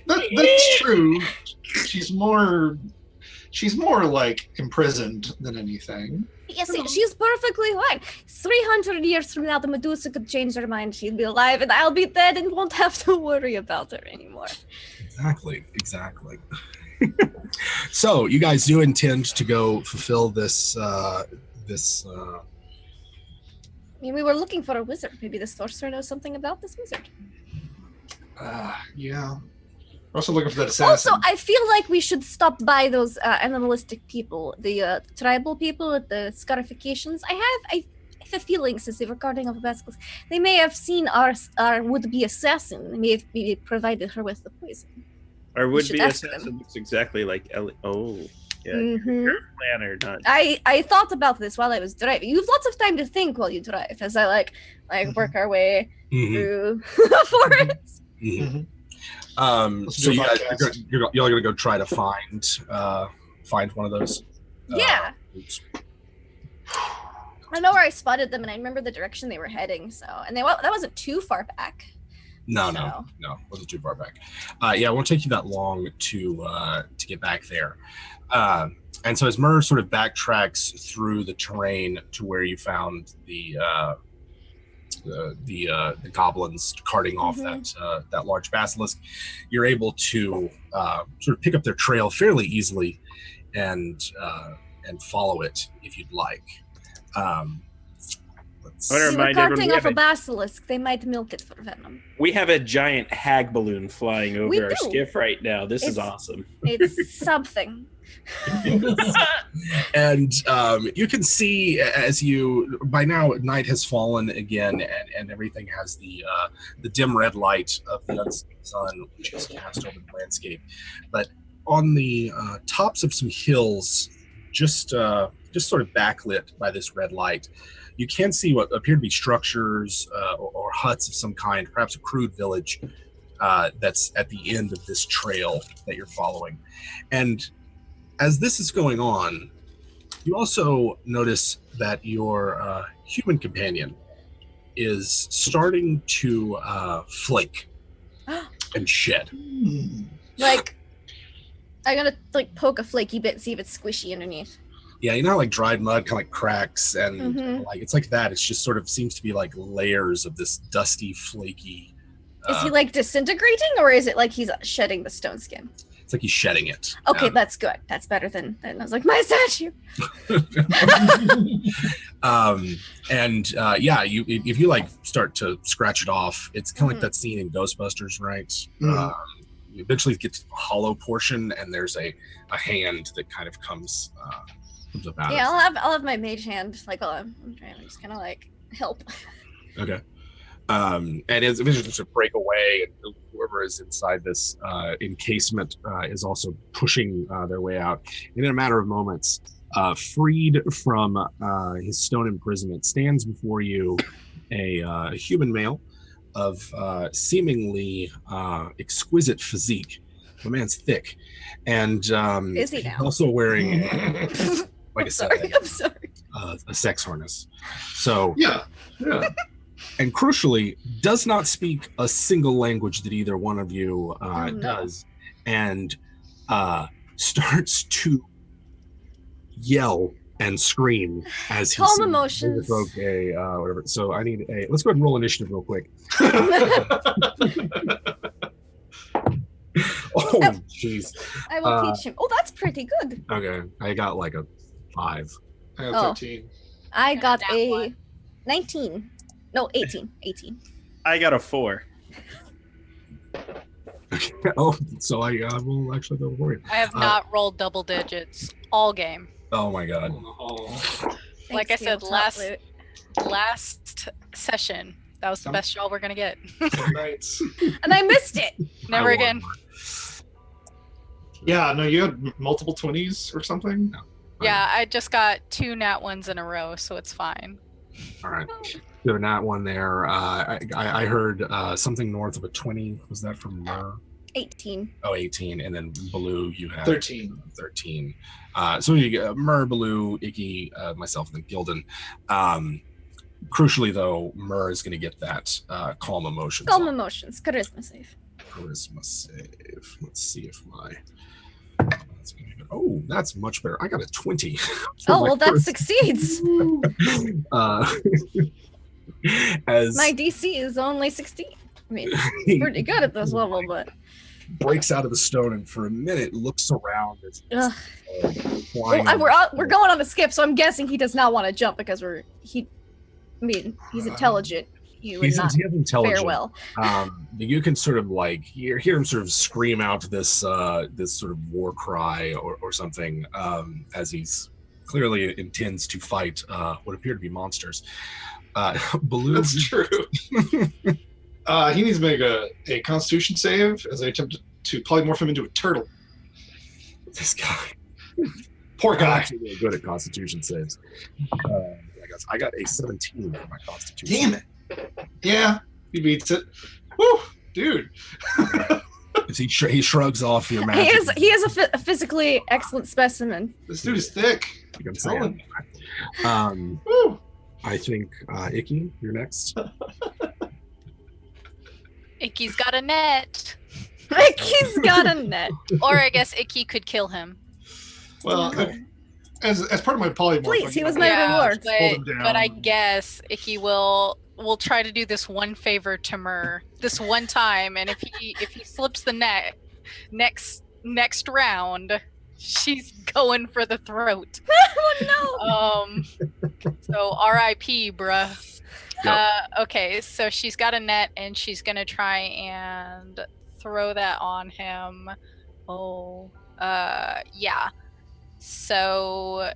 Speaker 5: That's true. She's more like imprisoned than anything.
Speaker 3: Yes, she's perfectly fine. 300 years from now, the Medusa could change her mind. She'd be alive, and I'll be dead, and won't have to worry about her anymore.
Speaker 1: Exactly. So, you guys do intend to go fulfill this. I
Speaker 3: mean, we were looking for a wizard. Maybe the sorcerer knows something about this wizard.
Speaker 5: Yeah. We're also looking for that assassin.
Speaker 3: Also, I feel like we should stop by those animalistic people, the tribal people with the scarifications. I have a feeling, since they were guarding over bicycles, they may have seen our would-be assassin. They may have provided her with the poison.
Speaker 6: Our would-be assassin looks exactly like Ellie. Oh, yeah. You're a planner, not.
Speaker 3: I thought about this while I was driving. You have lots of time to think while you drive, as I like work our way through the forest.
Speaker 1: So y'all are gonna go try to find one of those.
Speaker 3: Yeah. I know where I spotted them, and I remember the direction they were heading. So, and that wasn't too far back.
Speaker 1: No,
Speaker 3: So.
Speaker 1: wasn't too far back. Yeah, it won't take you that long to get back there. And so as Myrrh sort of backtracks through the terrain to where you found the goblins carting off that large basilisk, you're able to sort of pick up their trail fairly easily and follow it if you'd like.
Speaker 6: I wanna
Speaker 3: We were
Speaker 6: remind everyone
Speaker 3: carting
Speaker 6: we
Speaker 3: off
Speaker 6: have
Speaker 3: a basilisk. They might milk it for venom.
Speaker 6: We have a giant hag balloon flying over
Speaker 3: We
Speaker 6: our
Speaker 3: do.
Speaker 6: skiff right now. This is
Speaker 3: It's-
Speaker 6: awesome.
Speaker 3: It's something.
Speaker 1: And you can see by now night has fallen again, and everything has the dim red light of the unseen sun, which is cast over the landscape. But on the tops of some hills, just sort of backlit by this red light, you can see what appear to be structures or huts of some kind, perhaps a crude village that's at the end of this trail that you're following. And as this is going on, you also notice that your human companion is starting to flake and shed.
Speaker 3: Like, I'm gonna like poke a flaky bit, see if it's squishy underneath.
Speaker 1: Yeah, you know how like dried mud kind of like cracks and
Speaker 3: Mhm.
Speaker 1: like it's like that. It's just sort of seems to be like layers of this dusty, flaky.
Speaker 3: Is he like disintegrating, or is it like he's shedding the stone skin?
Speaker 1: It's like he's shedding it.
Speaker 3: Okay, that's good. That's better than I was like, my statue.
Speaker 1: Yeah, if you like start to scratch it off, it's kind of like that scene in Ghostbusters, right? You eventually get to the hollow portion, and there's a hand that kind of comes up out.
Speaker 3: Yeah, I'll have my mage hand like while I'm trying to just kind of like help.
Speaker 1: Okay. And as eventually to break away, and whoever is inside this encasement is also pushing their way out. And in a matter of moments, freed from his stone imprisonment, stands before you a human male of seemingly exquisite physique. The man's thick, and
Speaker 3: Is he
Speaker 1: he's
Speaker 3: now?
Speaker 1: also wearing, like I said,
Speaker 3: I'm sorry.
Speaker 1: a sex harness. So
Speaker 5: Yeah.
Speaker 1: and crucially, does not speak a single language that either one of you
Speaker 3: no.
Speaker 1: does, and starts to yell and scream as he
Speaker 3: Calm
Speaker 1: seems to
Speaker 3: emotions.
Speaker 1: evoke a whatever. So I need let's go ahead and roll initiative real quick. Oh, jeez.
Speaker 3: I will teach him. Oh, that's pretty good.
Speaker 1: Okay, I got like a 5.
Speaker 5: I got 13.
Speaker 3: I got
Speaker 4: That
Speaker 3: a
Speaker 4: one.
Speaker 3: 19. No, 18. 18.
Speaker 6: I got a 4.
Speaker 1: Oh, so I will actually go for it.
Speaker 4: I have not rolled double digits all game.
Speaker 1: Oh my god.
Speaker 4: Like I
Speaker 3: Thanks,
Speaker 4: said,
Speaker 3: tabletop loot.
Speaker 4: last session, that was the best y'all we're gonna get.
Speaker 5: Nights.
Speaker 3: And I missed it.
Speaker 4: Never
Speaker 1: I
Speaker 4: again.
Speaker 1: won.
Speaker 5: Yeah, no, you had multiple 20s or something?
Speaker 1: No.
Speaker 4: Yeah, I just got 2 nat ones in a row, so it's fine.
Speaker 1: All right. There not one there. I heard something north of a 20. Was that from Myrrh?
Speaker 3: 18.
Speaker 1: Oh, 18. And then Baloo, you had
Speaker 5: 13.
Speaker 1: 13. So you get Myrrh, Baloo, Icky, myself, and then Gildan. Crucially, though, Myrrh is going to get that calm emotions.
Speaker 3: Calm emotions. Charisma save.
Speaker 1: Charisma save. Let's see if my. Oh, that's much better. I got a 20.
Speaker 3: Oh, well, that succeeds.
Speaker 1: As
Speaker 3: My DC is only 16. I mean, it's pretty good at this level, but
Speaker 1: breaks out of the stone and for a minute looks around as
Speaker 3: ugh.
Speaker 1: flying
Speaker 3: Well,
Speaker 1: on
Speaker 3: we're going on the skip, so I'm guessing he does not want to jump because he's intelligent. He would
Speaker 1: he's
Speaker 3: not
Speaker 1: intelligent.
Speaker 3: fare well.
Speaker 1: You can sort of like hear him sort of scream out this this sort of war cry or something as he's clearly intends to fight what appear to be monsters. Baloo.
Speaker 5: That's true. He needs to make a Constitution save as I attempt to polymorph him into a turtle.
Speaker 1: This guy.
Speaker 5: Poor
Speaker 1: I'm
Speaker 5: guy.
Speaker 1: actually really good at Constitution saves. I got a 17 for my Constitution.
Speaker 5: Damn it. Yeah, he beats it. Woo, dude.
Speaker 1: He shrugs off your magic.
Speaker 3: He is a physically excellent specimen.
Speaker 5: This dude is thick.
Speaker 1: You can say it.
Speaker 5: Woo.
Speaker 1: I think Icky, you're next.
Speaker 4: Icky's got a net.
Speaker 3: Icky's got a net.
Speaker 4: Or I guess Icky could kill him.
Speaker 5: Well, as part of my polymorph,
Speaker 3: Please,
Speaker 5: like,
Speaker 3: he
Speaker 5: you
Speaker 3: was
Speaker 5: know,
Speaker 3: my
Speaker 4: Yeah,
Speaker 3: reward.
Speaker 5: hold him
Speaker 4: but I
Speaker 5: down.
Speaker 4: guess Icky will try to do this one favor to Myrrh this one time, and if he slips the net next round, she's going for the throat.
Speaker 3: Oh
Speaker 4: So R.I.P. bruh.
Speaker 1: Yep.
Speaker 4: Okay, so she's got a net and she's gonna try and throw that on him. Yeah. So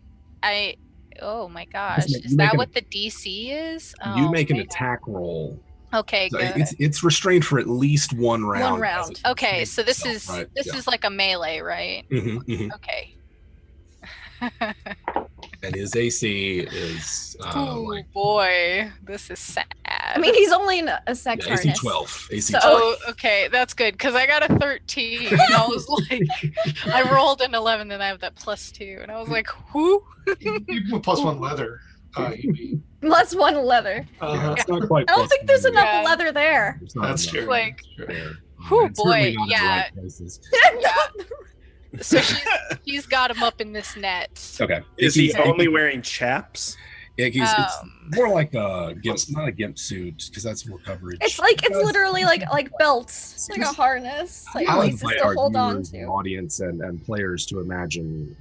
Speaker 4: oh my gosh,
Speaker 1: make-
Speaker 4: is
Speaker 1: you make
Speaker 4: that
Speaker 1: an-
Speaker 4: what the DC is?
Speaker 1: You
Speaker 4: Oh,
Speaker 1: make an
Speaker 4: man.
Speaker 1: attack roll.
Speaker 4: Okay,
Speaker 1: So
Speaker 4: good.
Speaker 1: it's restrained for at least one round.
Speaker 3: One round.
Speaker 4: Okay, so this
Speaker 1: itself,
Speaker 4: is
Speaker 1: right?
Speaker 4: is like a melee, right? Okay.
Speaker 1: And his AC is
Speaker 4: Oh boy, this is sad.
Speaker 3: I mean, he's only in a sex
Speaker 1: AC
Speaker 3: harness.
Speaker 1: 12. AC
Speaker 3: So-
Speaker 1: 12.
Speaker 4: Oh, okay, that's good because I got a 13. And I was like, I rolled an 11, then I have that +2, and I was like, whoo.
Speaker 5: Even with +1 leather, you'd be.
Speaker 3: Plus one leather.
Speaker 1: Yeah, it's not quite
Speaker 3: I don't think there's enough
Speaker 4: Yeah.
Speaker 3: leather there.
Speaker 1: It's not
Speaker 5: That's
Speaker 1: enough
Speaker 5: true.
Speaker 4: Like,
Speaker 1: there.
Speaker 4: whew,
Speaker 1: It's certainly
Speaker 4: boy,
Speaker 1: not in the
Speaker 4: yeah.
Speaker 1: right places.
Speaker 4: So she's got him up in this net.
Speaker 1: Okay.
Speaker 6: Is he
Speaker 1: Icky's-
Speaker 6: only wearing chaps?
Speaker 1: Icky's- it's
Speaker 4: Um,
Speaker 1: more like a gimp, not a gimp suit, because that's more coverage.
Speaker 3: It's literally like belts. It's like a harness. Like
Speaker 1: I'll
Speaker 3: places
Speaker 1: invite
Speaker 3: to
Speaker 1: our
Speaker 3: hold on
Speaker 1: viewers and
Speaker 3: to.
Speaker 1: audience and players to imagine.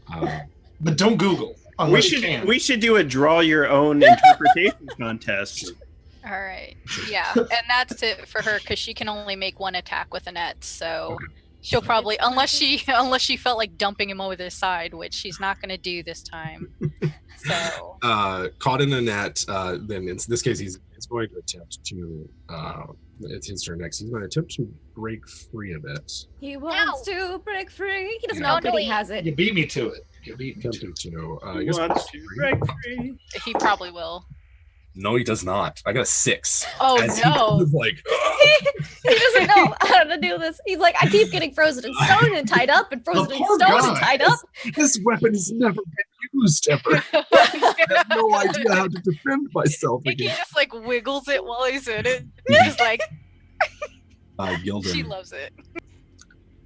Speaker 5: But don't Google.
Speaker 6: We
Speaker 5: Unless you
Speaker 6: should
Speaker 5: can.
Speaker 6: we should do a draw your own interpretation contest.
Speaker 4: All right. Yeah, and that's it for her because she can only make one attack with a net. So she'll probably, unless she felt like dumping him over the side, which she's not going to do this time. So
Speaker 1: Caught in a net, then in this case he's going to attempt to. It's his turn next. He's going to attempt to break free of it.
Speaker 3: He wants to break free. He doesn't
Speaker 1: Yeah.
Speaker 3: know that he has
Speaker 5: You
Speaker 3: it.
Speaker 5: beat me to it. You beat me to
Speaker 1: Attempting
Speaker 5: it.
Speaker 1: to.
Speaker 6: Who
Speaker 1: I guess
Speaker 6: wants to break free?
Speaker 4: he probably will.
Speaker 1: no, he does not. I got a 6.
Speaker 4: Oh
Speaker 1: As he
Speaker 4: no!
Speaker 1: was like,
Speaker 3: He doesn't know how to do this. He's like, I keep getting frozen in stone and tied up, and frozen in
Speaker 5: poor
Speaker 3: stone and
Speaker 5: guy.
Speaker 3: tied up.
Speaker 1: this weapon has never been used ever. I have no idea how to defend myself
Speaker 4: He
Speaker 1: against
Speaker 4: just like wiggles it while he's in it. He's like,
Speaker 1: Gildan.
Speaker 4: she loves it.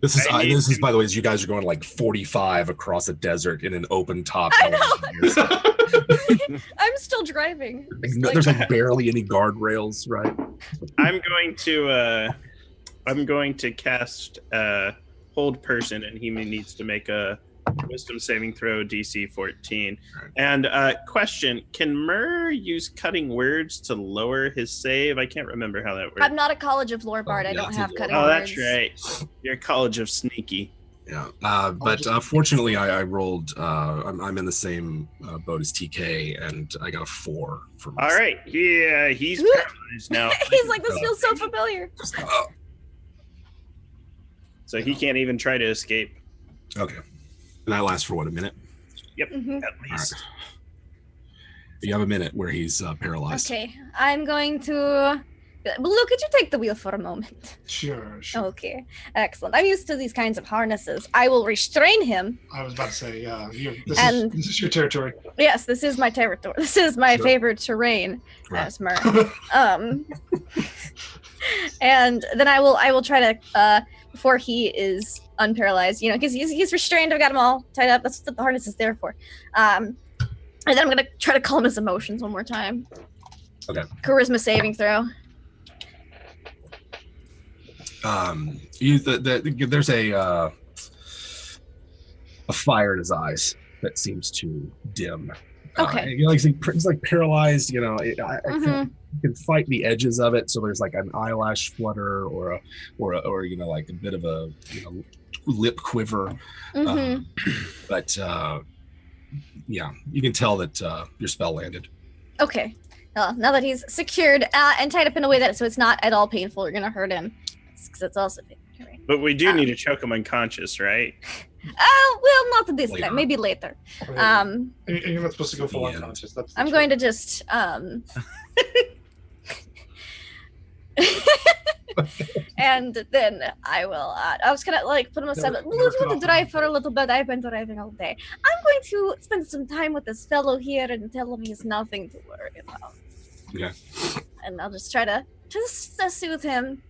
Speaker 1: This is
Speaker 6: I need
Speaker 1: this is by the way, as you guys are going like 45 across a desert in an open top.
Speaker 3: I I'm still driving.
Speaker 1: There's like barely any guardrails, right?
Speaker 6: I'm going to cast hold person, and he needs to make a wisdom saving throw DC 14. And question: can Myrrh use cutting words to lower his save? I can't remember how that works.
Speaker 3: I'm not a College of Lore Bard. I
Speaker 1: yeah,
Speaker 3: don't
Speaker 1: it's
Speaker 3: have
Speaker 1: a
Speaker 3: cutting
Speaker 6: Oh,
Speaker 3: words.
Speaker 6: that's right. You're College of Sneaky.
Speaker 1: Yeah. But fortunately, I rolled. I'm in the same boat as TK, and I got a 4 for
Speaker 6: All right. Yeah, he's paralyzed now.
Speaker 3: He's like, this feels so familiar.
Speaker 6: So he can't even try to escape.
Speaker 1: Okay. And that lasts for what, a minute?
Speaker 3: Mhm.
Speaker 6: At least.
Speaker 1: You have a minute where he's paralyzed.
Speaker 3: Okay, I'm going to. Blue, could you take the wheel for a moment?
Speaker 5: Sure.
Speaker 3: Okay, excellent. I'm used to these kinds of harnesses. I will restrain him.
Speaker 5: I was about to say,
Speaker 3: And-
Speaker 5: this is your territory.
Speaker 3: Yes, this is my territory. This is my
Speaker 1: Sure.
Speaker 3: favorite terrain,
Speaker 1: Right.
Speaker 3: as Myrrh. And then I will try to before he is unparalyzed, because he's restrained. I've got him all tied up. That's what the harness is there for. And then I'm gonna try to calm his emotions one more time.
Speaker 1: Okay.
Speaker 3: Charisma saving throw.
Speaker 1: There's a fire in his eyes that seems to dim.
Speaker 3: Okay.
Speaker 1: He's like paralyzed. I
Speaker 3: Mhm.
Speaker 1: you can fight the edges of it, so there's like an eyelash flutter or like a bit of a lip quiver.
Speaker 3: Mhm.
Speaker 1: But yeah, you can tell that your spell landed.
Speaker 3: Okay. Now that he's secured and tied up in a way that so it's not at all painful, you're gonna hurt him. Because it's also right?
Speaker 6: But we do need to choke him unconscious, right?
Speaker 3: Well, not this
Speaker 1: Later.
Speaker 3: time. Maybe later.
Speaker 5: And you're not supposed to go full
Speaker 1: Yeah.
Speaker 5: unconscious. That's
Speaker 3: I'm going to just and then I will. I was gonna like put him aside. But Blue, you want to drive for a little bit? I've been driving all day. I'm going to spend some time with this fellow here and tell him he's nothing to worry about.
Speaker 1: Okay.
Speaker 3: And I'll just try to soothe him.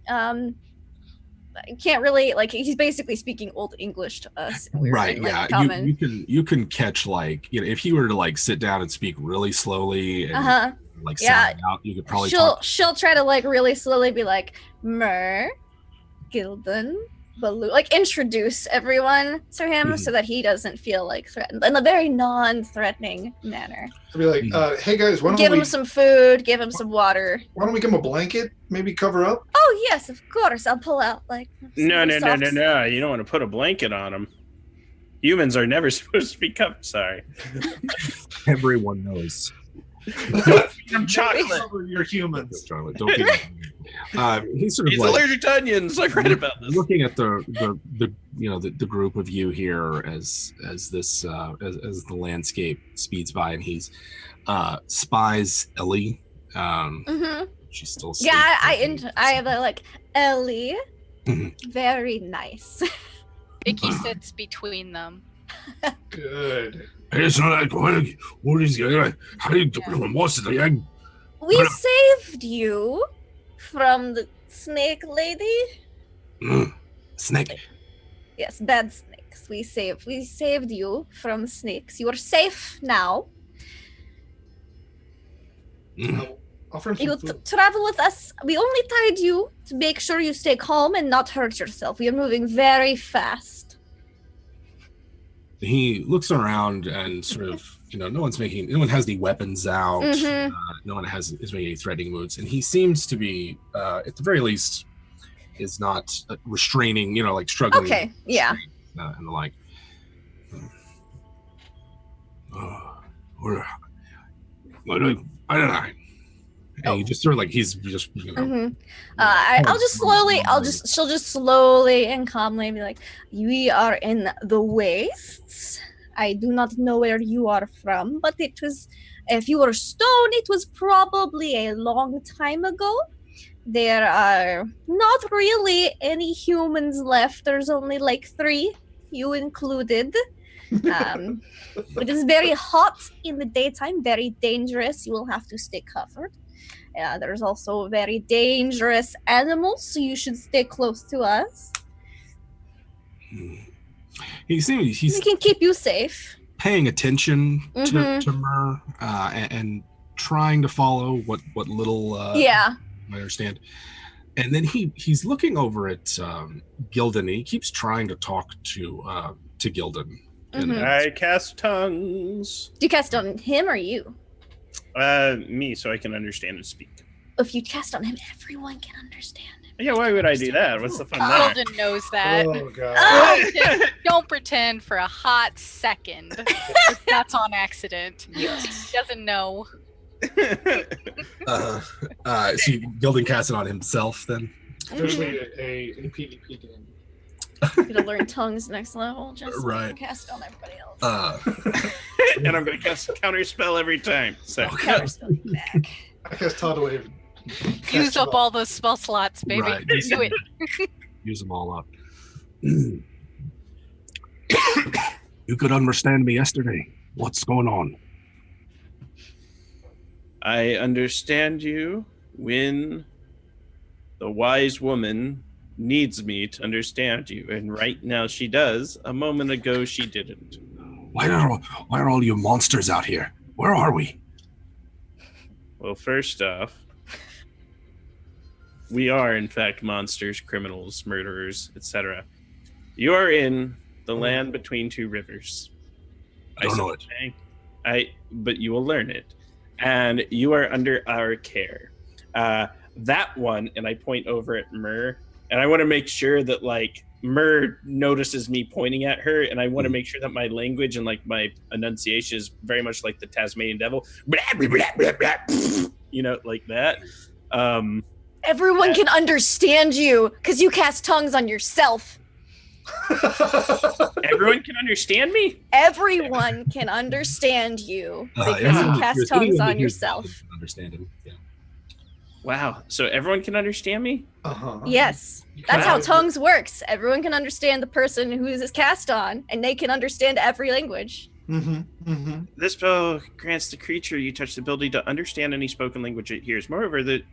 Speaker 3: I can't really like. He's basically speaking Old English to us. And we were
Speaker 1: Right.
Speaker 3: in, like,
Speaker 1: Yeah.
Speaker 3: common.
Speaker 1: You can catch like if he were to like sit down and speak really slowly and like sound it out, you could probably
Speaker 3: she'll try to like really slowly be like Mer, Gildan, Baloo, like introduce everyone to him so that he doesn't feel like threatened in a very non-threatening manner.
Speaker 5: I'll be like, hey guys, why don't
Speaker 3: Give
Speaker 5: we
Speaker 3: him some food, give him some water.
Speaker 5: why don't we give him a blanket? Maybe cover up?
Speaker 3: Oh yes, of course. I'll pull out like
Speaker 6: No.
Speaker 3: soft-
Speaker 6: You don't want to put a blanket on them. Humans are never supposed to be covered. Sorry.
Speaker 1: everyone knows.
Speaker 6: Don't feed them chocolate.
Speaker 5: Cover your humans.
Speaker 1: Charlotte, don't be. He's sort of
Speaker 6: He's
Speaker 1: like
Speaker 6: allergic to onions. I've read about this.
Speaker 1: looking at the group of you here as the landscape speeds by, and he's spies Ellie. She's still
Speaker 3: Yeah, I
Speaker 1: sleeping.
Speaker 3: have a like Ellie.
Speaker 1: Mhm.
Speaker 3: Very nice.
Speaker 4: Icky sits between them.
Speaker 5: Good.
Speaker 1: It's not like what is going how do you
Speaker 3: We saved you from the snake lady.
Speaker 1: snake?
Speaker 3: Yes, bad snakes. We saved you from snakes. You are safe now.
Speaker 1: Mm.
Speaker 5: I'll offer him
Speaker 3: You
Speaker 5: some food.
Speaker 3: travel with us. We only tied you to make sure you stay calm and not hurt yourself. We are moving very fast.
Speaker 1: He looks around and sort of, no one has any weapons out.
Speaker 3: Mhm.
Speaker 1: No one is making any threatening moves. And he seems to be, at the very least, is not restraining, like struggling.
Speaker 3: Okay, yeah.
Speaker 1: And the like. I don't know. And he just sort of like, he's just,
Speaker 3: Mhm. She'll just slowly and calmly be like, we are in the wastes. I do not know where you are from, but if you were stone, it was probably a long time ago. There are not really any humans left. There's only like 3, you included. It is very hot in the daytime, very dangerous. You will have to stay covered. There's also very dangerous animals, so you should stay close to us.
Speaker 1: He's
Speaker 3: We can keep you safe.
Speaker 1: paying attention
Speaker 3: Mhm.
Speaker 1: to Myrrh and trying to follow what little
Speaker 3: Yeah.
Speaker 1: I understand. And then he's looking over at Gildan. And he keeps trying to talk to Gildan.
Speaker 3: Mhm.
Speaker 6: I cast tongues.
Speaker 3: Do you cast on him or you?
Speaker 6: Me, so I can understand and speak.
Speaker 3: If you cast on him, everyone can understand him.
Speaker 6: Yeah, why would I do that? What's the fun there?
Speaker 4: Golden knows that.
Speaker 5: Oh god.
Speaker 4: Don't pretend for a hot second. That's on accident. He doesn't know.
Speaker 1: See, Gildan casts it on himself then.
Speaker 5: Especially a PvP game.
Speaker 3: You're gonna learn tongues next level, just so you
Speaker 1: Right.
Speaker 3: can cast on everybody else.
Speaker 6: And I'm going to cast a counter spell every time. So
Speaker 3: Counterspell you back.
Speaker 5: I cast Tidal Wave.
Speaker 4: Use up all those spell slots, baby.
Speaker 1: Right.
Speaker 4: Do it.
Speaker 1: Use them all up. You could understand me yesterday. What's going on?
Speaker 6: I understand you when the wise woman needs me to understand you. And right now she does. A moment ago she didn't.
Speaker 1: Why are all you monsters out here? Where are we?
Speaker 6: Well, first off, we are in fact monsters, criminals, murderers, etc. You are in the land between 2 rivers.
Speaker 1: I don't know it.
Speaker 6: But you will learn it. And you are under our care. That one, and I point over at Myrrh, and I want to make sure that like Myrrh notices me pointing at her, and I want to make sure that my language and like my enunciation is very much like the Tasmanian devil, blah, blah, blah, blah, blah, like that.
Speaker 3: Everyone can understand you because you cast tongues on yourself.
Speaker 6: Everyone can understand me.
Speaker 3: Everyone can understand you because you cast tongues on yourself.
Speaker 1: Understand him. Yeah.
Speaker 6: Wow. So everyone can understand me?
Speaker 5: Uh-huh.
Speaker 3: Yes,
Speaker 5: You
Speaker 3: that's
Speaker 5: can-
Speaker 3: how tongues works. Everyone can understand the person who is cast on, and they can understand every language.
Speaker 6: This spell grants the creature you touch the ability to understand any spoken language it hears. Moreover, the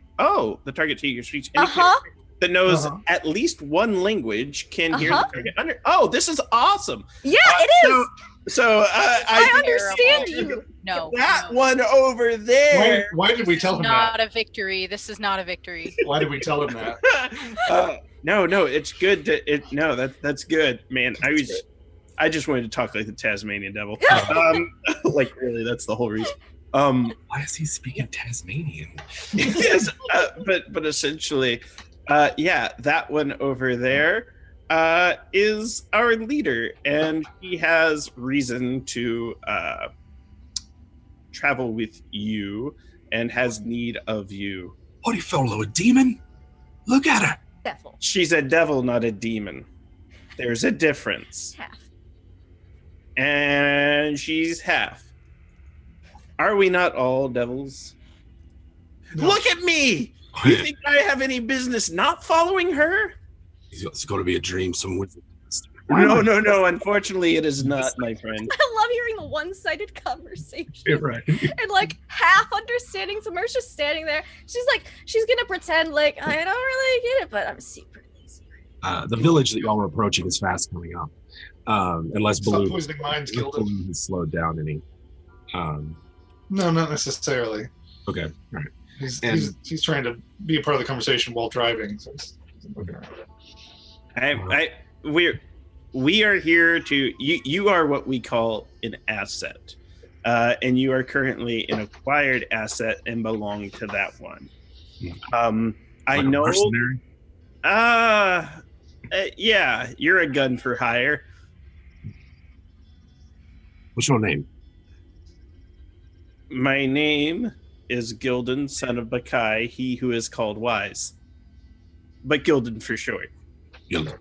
Speaker 6: target to your speech any character that knows at least one language can hear the target under. Oh, this is awesome.
Speaker 3: Yeah, it is.
Speaker 6: So
Speaker 3: I understand you.
Speaker 4: No,
Speaker 6: that
Speaker 4: no.
Speaker 6: one over there.
Speaker 5: Why did we tell him
Speaker 4: Not
Speaker 5: that?
Speaker 4: a victory. This is not a victory.
Speaker 5: Why did we tell him that?
Speaker 6: No, it's good. That's good, man. I just wanted to talk like the Tasmanian devil. Like really, that's the whole reason.
Speaker 1: Why is he speaking Tasmanian?
Speaker 6: Yes, but essentially, yeah, that one over there is our leader, and he has reason to travel with you and has need of you.
Speaker 1: What, he fell a demon? Look at her.
Speaker 3: Devil.
Speaker 6: She's a devil, not a demon. There's a difference.
Speaker 3: Half.
Speaker 6: And she's half. Are we not all devils?
Speaker 5: No.
Speaker 6: Look at me! You think I have any business not following her?
Speaker 1: It's going to be a dream. Some wizard.
Speaker 6: No. Unfortunately, it is not, my friend.
Speaker 3: I love hearing the one-sided conversation.
Speaker 1: You're right.
Speaker 3: And like half understanding. Samara's just standing there. She's gonna pretend like I don't really get it, but I'm secretly.
Speaker 1: The village that y'all are approaching is fast coming up. Unless
Speaker 5: Stop
Speaker 1: Baloo
Speaker 5: poisoning minds, Gildan.
Speaker 1: has slowed down any.
Speaker 5: No, not necessarily.
Speaker 1: Okay, all right.
Speaker 5: He's trying to be a part of the conversation while driving. So he's looking around.
Speaker 6: We are here to you are what we call an asset, and you are currently an acquired asset and belong to that one. I know.
Speaker 1: Mercenary?
Speaker 6: Yeah, you're a gun for hire.
Speaker 1: What's your name?
Speaker 6: My name is Gildan, son of Bakai, he who is called wise. But Gildan for short.
Speaker 1: Gildan.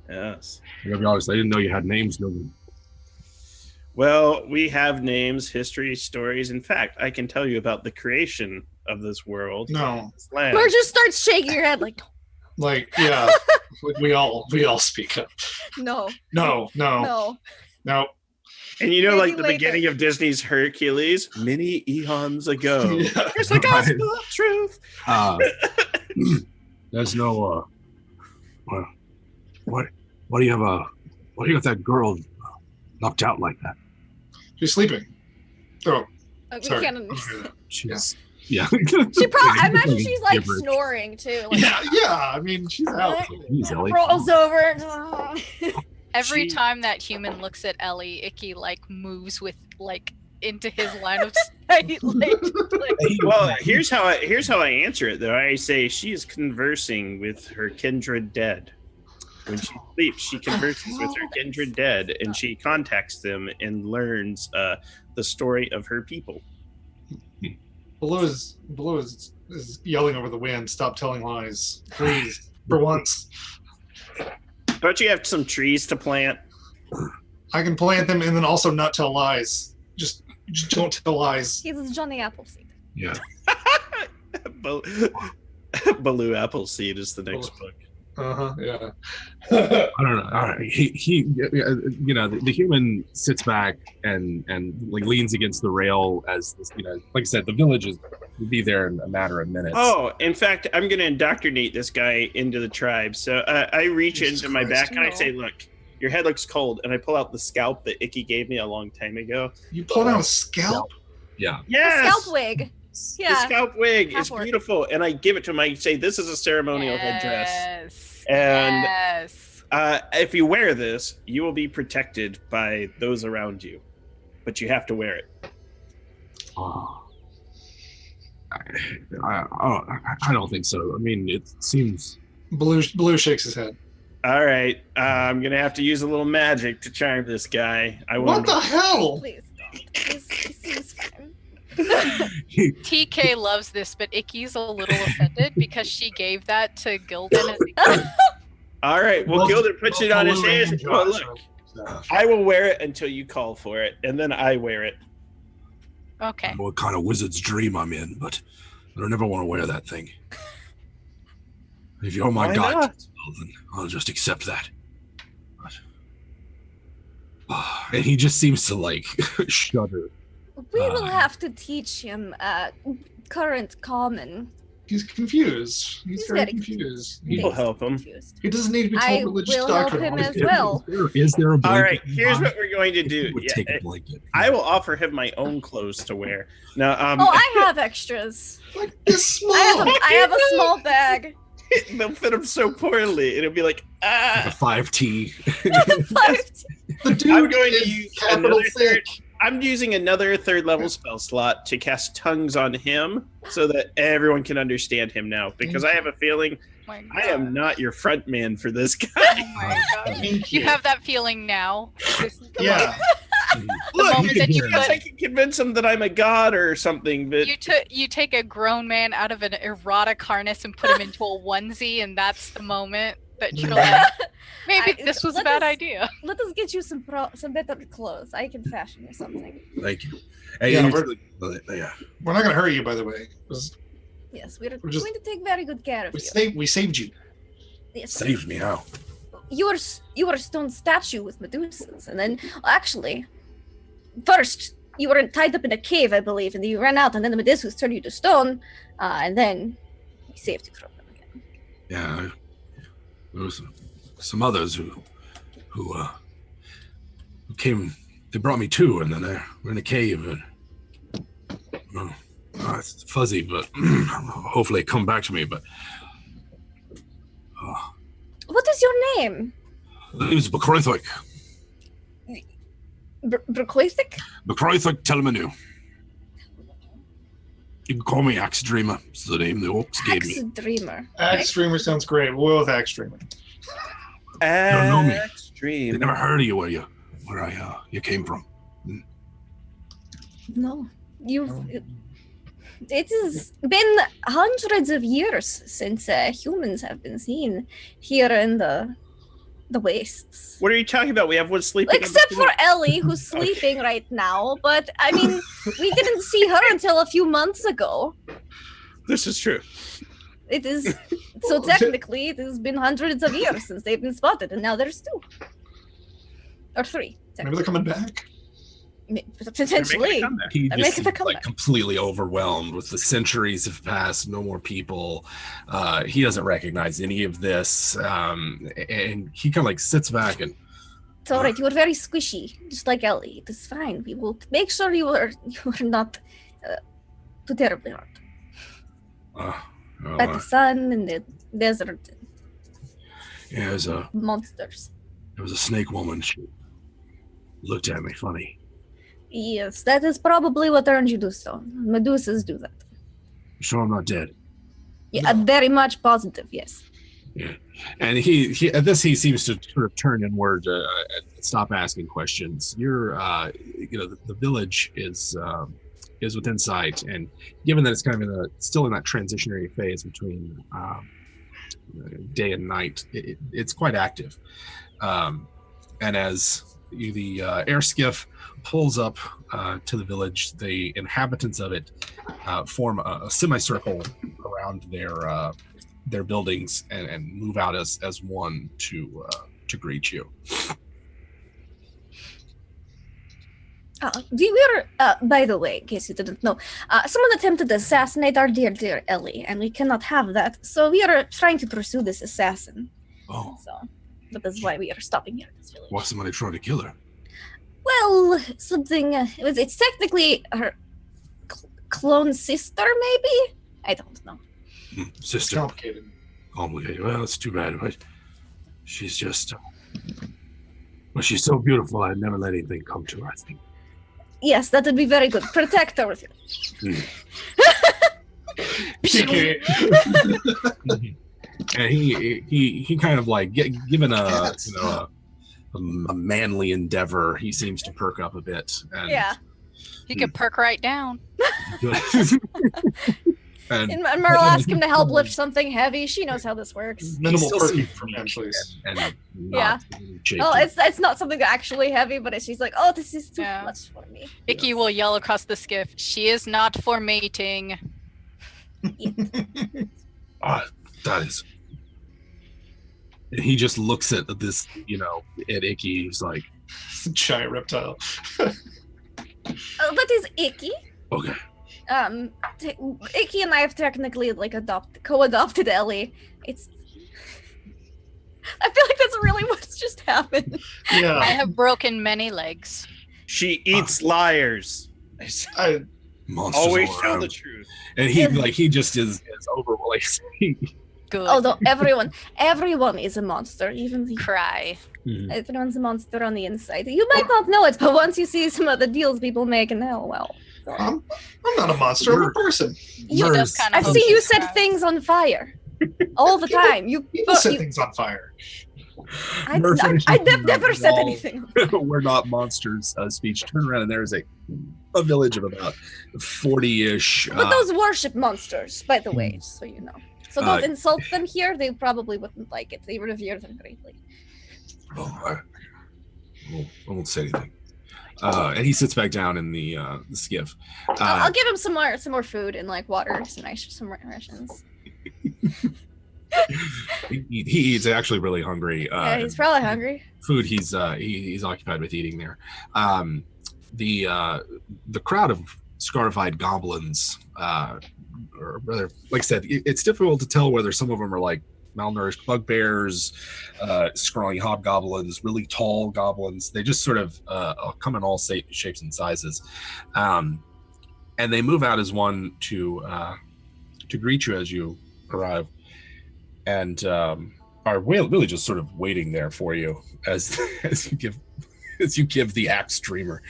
Speaker 6: Yes.
Speaker 1: I gotta be honest, I didn't know you had names, Gildan.
Speaker 6: Well, we have names, history, stories. In fact, I can tell you about the creation of this world.
Speaker 5: No,
Speaker 6: This land.
Speaker 3: Or just starts shaking your head like
Speaker 5: like yeah, we all speak up.
Speaker 3: no.
Speaker 5: No.
Speaker 6: And you know,
Speaker 3: Maybe
Speaker 6: like the
Speaker 3: later.
Speaker 6: beginning of Disney's Hercules, many eons ago.
Speaker 5: Yeah.
Speaker 6: Here's the gospel of truth.
Speaker 1: There's no what do you have that girl knocked out like that?
Speaker 5: She's sleeping. Oh,
Speaker 3: We
Speaker 5: sorry.
Speaker 3: can't understand.
Speaker 1: She's yeah.
Speaker 3: She probably. I imagine she's like
Speaker 1: Gibberish.
Speaker 3: snoring too. Like,
Speaker 5: yeah. I mean, she's out.
Speaker 1: Jeez, Ellie.
Speaker 3: rolls over.
Speaker 4: Every
Speaker 6: She-
Speaker 4: time that human looks at Ellie, Icky like moves with like into his line of sight. Like,
Speaker 6: Well, here's how I answer it though. I say she is conversing with her kindred dead. When she sleeps, she converses with her kindred dead, and she contacts them and learns the story of her people.
Speaker 5: Below is yelling over the wind. Stop telling lies, please, for once.
Speaker 6: Don't you have some trees to plant?
Speaker 5: I can plant them and then also not tell lies. Just don't tell lies.
Speaker 3: He's Johnny Appleseed.
Speaker 1: Yeah.
Speaker 6: Baloo Appleseed is the next book.
Speaker 5: Yeah.
Speaker 1: I don't know. All right. He the human sits back and like leans against the rail as this, like I said, the village will be there in a matter of minutes.
Speaker 6: Oh, in fact, I'm going to indoctrinate this guy into the tribe. So I reach
Speaker 5: Jesus
Speaker 6: into my
Speaker 5: Christ.
Speaker 6: back and I say, look, your head looks cold. And I pull out the scalp that Icky gave me a long time ago.
Speaker 5: You pulled out a scalp?
Speaker 1: Yeah.
Speaker 6: Yes!
Speaker 3: Scalp wig.
Speaker 6: The
Speaker 3: Yeah.
Speaker 6: scalp wig is
Speaker 3: Half-orc.
Speaker 6: beautiful. And I give it to him. I say, this is a ceremonial headdress.
Speaker 4: yes.
Speaker 6: And
Speaker 4: yes.
Speaker 6: if you wear this, you will be protected by those around you. But you have to wear it.
Speaker 1: Oh. I don't think so. I mean, it seems.
Speaker 5: Blue shakes his head.
Speaker 6: All right. I'm going to have to use a little magic to charm this guy.
Speaker 5: What the hell?
Speaker 3: Please don't. He seems fine.
Speaker 4: TK loves this, but Icky's a little offended because she gave that to Gildan as a gift.
Speaker 6: All right. Well, Gildan puts it on his hand. Oh, look.
Speaker 5: So,
Speaker 6: I will wear it until you call for it, and then I wear it.
Speaker 4: Okay.
Speaker 1: What kind of wizard's dream I'm in, but I don't ever want to wear that thing. If you're my
Speaker 6: Why
Speaker 1: god,
Speaker 6: not?
Speaker 1: then I'll just accept that. And he just seems to like shudder.
Speaker 3: We will have to teach him current common.
Speaker 5: He's confused. He's very
Speaker 3: very
Speaker 5: confused.
Speaker 6: We'll help him.
Speaker 3: Confused.
Speaker 5: He doesn't need to be told
Speaker 3: I
Speaker 5: religious
Speaker 3: will help
Speaker 5: doctrine.
Speaker 3: him
Speaker 5: All
Speaker 3: as
Speaker 5: he's
Speaker 3: well.
Speaker 1: Is there a blanket?
Speaker 6: All right, here's what we're going to do.
Speaker 1: He would
Speaker 6: Yeah,
Speaker 1: take a blanket.
Speaker 6: I will offer him my own clothes to wear. Now,
Speaker 3: Oh, I have extras.
Speaker 5: like this small.
Speaker 3: I have a small bag.
Speaker 6: they'll fit him so poorly. It'll be like,
Speaker 1: A 5T.
Speaker 5: The dude
Speaker 6: I'm going to
Speaker 5: is
Speaker 6: use
Speaker 5: capital
Speaker 6: another
Speaker 5: thick.
Speaker 6: I'm using another 3rd level spell slot to cast tongues on him so that everyone can understand him now. Because I have a feeling
Speaker 4: My
Speaker 6: I am
Speaker 4: God.
Speaker 6: not your front man for this guy.
Speaker 4: Oh my God.
Speaker 5: Thank
Speaker 4: You have that feeling now. This is the
Speaker 5: Yeah.
Speaker 4: moment.
Speaker 6: Look,
Speaker 4: moment that you
Speaker 6: because
Speaker 4: put-
Speaker 6: I can convince him that I'm a god or something, but
Speaker 4: You take a grown man out of an erotic harness and put him into a onesie, and that's the moment that you're like, maybe this was a
Speaker 3: let
Speaker 4: bad
Speaker 3: us-
Speaker 4: idea.
Speaker 3: Let us get you some better clothes. I can fashion you something.
Speaker 1: Thank you. Hey,
Speaker 5: Yeah,
Speaker 1: yeah.
Speaker 5: We're not gonna hurt you, by the way. 'Cause
Speaker 3: Yes, we're
Speaker 5: We're just-
Speaker 3: going to take very good care of
Speaker 5: We
Speaker 3: you.
Speaker 5: saved you.
Speaker 3: Yes.
Speaker 1: Saved me how?
Speaker 3: You were a stone statue with Medusas, and then actually, first you were tied up in a cave, I believe, and then you ran out, and then the Medusas turned you to stone, and then we saved you from them again.
Speaker 1: Yeah, there was some others who came. They brought me to, and then we're in a cave, and it's fuzzy, but hopefully it come back to me. But
Speaker 3: What is your name?
Speaker 1: the name is Bekroithik.
Speaker 3: Braquithic?
Speaker 1: Bekroithik Telmanu. You can call me Axe Dreamer. It's the name the orcs gave
Speaker 3: Axe
Speaker 1: me.
Speaker 3: Dreamer.
Speaker 5: Axe Streamer sounds great. We'll go with Axe Streamer.
Speaker 1: don't know me.
Speaker 6: Extreme.
Speaker 1: They never heard of you where you came from.
Speaker 3: No, it has been hundreds of years since humans have been seen here in the wastes.
Speaker 6: What are you talking about? We have one sleeping. on the
Speaker 3: Except
Speaker 6: floor.
Speaker 3: for Ellie, who's sleeping right now. But I mean, we didn't see her until a few months ago.
Speaker 6: This is true.
Speaker 3: It is so technically it has been hundreds of years since they've been spotted, and now there's 2 or 3.
Speaker 5: Maybe they're coming back.
Speaker 3: Potentially.
Speaker 1: He
Speaker 3: They're
Speaker 1: just
Speaker 3: making a
Speaker 1: seems,
Speaker 3: comeback.
Speaker 1: like completely overwhelmed with the centuries have passed, no more people. He doesn't recognize any of this, and he kind of like sits back and
Speaker 3: It's all right. You were very squishy, just like Ellie. It is fine. We will make sure you are not too terribly hurt by the sun and the desert
Speaker 1: yeah,
Speaker 3: monsters.
Speaker 1: there was a snake woman. She looked at me funny.
Speaker 3: Yes, that is probably what earned you so. Medusas do that.
Speaker 1: You sure I'm not dead?
Speaker 3: Yeah, I'm very much positive. Yes.
Speaker 1: Yeah, and he at this he seems to sort of turn inward, stop asking questions. You're, the village is within sight, and given that it's kind of still in that transitionary phase between day and night, it's quite active. And as the air skiff pulls up to the village, the inhabitants of it form a semicircle around their buildings and move out as one to greet you.
Speaker 3: We were, by the way, in case you didn't know, someone attempted to assassinate our dear Ellie, and we cannot have that. So we are trying to pursue this assassin.
Speaker 1: Oh,
Speaker 3: So that is why we are stopping here at this village.
Speaker 1: why somebody trying to kill her?
Speaker 3: Well, something. It's technically her clone sister, maybe. I don't know.
Speaker 5: It's
Speaker 1: Sister.
Speaker 5: complicated.
Speaker 1: Complicated. Well, it's too bad, but she's just. Well, she's so beautiful. I'd never let anything come to her. I think.
Speaker 3: Yes, that would be very good. Protect her with you.
Speaker 1: And he kind of like given a manly endeavor, he seems to perk up a bit. And,
Speaker 3: Yeah.
Speaker 4: He could perk right down.
Speaker 3: And Merle asked him to help lift something heavy. She knows how this works.
Speaker 5: Minimal
Speaker 1: still
Speaker 5: perking
Speaker 1: seems
Speaker 5: from him,
Speaker 1: weak
Speaker 5: please.
Speaker 1: and
Speaker 3: Yeah.
Speaker 1: shaky.
Speaker 3: Oh, it's not something actually heavy, but she's like, oh, this is too
Speaker 4: Yeah.
Speaker 3: much for me.
Speaker 4: Icky will yell across the skiff, "She is not for mating."
Speaker 1: That is. And he just looks at this, at Icky. He's like,
Speaker 5: It's a giant reptile.
Speaker 3: That is Icky.
Speaker 1: okay.
Speaker 3: Icky and I have technically co-adopted Ellie. I feel like that's really what's just happened.
Speaker 4: I
Speaker 5: Yeah.
Speaker 4: have broken many legs.
Speaker 6: She eats liars.
Speaker 1: Monsters
Speaker 6: Always
Speaker 1: all
Speaker 6: tell
Speaker 1: around.
Speaker 6: the truth.
Speaker 1: And he just is over. Like,
Speaker 4: Good.
Speaker 3: Although everyone is a monster, even the
Speaker 4: Cry.
Speaker 3: everyone's a monster on the inside. You might not know it, but once you see some of the deals people make, and
Speaker 5: I'm not a monster. I'm a person.
Speaker 3: You-
Speaker 4: She does kind of.
Speaker 3: I've seen you set things on fire all the time.
Speaker 5: People set things on fire.
Speaker 3: I
Speaker 1: Murph finishes
Speaker 3: never
Speaker 1: the
Speaker 3: said
Speaker 1: wall.
Speaker 3: anything.
Speaker 1: We're not monsters speech. Turn around and there's a village of about 40-ish.
Speaker 3: But those worship monsters, by the way, just so you know. So don't insult them here. They probably wouldn't like it. They revere them greatly.
Speaker 1: I won't say anything. And he sits back down in the skiff.
Speaker 3: I'll give him some more food and like water, some rations.
Speaker 1: He eats actually really hungry.
Speaker 3: Yeah, he's probably hungry.
Speaker 1: Food he's occupied with eating there. The crowd of scarified goblins, or rather, like I said, it's difficult to tell whether some of them are like malnourished bugbears, scrawny hobgoblins, really tall goblins. They just sort of come in all shapes and sizes, and they move out as one to greet you as you arrive, and are really just sort of waiting there for you as you give the axe dreamer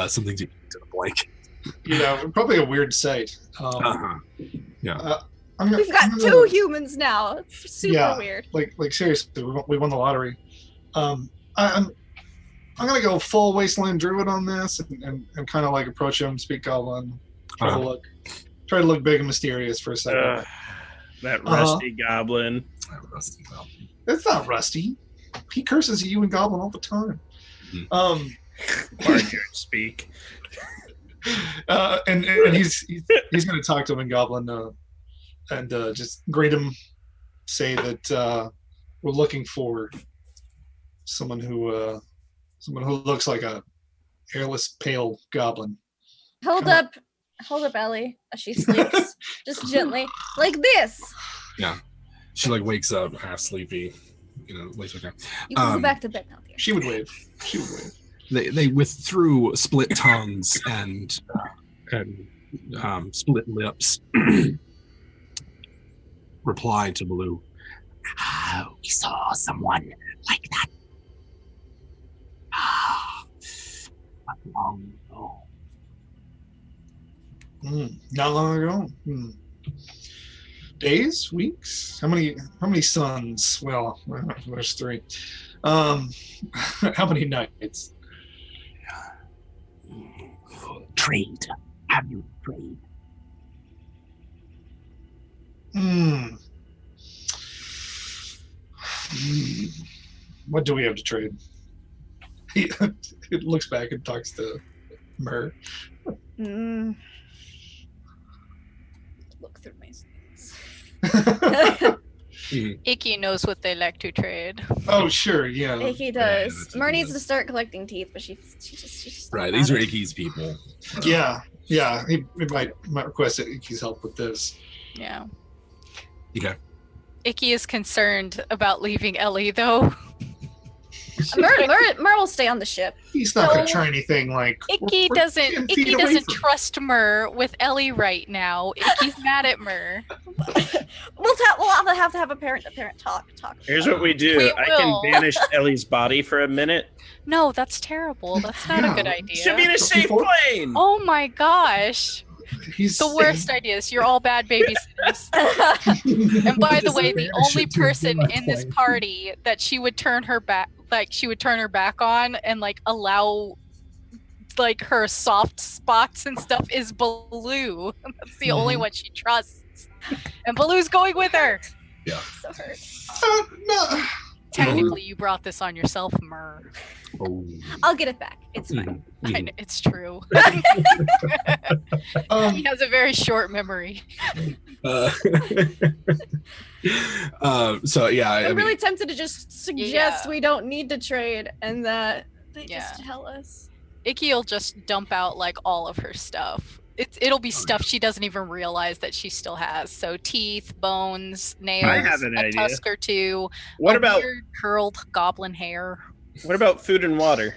Speaker 1: something to eat to the blanket.
Speaker 5: Probably a weird sight.
Speaker 1: Yeah.
Speaker 3: We've got two humans now. It's super weird.
Speaker 5: Like seriously, we won the lottery. I'm gonna go full wasteland druid on this and kind of like approach him, speak goblin, try to look big and mysterious for a second.
Speaker 6: That rusty goblin.
Speaker 5: It's not rusty. He curses at you and goblin all the time.
Speaker 6: Barnyard speak.
Speaker 5: And he's gonna talk to him in goblin and just greet him, say that we're looking for someone who looks like a hairless pale goblin.
Speaker 3: Hold up, Ellie, as she sleeps, just gently, like this.
Speaker 1: Yeah, she like wakes up half sleepy, lays back down.
Speaker 3: You can go back to bed now, dear.
Speaker 5: She would wave.
Speaker 1: They withdrew split tongues and split lips. Replied to Baloo, we saw someone like that. Not long ago.
Speaker 5: Not long ago. Days, weeks. How many suns? Well, there's 3. How many nights?
Speaker 1: Trade. Have you trade?
Speaker 5: What do we have to trade? It looks back and talks to Mer.
Speaker 3: Look through my things.
Speaker 4: Icky knows what they like to trade.
Speaker 5: Oh, sure, yeah.
Speaker 3: Icky does. Mer needs to start collecting teeth, but she just
Speaker 1: Right, these are Icky's people.
Speaker 5: Yeah. He might request Icky's help with this.
Speaker 4: Yeah.
Speaker 1: Okay.
Speaker 4: Icky is concerned about leaving Ellie, though.
Speaker 3: Mer will stay on the ship.
Speaker 5: He's not going to try anything like.
Speaker 4: Icky doesn't trust Mer with Ellie right now. Icky's mad at Mer.
Speaker 3: We'll have to have a parent talk.
Speaker 6: Here's what we do. I can banish Ellie's body for a minute.
Speaker 4: No, that's terrible. That's not a good idea.
Speaker 6: She'll be in a safe plane.
Speaker 4: Oh my gosh.
Speaker 5: He's
Speaker 4: the worst ideas. You're all bad babysitters. And by the way, the only person in this party that she would turn her back, on and like allow like her soft spots and stuff is Baloo. That's the only one she trusts. And Baloo's going with her.
Speaker 1: Yeah.
Speaker 3: So hurt.
Speaker 4: Technically, you brought this on yourself, Myrrh.
Speaker 1: Oh.
Speaker 3: I'll get it back. It's fine.
Speaker 1: Mhm.
Speaker 4: I know, it's true.
Speaker 5: Um,
Speaker 4: He has a very short memory.
Speaker 1: Uh, so yeah, I
Speaker 3: I'm
Speaker 1: mean,
Speaker 3: really tempted to just suggest
Speaker 4: Yeah.
Speaker 3: we don't need to trade and that they
Speaker 4: Yeah.
Speaker 3: just tell us.
Speaker 4: Icky will just dump out like all of her stuff. It'll be
Speaker 1: Oh,
Speaker 4: stuff she doesn't even realize that she still has. So teeth, bones,
Speaker 6: I
Speaker 4: nails,
Speaker 6: have an
Speaker 4: a
Speaker 6: idea.
Speaker 4: tusk or two,
Speaker 6: What
Speaker 4: a
Speaker 6: about
Speaker 4: weird curled goblin hair.
Speaker 6: food and water?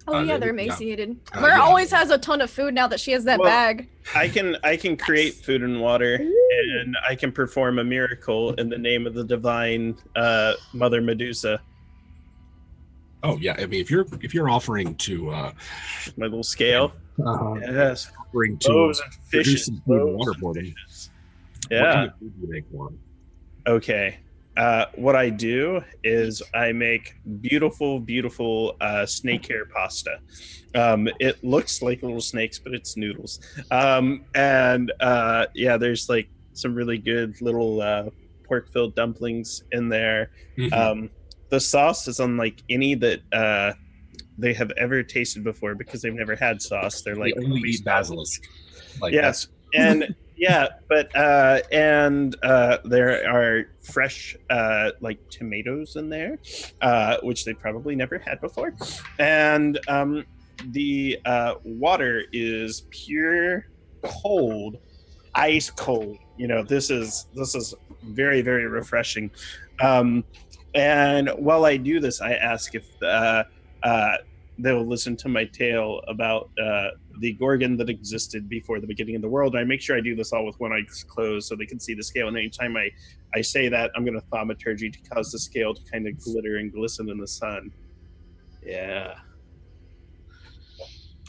Speaker 3: Oh yeah, they're
Speaker 1: yeah.
Speaker 3: emaciated.
Speaker 1: Yeah.
Speaker 3: Myrrh always has a ton of food now that she has that
Speaker 6: Well,
Speaker 3: bag.
Speaker 6: I can create food and water, and I can perform a miracle in the name of the divine Mother Medusa.
Speaker 1: oh yeah, I mean, if you're offering to
Speaker 6: My little scale. Yes.
Speaker 1: offering to
Speaker 6: Loaves and
Speaker 1: produce
Speaker 6: fishes.
Speaker 1: some food and
Speaker 6: loaves
Speaker 1: water
Speaker 6: and
Speaker 1: for them,
Speaker 6: fishes.
Speaker 1: what
Speaker 6: Yeah.
Speaker 1: kind of food do you make for them?
Speaker 6: Okay. What I do is I make beautiful snake hair pasta. It looks like little snakes, but it's noodles. There's like some really good little pork-filled dumplings in there.
Speaker 1: Mhm.
Speaker 6: The sauce is unlike any that they have ever tasted before because they've never had sauce. They're like
Speaker 1: We only eat basilisk. Like
Speaker 6: yes, and yeah, but there are fresh like tomatoes in there, which they probably never had before, and the water is pure cold, ice cold. You know, this is very refreshing. And while I do this, I ask if they'll listen to my tale about the Gorgon that existed before the beginning of the world. I make sure I do this all with one eye closed so they can see the scale. And anytime I say that, I'm going to thaumaturgy to cause the scale to kind of glitter and glisten in the sun. Yeah.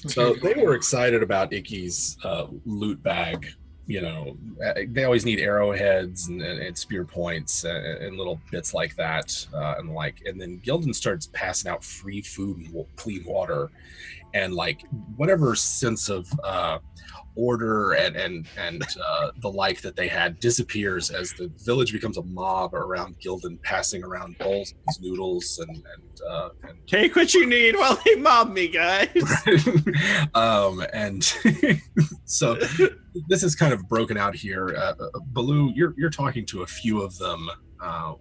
Speaker 1: So they were excited about Icky's loot bag. You know, they always need arrowheads and spear points and little bits like that, and then Gildan starts passing out free food and clean water, and like whatever sense of order and the like that they had disappears as the village becomes a mob around Gildan, passing around bowls of noodles and
Speaker 6: Take what you need while they mob me, guys.
Speaker 1: and so this is kind of broken out here. Baloo, you're talking to a few of them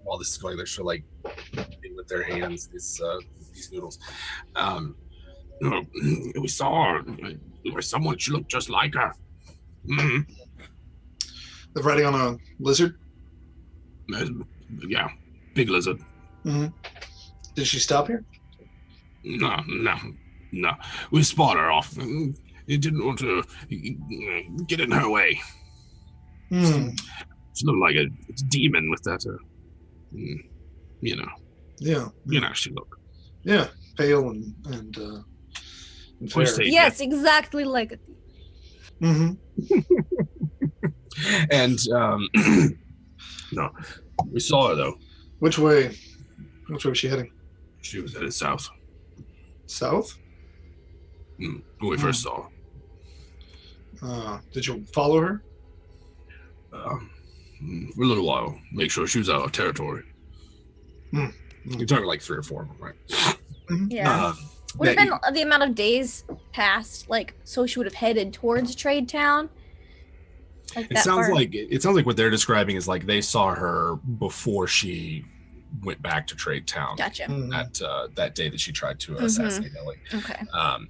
Speaker 1: while this is going. They're sort of like with their hands these noodles. We saw her. Someone she looked just like her. Mm-hmm.
Speaker 5: They're riding on a lizard.
Speaker 1: Yeah, big lizard.
Speaker 5: Mm-hmm. Did she stop here?
Speaker 1: No. We spot her off. He didn't want to get in her way.
Speaker 5: Mm.
Speaker 1: She looked like a demon with that, you know.
Speaker 5: Yeah.
Speaker 1: You know, she looked.
Speaker 5: Yeah, pale and fair.
Speaker 3: Yes, exactly like a thief.
Speaker 5: Mm-hmm.
Speaker 1: And no, we saw her though.
Speaker 5: Which way was she heading?
Speaker 1: She was headed south
Speaker 5: South?
Speaker 1: when we first saw her.
Speaker 5: Did you follow her?
Speaker 1: For a little while, make sure she was out of territory. You're talking like 3 or 4 of them, right?
Speaker 3: Yeah. Would have been the amount of days passed, like, so she would have headed towards Trade Town. Like
Speaker 1: it sounds like what they're describing is like they saw her before she went back to Trade Town.
Speaker 3: Gotcha.
Speaker 1: That day that she tried to assassinate Ellie.
Speaker 3: Okay.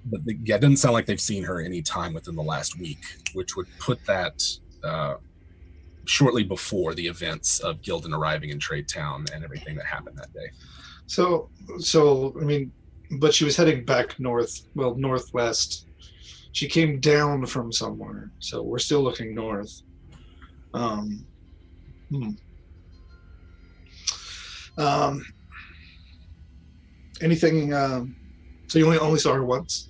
Speaker 1: But it doesn't sound like they've seen her any time within the last week, which would put that shortly before the events of Gildan arriving in Trade Town and everything that happened that day.
Speaker 5: So I mean, but she was heading back northwest. She came down from somewhere, so we're still looking north. Anything? So you only saw her once?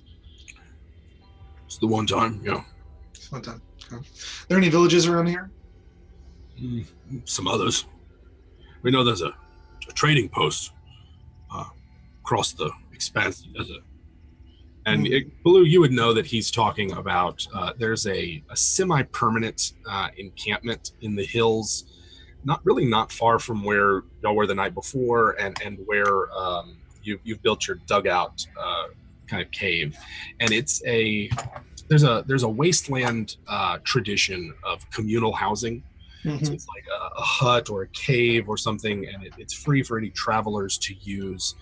Speaker 1: It's the one time, yeah.
Speaker 5: One time. Okay. Are there any villages around here?
Speaker 1: Some others. We know there's a trading post across the expanse of the desert. And Blue, you would know that he's talking about there's a semi-permanent encampment in the hills not far from where y'all were the night before, and where you've built your dugout kind of cave, and there's a wasteland tradition of communal housing. So it's like a hut or a cave or something, and it's free for any travelers to use,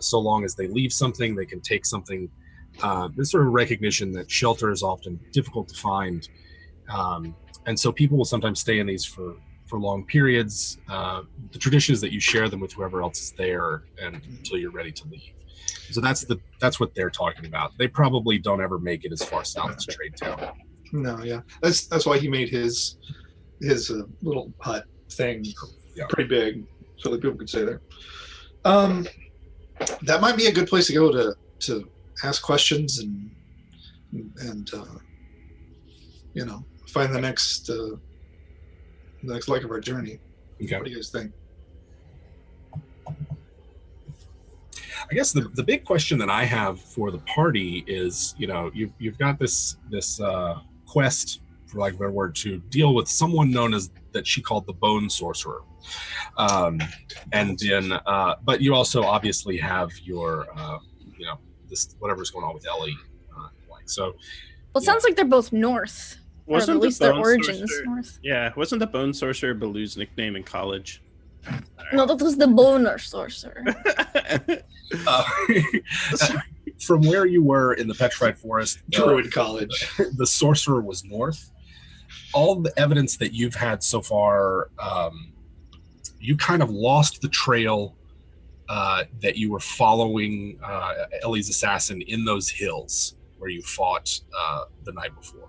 Speaker 1: so long as they leave something, they can take something. There's sort of recognition that shelter is often difficult to find, and so people will sometimes stay in these for long periods. The tradition is that you share them with whoever else is there, and until you're ready to leave. So that's what they're talking about. They probably don't ever make it as far south as Trade Town.
Speaker 5: No, yeah, that's why he made his little hut thing pretty big, so that people could stay there. That might be a good place to go to ask questions and find the next leg of our journey.
Speaker 1: Okay.
Speaker 5: What do you guys think?
Speaker 1: I guess the big question that I have for the party is, you've got this quest, for lack of a better word, to deal with someone known as, that she called the Bone Sorcerer, and then but you also obviously have your this whatever's going on with Ellie, so.
Speaker 3: Well, it sounds like they're both north.
Speaker 2: Wasn't
Speaker 3: or at least
Speaker 2: the
Speaker 3: their
Speaker 2: Bone
Speaker 3: origins
Speaker 2: Sorcerer-
Speaker 3: north.
Speaker 2: Yeah, wasn't the Bone Sorcerer Baloo's nickname in college?
Speaker 3: No, that was the Boner Sorcerer.
Speaker 1: From where you were in the Petrified Forest,
Speaker 5: Druid College.
Speaker 1: The sorcerer was north. All the evidence that you've had so far, you kind of lost the trail that you were following Ellie's assassin in those hills where you fought the night before.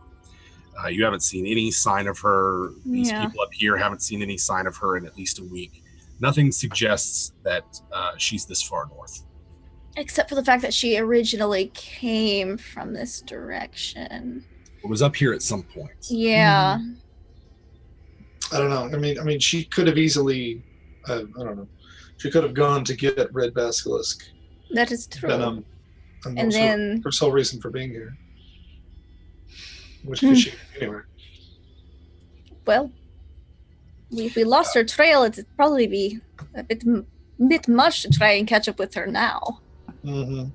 Speaker 1: You haven't seen any sign of her. These people up here haven't seen any sign of her in at least a week. Nothing suggests that she's this far north.
Speaker 3: Except for the fact that she originally came from this direction.
Speaker 1: It was up here at some point.
Speaker 3: Yeah.
Speaker 5: I don't know. I mean, she could have easily. I don't know. She could have gone to get Red Basilisk
Speaker 3: That is true.
Speaker 5: venom,
Speaker 3: And then-
Speaker 5: her sole reason for being here. Which is she anyway?
Speaker 3: Well, if we lost her trail, it'd probably be a bit much to try and catch up with her now.
Speaker 5: Mm-hmm.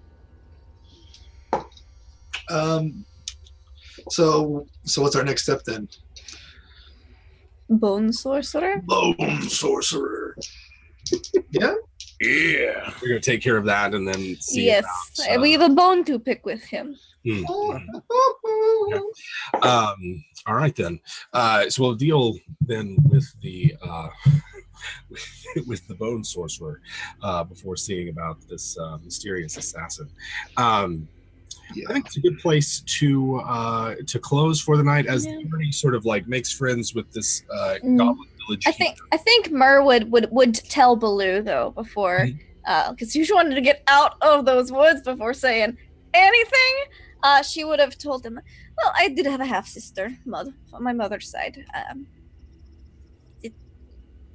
Speaker 5: So what's our next step then?
Speaker 3: Bone Sorcerer?
Speaker 5: Bone Sorcerer. Yeah.
Speaker 1: Yeah. We're going to take care of that and then see.
Speaker 3: Yes.
Speaker 1: About,
Speaker 3: we have a bone to pick with him.
Speaker 1: All right then. So we'll deal then with the with the Bone Sorcerer before seeing about this mysterious assassin. I think it's a good place to close for the night, as the party sort of like makes friends with this goblin village.
Speaker 3: I think Mur would tell Baloo though before, because she wanted to get out of those woods before saying anything. She would have told him, well, I did have a half-sister, on my mother's side.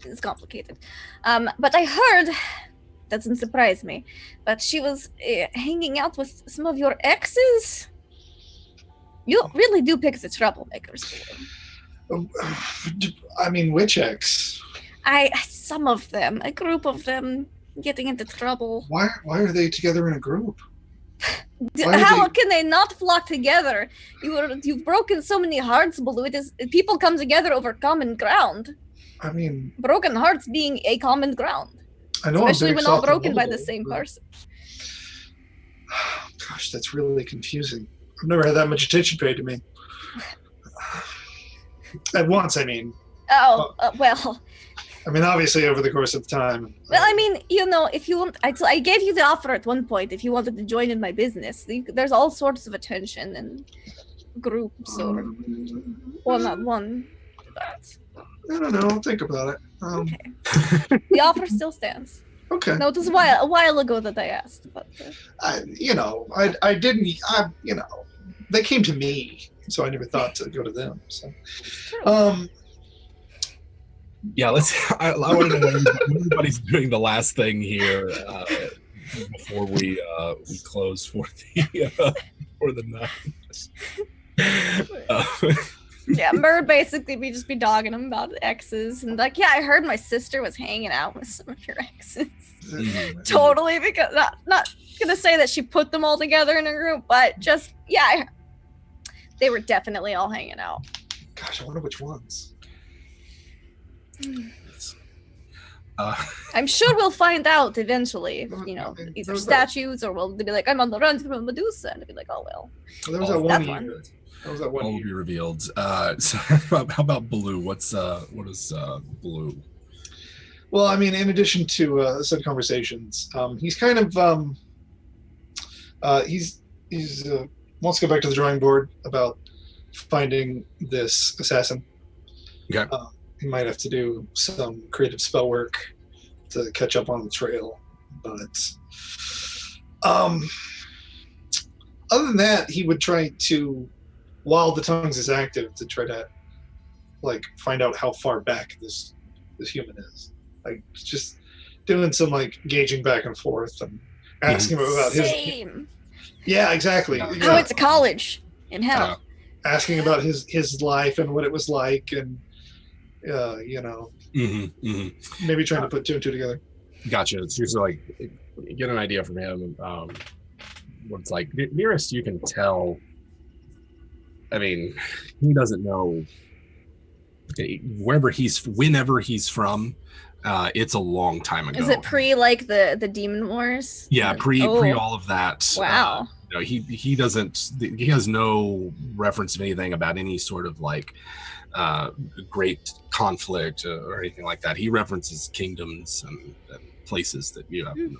Speaker 3: It's complicated. But I heard, doesn't surprise me, but she was hanging out with some of your exes. You really do pick the troublemakers.
Speaker 5: I mean, which ex?
Speaker 3: Some of them, a group of them getting into trouble.
Speaker 5: Why are they together in a group?
Speaker 3: How can they not flock together? You've broken so many hearts, Baloo. People come together over common ground.
Speaker 5: I mean,
Speaker 3: broken hearts being a common ground.
Speaker 5: I know,
Speaker 3: especially when all broken by the same person.
Speaker 5: Gosh, that's really confusing. I've never had that much attention paid to me. At once, I mean.
Speaker 3: Well.
Speaker 5: I mean, obviously, over the course of time.
Speaker 3: Well, I mean, if you want, I gave you the offer at one point if you wanted to join in my business. There's all sorts of attention and groups or one-on-one.
Speaker 5: I don't know. I'll think about it.
Speaker 3: Okay. The offer still stands.
Speaker 5: Okay.
Speaker 3: No, it was a while ago that I asked, but.
Speaker 5: I didn't. They came to me, so I never thought to go to them. So.
Speaker 1: Yeah, I want to know what everybody's doing the last thing here before we close for the night.
Speaker 3: Yeah, Murd basically be dogging him about exes and like, yeah, I heard my sister was hanging out with some of your exes. Totally, because not gonna say that she put them all together in a group, but just they were definitely all hanging out.
Speaker 5: Gosh, I wonder which ones.
Speaker 3: I'm sure we'll find out eventually. You know,
Speaker 5: There
Speaker 3: either
Speaker 5: was
Speaker 3: statues or we'll be like, I'm on the run from Medusa, and they'll be like, oh well.
Speaker 5: There was
Speaker 1: Oh,
Speaker 5: that one
Speaker 3: that
Speaker 5: year.
Speaker 3: one.
Speaker 5: That was that one
Speaker 1: All will
Speaker 5: year.
Speaker 1: be revealed. So how about Blue? What is Blue?
Speaker 5: Well, I mean, in addition to said conversations, he's kind of he's wants to go back to the drawing board about finding this assassin.
Speaker 1: Okay.
Speaker 5: He might have to do some creative spell work to catch up on the trail, but other than that, he would try to, while the tongues is active, to try to like find out how far back this human is. Like just doing some like gauging back and forth and asking him about his.
Speaker 3: Same.
Speaker 5: Yeah, exactly.
Speaker 1: Yeah.
Speaker 3: I went to college in hell.
Speaker 5: Asking about his life and what it was like, and you know, maybe trying to put two and two together.
Speaker 1: Gotcha. It's just like get an idea from him. What it's like. Nearest you can tell. I mean, he doesn't know whenever he's from. It's a long time ago.
Speaker 3: Is it pre like the Demon Wars?
Speaker 1: Yeah, pre all of that.
Speaker 3: Wow.
Speaker 1: You know, he doesn't. He has no reference of anything about any sort of like great conflict or anything like that. He references kingdoms and places that you have no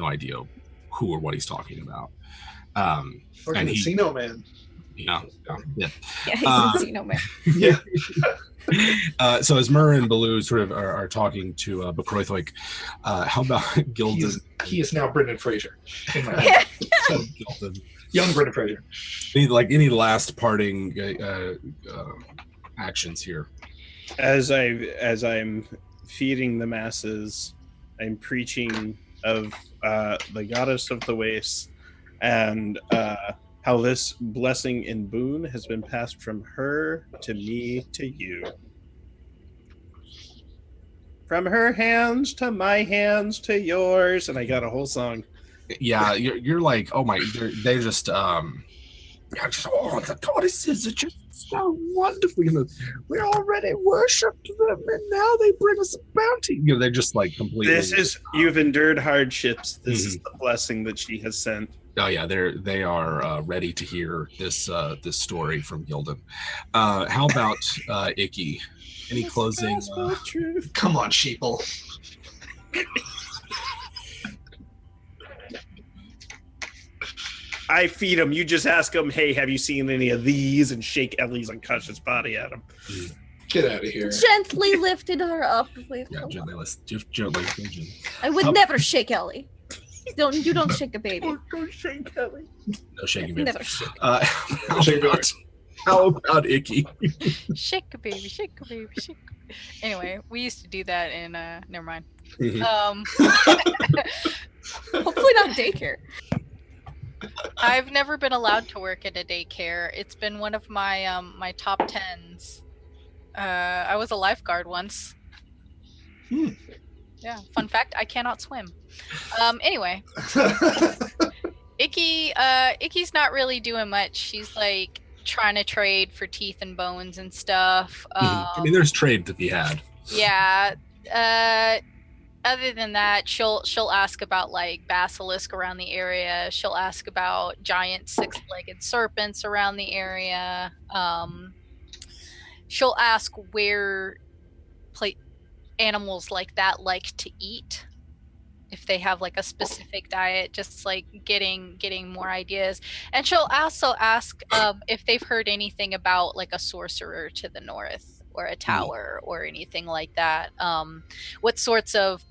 Speaker 1: idea who or what he's talking about.
Speaker 5: Fucking Encino Man.
Speaker 1: Yeah.
Speaker 3: Yeah, he's Encino Man.
Speaker 5: Yeah.
Speaker 1: So as Mur and Baloo sort of are talking to Bekroithwick, how about Gildan?
Speaker 5: He is now Brendan Fraser. In my head.
Speaker 1: Gildan.
Speaker 5: Young Brendan Fraser.
Speaker 1: Any last parting actions here?
Speaker 6: As I'm feeding the masses, I'm preaching of the goddess of the wastes and how this blessing and boon has been passed from her to me to you. From her hands to my hands to yours, and I got a whole song.
Speaker 1: Yeah, you're like, oh my, they're just the goddesses are just so wonderful. You know, we already worshipped them, and now they bring us a bounty. You know, they're just like completely.
Speaker 6: You've endured hardships. This is the blessing that she has sent.
Speaker 1: Oh yeah, they are ready to hear this story from Gildan. How about Icky? Any closing?
Speaker 5: Come on, sheeple.
Speaker 6: I feed him. You just ask him, hey, have you seen any of these? And shake Ellie's unconscious body at him.
Speaker 5: Get out of here.
Speaker 3: Gently lifted her up.
Speaker 1: Yeah, gently.
Speaker 3: I would never shake Ellie. You don't shake a baby.
Speaker 6: Don't shake Ellie.
Speaker 1: No shaking baby.
Speaker 3: Never shake.
Speaker 1: How about Icky?
Speaker 4: Shake a baby, shake a baby, shake. Anyway, we used to do that in never mind.
Speaker 3: Hopefully not daycare.
Speaker 4: I've never been allowed to work at a daycare. It's been one of my my top 10s. I was a lifeguard once. Yeah, fun fact, I cannot swim. Anyway. Icky's not really doing much. She's like trying to trade for teeth and bones and stuff.
Speaker 1: I mean, there's trade to be had.
Speaker 4: Yeah. Other than that, she'll ask about like basilisk around the area. She'll ask about giant 6-legged serpents around the area. She'll ask where animals like that like to eat, if they have like a specific diet, just like getting more ideas. And she'll also ask if they've heard anything about like a sorcerer to the north or a tower or anything like that. What sorts of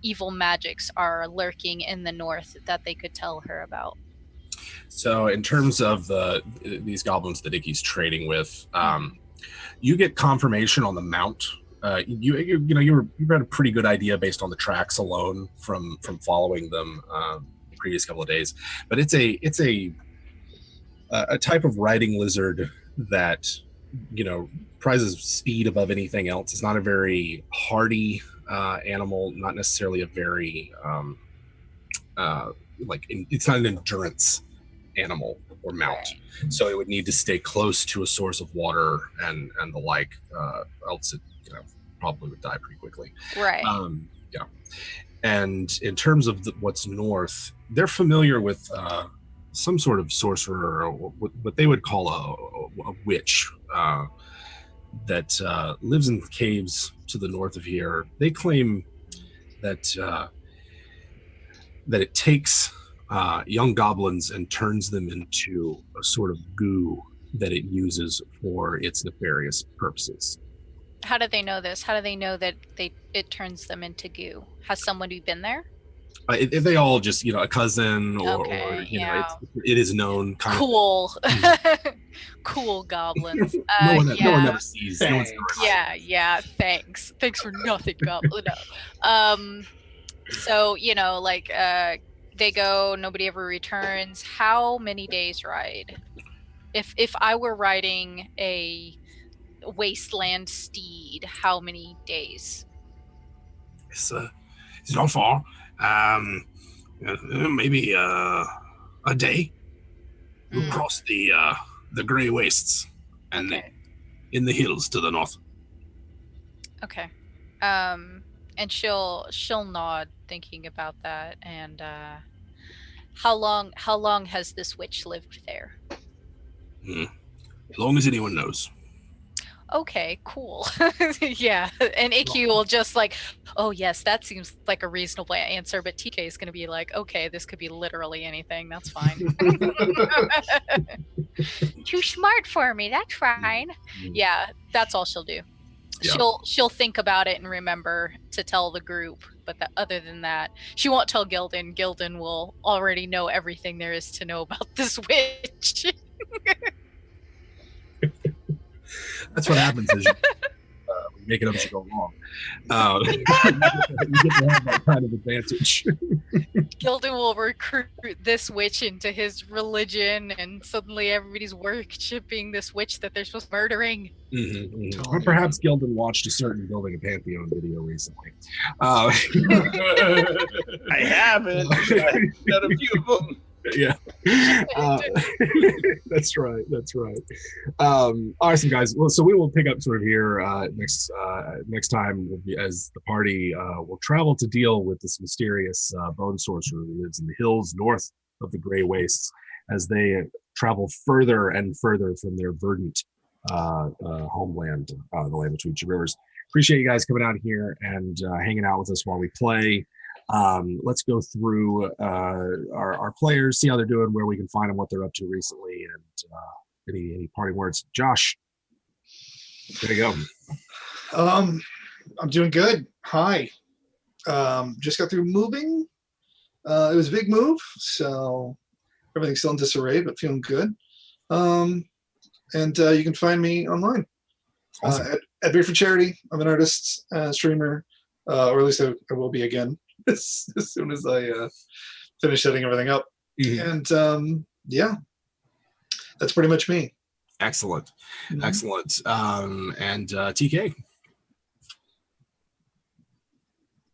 Speaker 4: evil magics are lurking in the north that they could tell her about?
Speaker 1: So in terms of these goblins that Icky's trading with, you get confirmation on the mount. You had a pretty good idea based on the tracks alone from following them the previous couple of days. But it's a type of riding lizard that prizes speed above anything else. It's not a very hardy animal, not necessarily a very it's not an endurance animal or mount.
Speaker 4: Right.
Speaker 1: So it would need to stay close to a source of water and the like, else it probably would die pretty quickly.
Speaker 4: Right.
Speaker 1: Yeah. And in terms of what's north, they're familiar with some sort of sorcerer, or what they would call a witch, that lives in caves to the north of here. They claim that it takes young goblins and turns them into a sort of goo that it uses for its nefarious purposes.
Speaker 4: How do they know this? How do they know that it turns them into goo? Has somebody been there?
Speaker 1: They all just, a cousin or it is known.
Speaker 4: Cool. Cool goblins.
Speaker 1: No one ever sees. No one's ever
Speaker 4: Yeah. Thanks for nothing, goblin. No. So, they go, nobody ever returns. How many days ride? If I were riding a wasteland steed, how many days?
Speaker 1: It's not far. Maybe a day. We'll cross the gray wastes and in the hills to the north.
Speaker 4: Okay. And she'll nod, thinking about that. And how long has this witch lived there?
Speaker 1: As long as anyone knows.
Speaker 4: Okay, cool. Yeah, and Icky will just oh yes, that seems like a reasonable answer, but TK is going to be like, okay, this could be literally anything. That's fine. Too smart for me. That's fine. Yeah, that's all she'll do. Yeah. She'll think about it and remember to tell the group, but other than that, she won't tell Gildan. Gildan will already know everything there is to know about this witch.
Speaker 1: That's what happens is you make it up as you go along. You get to have that kind of advantage.
Speaker 4: Gildan will recruit this witch into his religion, and suddenly everybody's worshipping this witch that they're supposed to be murdering.
Speaker 1: Mm-hmm. Or perhaps Gildan watched a certain Building a Pantheon video recently.
Speaker 6: I haven't. I've got a few of them.
Speaker 1: Yeah. That's right. Awesome, guys. Well, so we will pick up sort of here next time as the party will travel to deal with this mysterious bone sorcerer who lives in the hills north of the Gray Wastes, as they travel further and further from their verdant homeland, the land between two rivers. Appreciate you guys coming out here and hanging out with us while we play. Let's go through our players, see how they're doing, where we can find them, what they're up to recently, and any parting words. Josh, there you go.
Speaker 5: I'm doing good. Hi. Just got through moving. It was a big move, so everything's still in disarray, but feeling good. And you can find me online. Awesome. At Beer for Charity. I'm an artist, streamer, or at least I will be again. As soon as I finish setting everything up. Mm-hmm. And that's pretty much me.
Speaker 1: Excellent. And TK.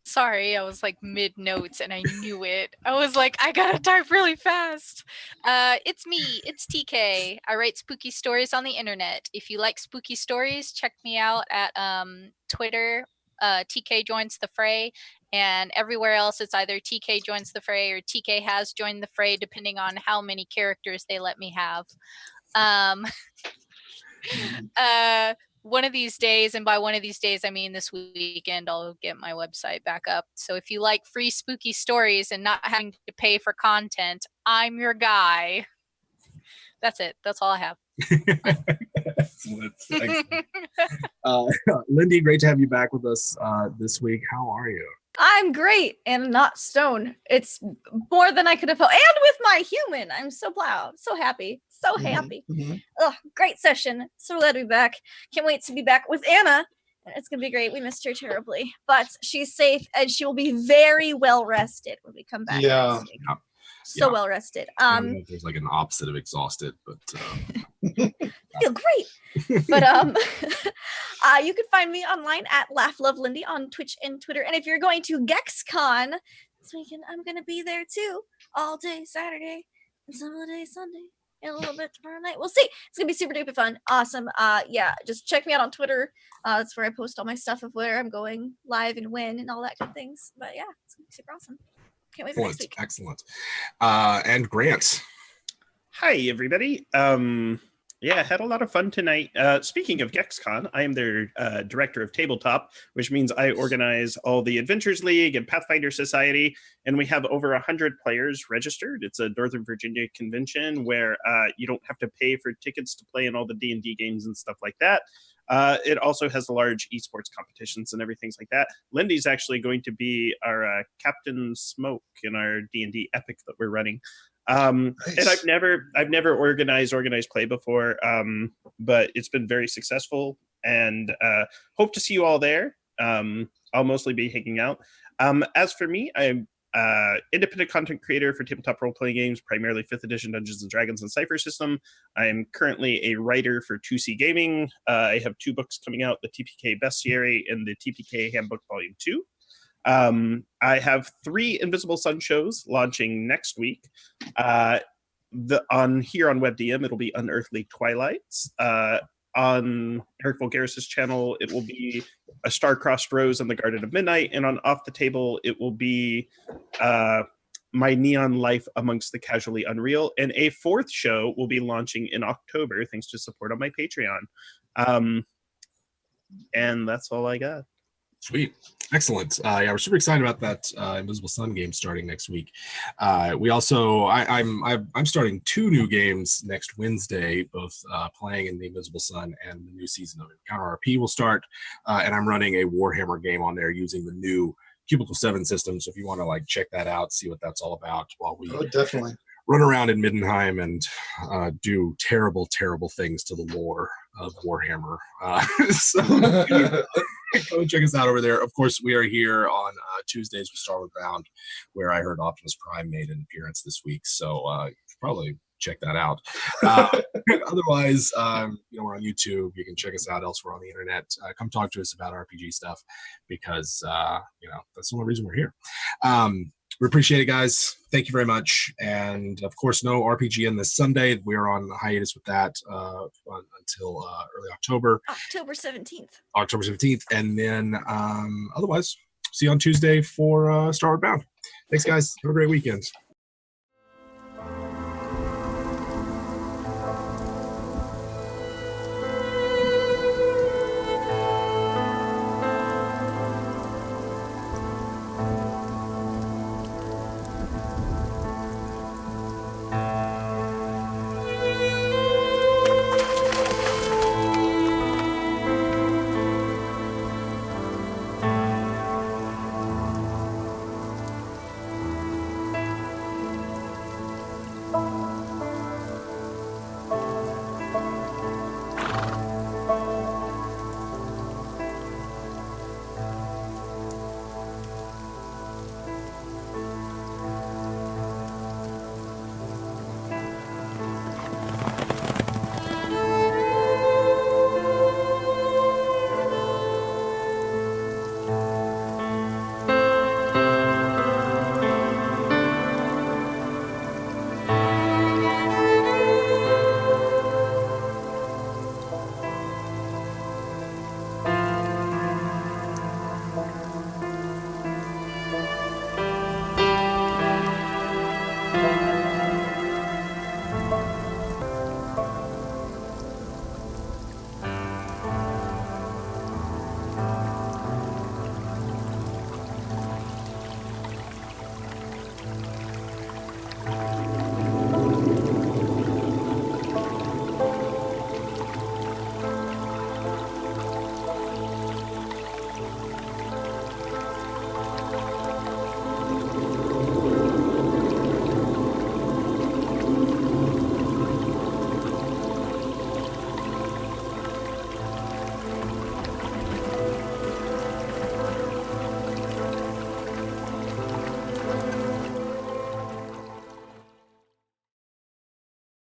Speaker 4: Sorry, I was mid notes and I knew it. I was like, I gotta type really fast. It's me, it's TK. I write spooky stories on the internet. If you like spooky stories, check me out at Twitter. TK Joins the Fray, and everywhere else it's either TK Joins the Fray or TK Has Joined the Fray, depending on how many characters they let me have. One of these days, and by one of these days I mean this weekend, I'll get my website back up. So if you like free spooky stories and not having to pay for content, I'm your guy. That's it. That's all I have.
Speaker 1: Excellent. Lindy, great to have you back with us this week. How are you?
Speaker 3: I'm great and not stoned. It's more than I could have felt. And with my human, I'm so proud, so happy, so happy. Mm-hmm. Oh, great session. So glad to be back. Can't wait to be back with Anna. It's going to be great. We missed her terribly, but she's safe and she will be very well rested when we come back.
Speaker 5: Yeah.
Speaker 3: So
Speaker 1: Yeah.
Speaker 3: well rested.
Speaker 1: I don't know if there's like an opposite of exhausted, but
Speaker 3: I feel great. But you can find me online at LaughLoveLindy on Twitch and Twitter. And if you're going to GexCon this weekend, I'm gonna be there too, all day Saturday and some of the day Sunday and a little bit tomorrow night. We'll see. It's gonna be super duper fun. Awesome. Yeah, just check me out on Twitter. That's where I post all my stuff of where I'm going live and when and all that good things. But yeah, it's gonna be super awesome. Can't wait for next week.
Speaker 1: Excellent. And Grant.
Speaker 6: Hi, everybody. Yeah, had a lot of fun tonight. Speaking of GexCon, I am their director of tabletop, which means I organize all the Adventures League and Pathfinder Society, and we have over 100 players registered. It's a Northern Virginia convention where you don't have to pay for tickets to play in all the D&D games and stuff like that. It also has large esports competitions and everything like that. Lindy's actually going to be our Captain Smoke in our D&D epic that we're running.
Speaker 5: Nice.
Speaker 6: And I've never organized play before, but it's been very successful, and hope to see you all there. I'll mostly be hanging out. As for me, I'm independent content creator for tabletop role-playing games, primarily 5th edition Dungeons and Dragons and Cypher System. I am currently a writer for 2C Gaming. I have 2 books coming out, the TPK Bestiary and the TPK Handbook Volume 2. I have 3 Invisible Sun shows launching next week. On WebDM, it'll be Unearthly Twilights. On Eric Vulgaris' channel, it will be A Star-Crossed Rose and the Garden of Midnight. And on Off the Table, it will be My Neon Life Amongst the Casually Unreal. And a 4th show will be launching in October, thanks to support on my Patreon. And that's all I got.
Speaker 1: Sweet. Excellent. Yeah, we're super excited about that Invisible Sun game starting next week. We also, I'm starting 2 new games next Wednesday, both playing in the Invisible Sun and the new season of Encounter RP will start. And I'm running a Warhammer game on there using the new Cubicle 7 system. So if you want to like check that out, see what that's all about while we
Speaker 5: Definitely
Speaker 1: run around in Middenheim and do terrible, terrible things to the lore of Warhammer. So go check us out over there. Of course, we are here on Tuesdays with Starwood Bound, where I heard Optimus Prime made an appearance this week. So you should probably check that out. Otherwise, we're on YouTube. You can check us out elsewhere on the internet. Come talk to us about RPG stuff because, that's the only reason we're here. We appreciate it, guys. Thank you very much. And of course, no RPG in this Sunday. We're on hiatus with that until early October.
Speaker 3: October 17th.
Speaker 1: October 17th. And then otherwise, see you on Tuesday for Starward Bound. Thanks, guys. Have a great weekend.